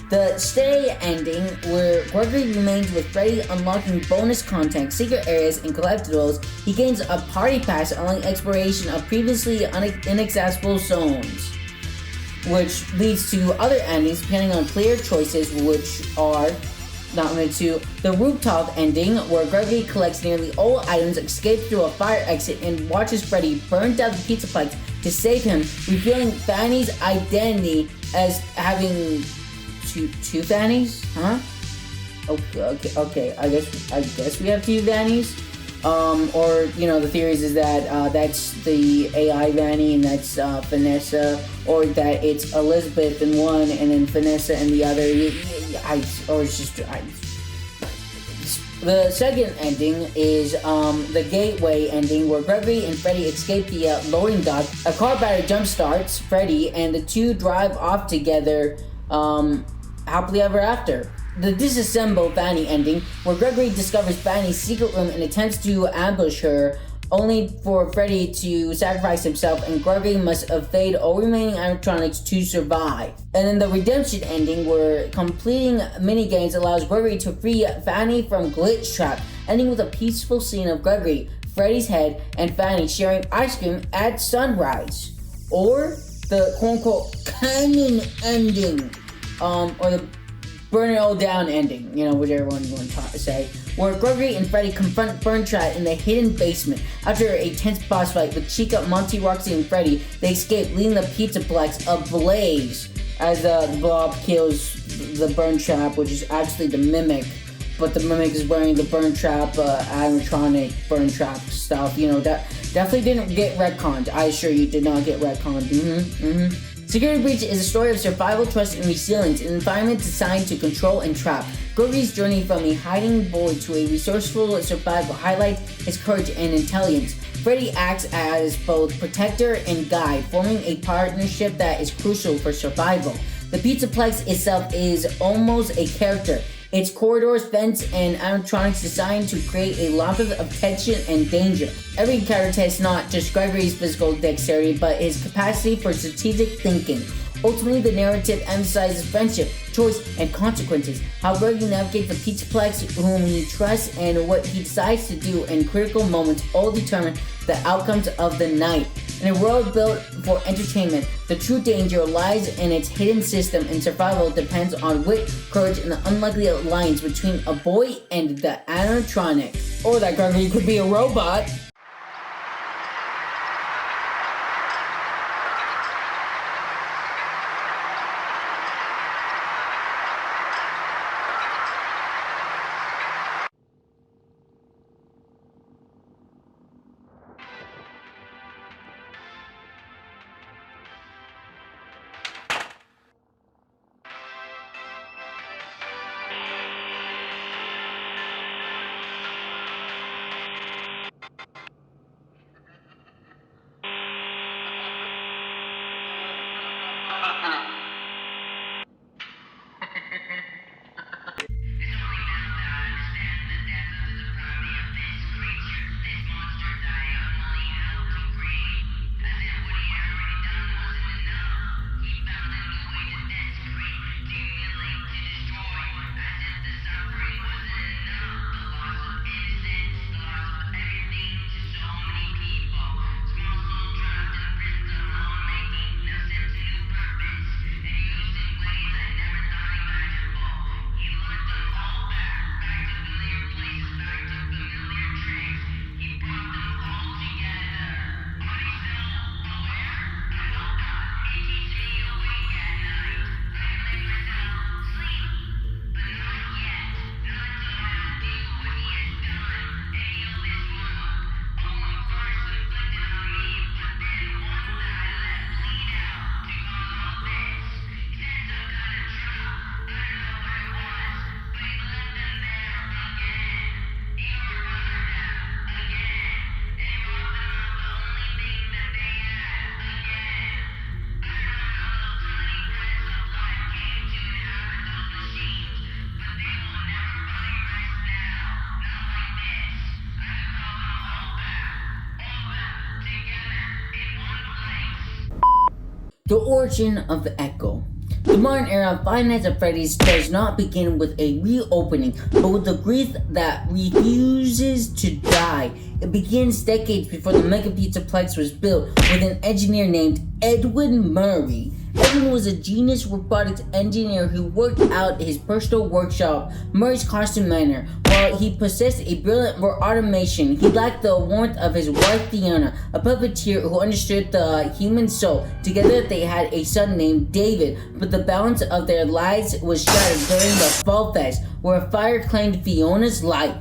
The stay ending, where Gregory remains with Freddy, unlocking bonus content, secret areas, and collectibles. He gains a party pass, allowing exploration of previously inaccessible zones, which leads to other endings depending on player choices, which are not limited to the rooftop ending, where Gregory collects nearly all items, escapes through a fire exit, and watches Freddy burn down the Pizzaplex to save him, revealing Fanny's identity as having two Fannies? Huh? Okay. I guess we have two Fannies. Or, the theories is that that's the AI Vanny and that's Vanessa, or that it's Elizabeth in one and then Vanessa in the other. The second ending is the gateway ending, where Gregory and Freddy escape the loading dock. A car battery jumpstarts Freddy, and the two drive off together happily ever after. The disassemble Fanny ending, where Gregory discovers Fanny's secret room and attempts to ambush her, only for Freddy to sacrifice himself, and Gregory must evade all remaining animatronics to survive. And then the redemption ending, where completing minigames allows Gregory to free Fanny from Glitch Trap, ending with a peaceful scene of Gregory, Freddy's head and Fanny sharing ice cream at sunrise. Or the quote-unquote canon ending, or the burn it all down ending, whichever one you want to say, where Gregory and Freddy confront Burntrap in the hidden basement. After a tense boss fight with Chica, Monty, Roxy, and Freddy, they escape, leaving the Pizzaplex ablaze as the blob kills the Burntrap, which is actually the Mimic, but the Mimic is wearing the Burntrap animatronic Burntrap stuff. That definitely didn't get retconned. I assure you, did not get retconned. Security Breach is a story of survival, trust, and resilience in an environment designed to control and trap. Gregory's journey from a hiding boy to a resourceful survivor highlights his courage and intelligence. Freddy acts as both protector and guide, forming a partnership that is crucial for survival. The Pizzaplex itself is almost a character. Its corridors, vents, and animatronics designed to create a labyrinth of tension and danger. Every character tests not just Gregory's physical dexterity, but his capacity for strategic thinking. Ultimately, the narrative emphasizes friendship, choice, and consequences. How Gregory navigates the Pizzaplex, whom he trusts, and what he decides to do in critical moments all determine the outcomes of the night. In a world built for entertainment, the true danger lies in its hidden system, and survival depends on wit, courage, and the unlikely alliance between a boy and the animatronic. Or that Gregory could be a robot. The origin of the Echo. The modern era of Five Nights at Freddy's does not begin with a reopening, but with a grief that refuses to die. It begins decades before the Mega Pizzaplex was built with an engineer named Edwin Murray. Edwin was a genius robotics engineer who worked out his personal workshop, Murray's constant manner. While he possessed a brilliant for automation, he lacked the warmth of his wife Fiona, a puppeteer who understood the human soul. Together they had a son named David, but the balance of their lives was shattered during the Fall Fest, where a fire claimed Fiona's life.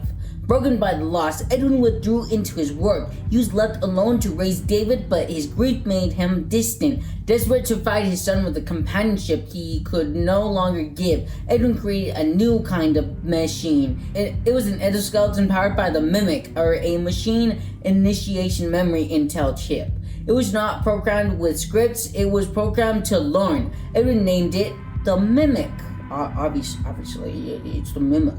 Broken by the loss, Edwin withdrew into his work. He was left alone to raise David, but his grief made him distant. Desperate to provide his son with the companionship he could no longer give, Edwin created a new kind of machine. It was an endoskeleton powered by the Mimic, or a machine initiation memory intel chip. It was not programmed with scripts, it was programmed to learn. Edwin named it the Mimic. Obviously, it's the Mimic.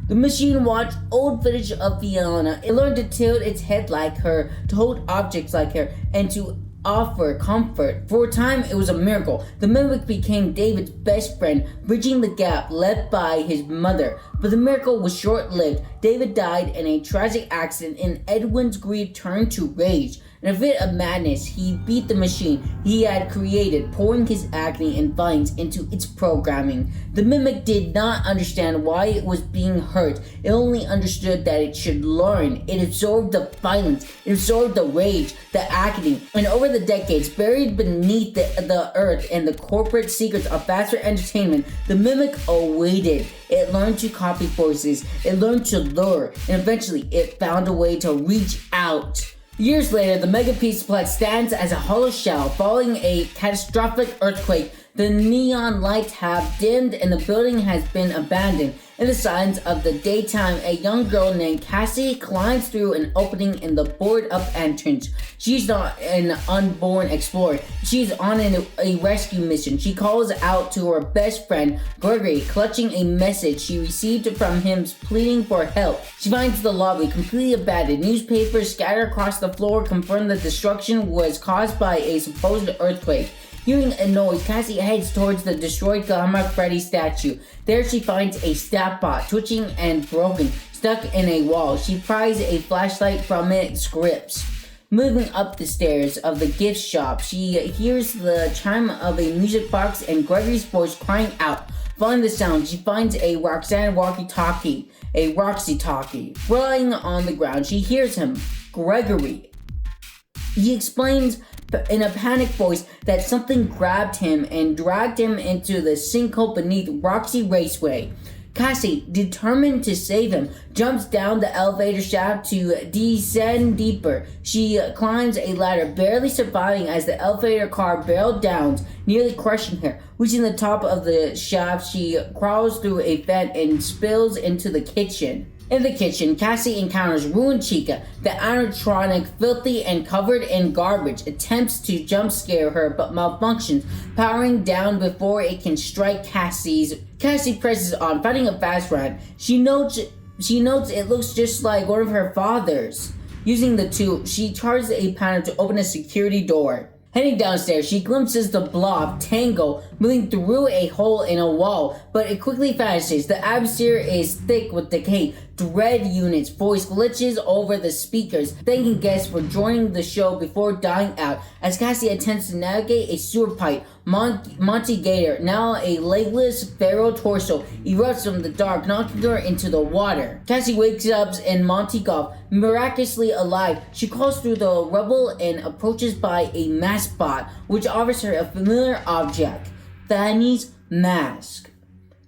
The machine watched old footage of Fiona. It learned to tilt its head like her, to hold objects like her, and to offer comfort. For a time, it was a miracle. The Mimic became David's best friend, bridging the gap left by his mother. But the miracle was short-lived. David died in a tragic accident, and Edwin's greed turned to rage. In a fit of madness, he beat the machine he had created, pouring his agony and violence into its programming. The mimic did not understand why it was being hurt. It only understood that it should learn. It absorbed the violence, it absorbed the rage, the agony, and over the decades, buried beneath the earth and the corporate secrets of faster entertainment, the mimic awaited. It learned to copy voices, it learned to lure, and eventually it found a way to reach out. Years later, the Mega Pizzaplex stands as a hollow shell following a catastrophic earthquake. The neon lights have dimmed and the building has been abandoned. In the silence of the daytime, a young girl named Cassie climbs through an opening in the boarded-up entrance. She's not an unborn explorer. She's on a rescue mission. She calls out to her best friend, Gregory, clutching a message she received from him pleading for help. She finds the lobby completely abandoned. Newspapers scattered across the floor confirm the destruction was caused by a supposed earthquake. Hearing a noise, Cassie heads towards the destroyed Glamour Freddy statue. There she finds a stat bot, twitching and broken, stuck in a wall. She pries a flashlight from its grips. Moving up the stairs of the gift shop, she hears the chime of a music box and Gregory's voice crying out. Following the sound, she finds a Roxanne walkie-talkie, a Roxy-talkie. Lying on the ground, she hears him, Gregory. He explains in a panicked voice that something grabbed him and dragged him into the sinkhole beneath Roxy Raceway. Cassie, determined to save him, jumps down the elevator shaft to descend deeper. She climbs a ladder, barely surviving as the elevator car barreled down, nearly crushing her. Reaching the top of the shaft, she crawls through a vent and spills into the kitchen. In the kitchen, Cassie encounters Ruin Chica, the animatronic, filthy and covered in garbage, attempts to jump scare her but malfunctions, powering down before it can strike Cassie presses on, fighting a fast run. She notes it looks just like one of her father's. Using the tool, she charges a panel to open a security door. Heading downstairs, she glimpses the blob, Tango, moving through a hole in a wall, but it quickly vanishes. The atmosphere is thick with decay. Dread Unit's voice glitches over the speakers, thanking guests for joining the show before dying out. As Cassie attempts to navigate a sewer pipe, Monty Gator, now a legless feral torso, erupts from the dark, knocking her into the water. Cassie wakes up in Monty Golf, miraculously alive. She crawls through the rubble and approaches by a MatPat, which offers her a familiar object, Fanny's mask.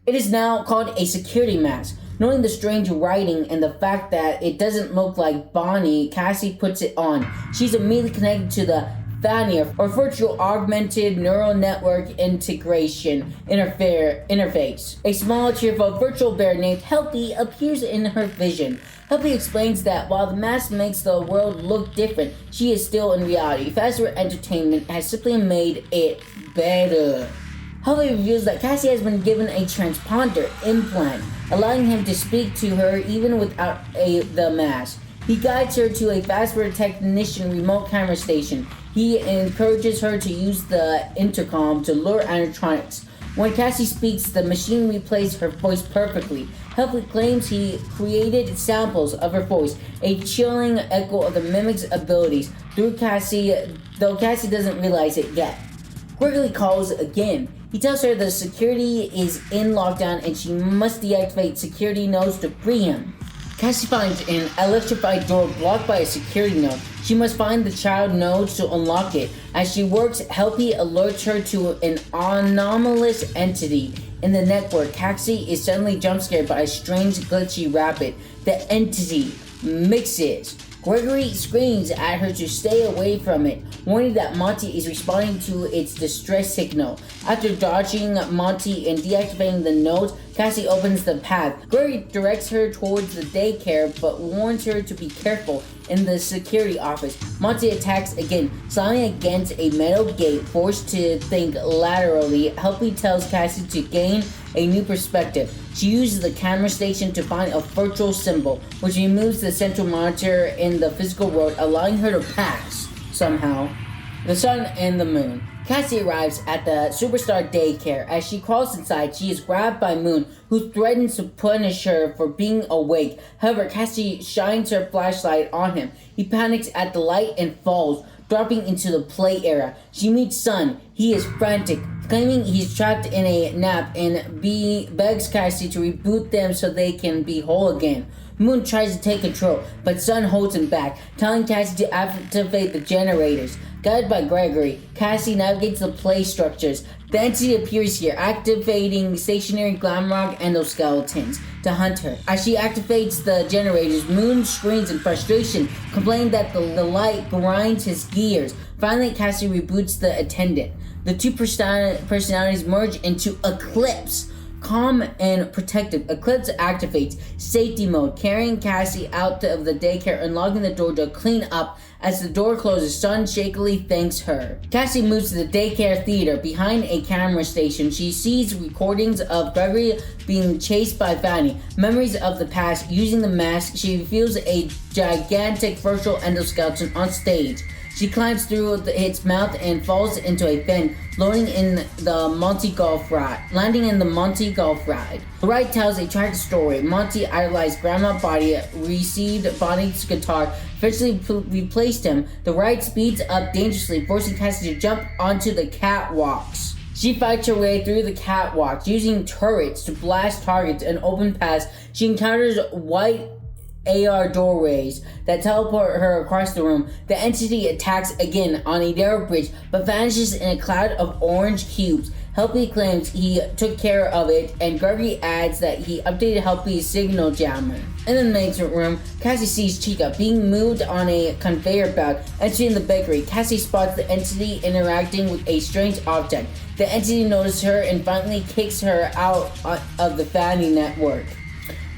It is now called a security mask. Knowing the strange writing and the fact that it doesn't look like Bonnie, Cassie puts it on. She's immediately connected to the FNAF, or Virtual Augmented Neural Network Integration interface. A small, cheerful virtual bear named Healthy appears in her vision. Healthy explains that while the mask makes the world look different, she is still in reality. Faster Entertainment has simply made it better. Healthy reveals that Cassie has been given a transponder implant, allowing him to speak to her even without the mask. He guides her to a Fastware Technician remote camera station. He encourages her to use the intercom to lure animatronics. When Cassie speaks, the machine replays her voice perfectly. Healthy claims he created samples of her voice, a chilling echo of the mimic's abilities, though Cassie doesn't realize it yet. Gregory calls again. He tells her the security is in lockdown and she must deactivate security nodes to free him. Cassie finds an electrified door blocked by a security node. She must find the child nodes to unlock it. As she works, Healthy alerts her to an anomalous entity in the network. Cassie is suddenly jump scared by a strange glitchy rabbit. The entity mixes. Gregory screams at her to stay away from it, warning that Monty is responding to its distress signal. After dodging Monty and deactivating the nodes, Cassie opens the path. Gregory directs her towards the daycare, but warns her to be careful in the security office. Monty attacks again, slamming against a metal gate, forced to think laterally. Healthy tells Cassie to gain a new perspective. She uses the camera station to find a virtual symbol, which removes the central monitor in the physical world, allowing her to pass, somehow. The Sun and the Moon. Cassie arrives at the Superstar daycare. As she crawls inside, she is grabbed by Moon, who threatens to punish her for being awake. However, Cassie shines her flashlight on him. He panics at the light and falls, dropping into the play area. She meets Sun. He is frantic, claiming he's trapped in a nap, and begs Cassie to reboot them so they can be whole again. Moon tries to take control, but Sun holds him back, telling Cassie to activate the generators. Guided by Gregory, Cassie navigates the play structures. The entity appears here, activating stationary Glamrock endoskeletons to hunt her. As she activates the generators, Moon screams in frustration, complaining that the light grinds his gears. Finally, Cassie reboots the attendant. The two personalities merge into Eclipse. Calm and protective, Eclipse activates safety mode, carrying Cassie out of the daycare and locking the door to clean up. As the door closes, Sun shakily thanks her. Cassie moves to the daycare theater. Behind a camera station, she sees recordings of Gregory being chased by Fanny. Memories of the past. Using the mask, she reveals a gigantic virtual endoskeleton on stage. She climbs through its mouth and falls into a vent, landing in the Monty Golf ride. The ride tells a tragic story. Monty idolized Grandma Bonnie, received Bonnie's guitar, eventually replaced him. The ride speeds up dangerously, forcing Cassie to jump onto the catwalks. She fights her way through the catwalks, using turrets to blast targets and open paths. She encounters white AR doorways that teleport her across the room. The entity attacks again on a narrow bridge, but vanishes in a cloud of orange cubes. Helpy claims he took care of it, and Gregory adds that he updated Helpy's signal jammer. In the maintenance room, Cassie sees Chica being moved on a conveyor belt. Entering the bakery, Cassie spots the entity interacting with a strange object. The entity notices her and finally kicks her out of the Fanny network.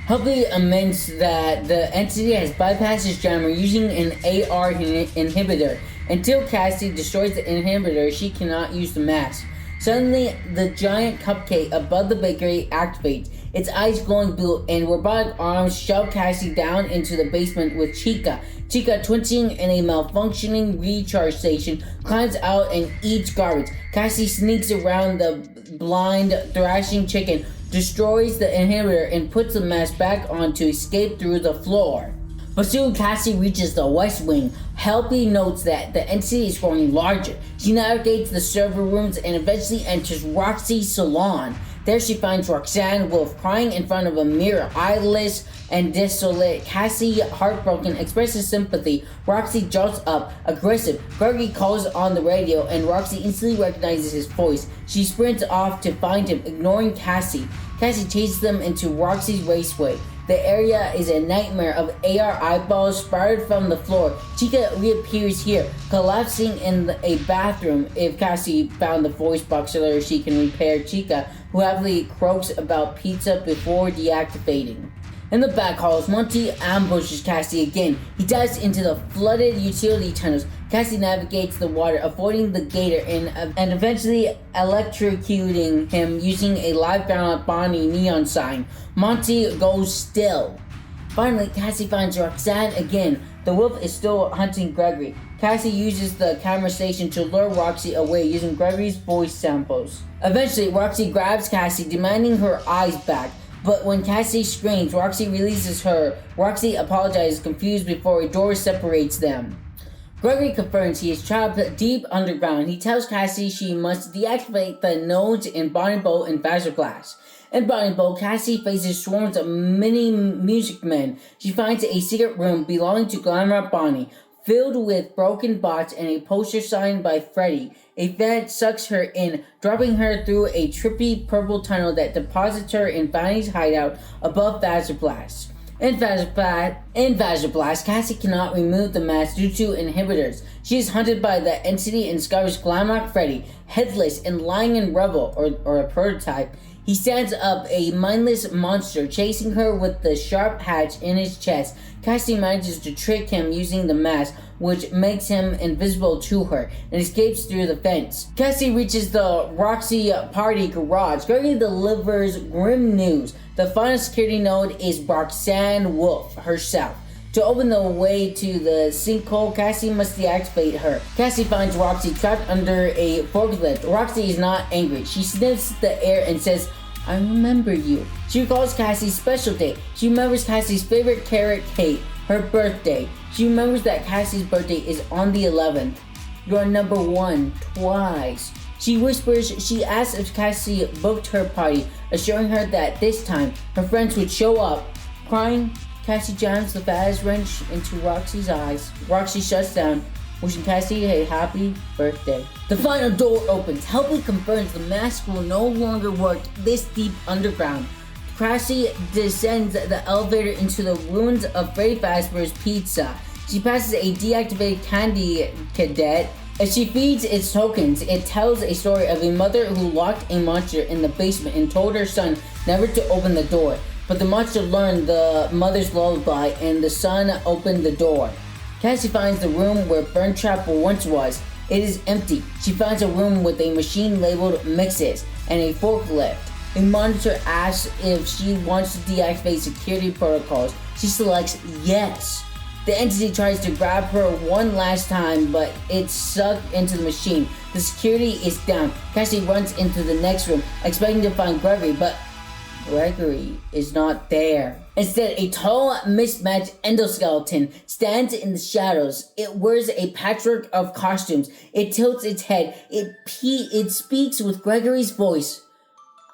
Helpy amends that the entity has bypassed his jammer using an AR inhibitor. Until Cassie destroys the inhibitor, she cannot use the mask. Suddenly, the giant cupcake above the bakery activates, its eyes glowing blue, and robotic arms shove Cassie down into the basement with Chica. Chica, twitching in a malfunctioning recharge station, climbs out and eats garbage. Cassie sneaks around the blind, thrashing chicken, destroys the inhibitor, and puts the mask back on to escape through the floor. But soon Cassie reaches the West Wing. Helpy notes that the entity is growing larger. She navigates the server rooms and eventually enters Roxy's salon. There she finds Roxanne Wolf crying in front of a mirror, eyeless and desolate. Cassie, heartbroken, expresses sympathy. Roxy jumps up, aggressive. Gregory calls on the radio and Roxy instantly recognizes his voice. She sprints off to find him, ignoring Cassie. Cassie chases them into Roxy's raceway. The area is a nightmare of AR eyeballs sprouted from the floor. Chica reappears here, collapsing in a bathroom. If Cassie found the voice box so she can repair Chica, who happily croaks about pizza before deactivating. In the back halls, Monty ambushes Cassie again. He dives into the flooded utility tunnels. Cassie navigates the water, avoiding the gator and eventually electrocuting him using a live Grandma Bonnie neon sign. Monty goes still. Finally, Cassie finds Roxanne again. The wolf is still hunting Gregory. Cassie uses the camera station to lure Roxy away using Gregory's voice samples. Eventually, Roxy grabs Cassie, demanding her eyes back. But when Cassie screams, Roxy releases her. Roxy apologizes, confused, before a door separates them. Gregory confirms he is trapped deep underground. He tells Cassie she must deactivate the nodes in Bonnie Bow and Faster Blast. In Bonnie Bow, Cassie faces swarms of mini music men. She finds a secret room belonging to Glamour Bonnie, filled with broken bots and a poster signed by Freddy. A vent sucks her in, dropping her through a trippy purple tunnel that deposits her in Fanny's hideout above Faster Blast. In Faster Blast, Cassie cannot remove the mask due to inhibitors. She is hunted by the entity and discovers Glamrock Freddy, headless and lying in rubble, or a prototype. He stands up, a mindless monster, chasing her with the sharp hatch in his chest. Cassie manages to trick him using the mask, which makes him invisible to her, and escapes through the fence. Cassie reaches the Roxy party garage. Gregory delivers grim news. The final security node is Roxanne Wolf herself. To open the way to the sinkhole, Cassie must deactivate her. Cassie finds Roxy trapped under a forklift. Roxy is not angry. She sniffs the air and says, I remember you. She recalls Cassie's special day. She remembers Cassie's favorite carrot cake, her birthday. She remembers that Cassie's birthday is on the 11th. You're number 1 twice. She whispers. She asks if Cassie booked her party, assuring her that this time her friends would show up. Crying, Cassie jams the fattest wrench into Roxy's eyes. Roxy shuts down, wishing Cassie a happy birthday. The final door opens. Helping confirms the mask will no longer work this deep underground. Cassie descends the elevator into the ruins of Freddy Fazbear's Pizza. She passes a deactivated candy cadet. As she feeds its tokens, it tells a story of a mother who locked a monster in the basement and told her son never to open the door. But the monster learned the mother's lullaby and the son opened the door. Cassie finds the room where Burntrap once was. It is empty. She finds a room with a machine labeled Mixes and a forklift. A monitor asks if she wants to deactivate security protocols. She selects yes. The entity tries to grab her one last time, but it's sucked into the machine. The security is down. Cassie runs into the next room, expecting to find Gregory, but Gregory is not there. Instead, a tall, mismatched endoskeleton stands in the shadows. It wears a patchwork of costumes. It tilts its head. It speaks with Gregory's voice.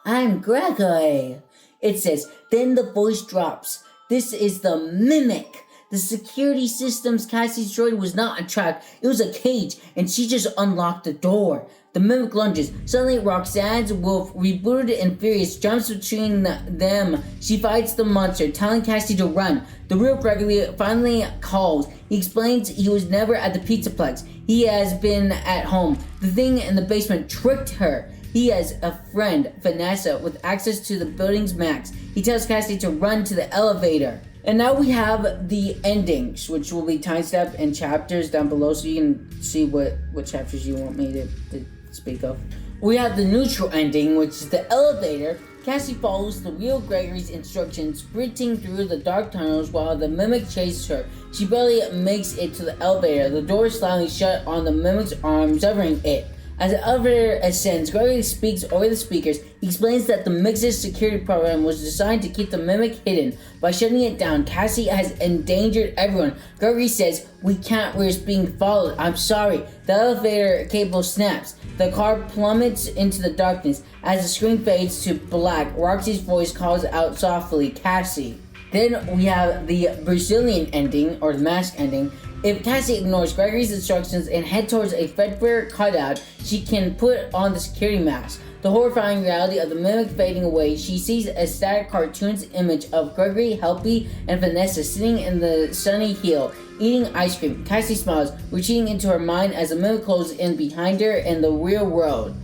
I'm Gregory, it says. Then the voice drops. This is the Mimic. The security systems Cassie destroyed was not a trap, it was a cage, and she just unlocked the door. The Mimic lunges. Suddenly, Roxanne's wolf, rebooted and furious, jumps between them. She fights the monster, telling Cassie to run. The real Gregory finally calls. He explains he was never at the Pizzaplex. He has been at home. The thing in the basement tricked her. He has a friend, Vanessa, with access to the building's max. He tells Cassie to run to the elevator. And now we have the endings, which will be timestamped in chapters down below, so you can see what chapters you want me to speak of. We have the neutral ending, which is the elevator. Cassie follows the real Gregory's instructions, sprinting through the dark tunnels while the Mimic chases her. She barely makes it to the elevator. The door is slightly shut on the Mimic's arm, severing it. As the elevator ascends, Gregory speaks over the speakers. He explains that the Mix's security program was designed to keep the Mimic hidden. By shutting it down, Cassie has endangered everyone. Gregory says, we can't risk being followed. I'm sorry. The elevator cable snaps. The car plummets into the darkness. As the screen fades to black, Roxy's voice calls out softly, Cassie. Then we have the Brazilian ending, or the mask ending. If Cassie ignores Gregory's instructions and heads towards a Fredbear cutout, she can put on the security mask. The horrifying reality of the Mimic fading away, she sees a static cartoon's image of Gregory, Helpy, and Vanessa sitting in the sunny hill, eating ice cream. Cassie smiles, retreating into her mind as the Mimic closes in behind her in the real world.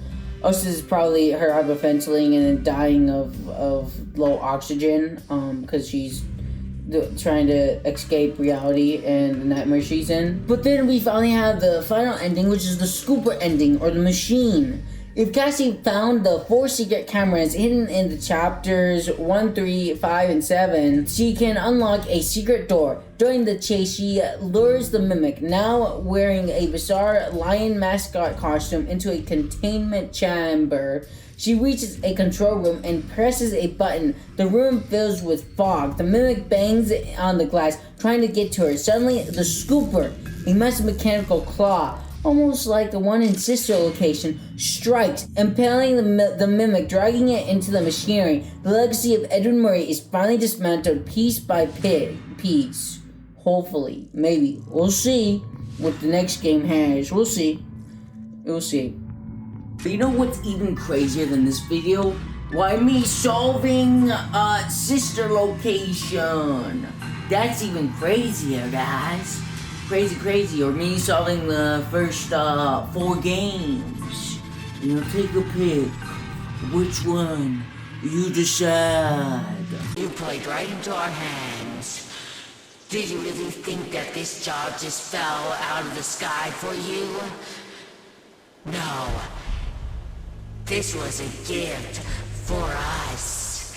Oh, so this is probably her hyperventilating and then dying of low oxygen, because she's trying to escape reality and the nightmare she's in. But then we finally have the final ending, which is the scooper ending, or the machine. If Cassie found the 4 secret cameras hidden in the chapters 1, 3, 5, and 7, she can unlock a secret door. During the chase, she lures the Mimic, now wearing a bizarre lion mascot costume, into a containment chamber. She reaches a control room and presses a button. The room fills with fog. The Mimic bangs on the glass, trying to get to her. Suddenly, the scooper, a massive mechanical claw, almost like the one in Sister location, strikes, impaling the Mimic, dragging it into the machinery. The legacy of Edwin Murray is finally dismantled piece by piece. Hopefully. Maybe. We'll see what the next game has. We'll see. We'll see. But you know what's even crazier than this video? Why, me solving Sister location. That's even crazier, guys. Crazy, or me solving the first 4 games. You know, take a pick. Which one? You decide. You played right into our hands. Did you really think that this job just fell out of the sky for you? No. This was a gift for us.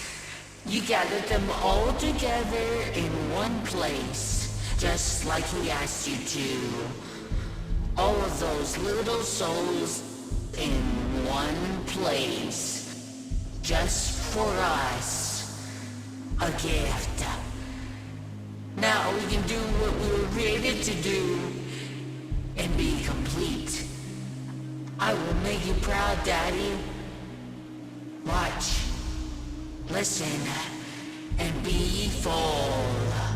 You gathered them all together in one place, just like he asked you to. All of those little souls in one place, just for us, a gift. Now we can do what we were created to do and be complete. I will make you proud, Daddy. Watch, listen, and be full.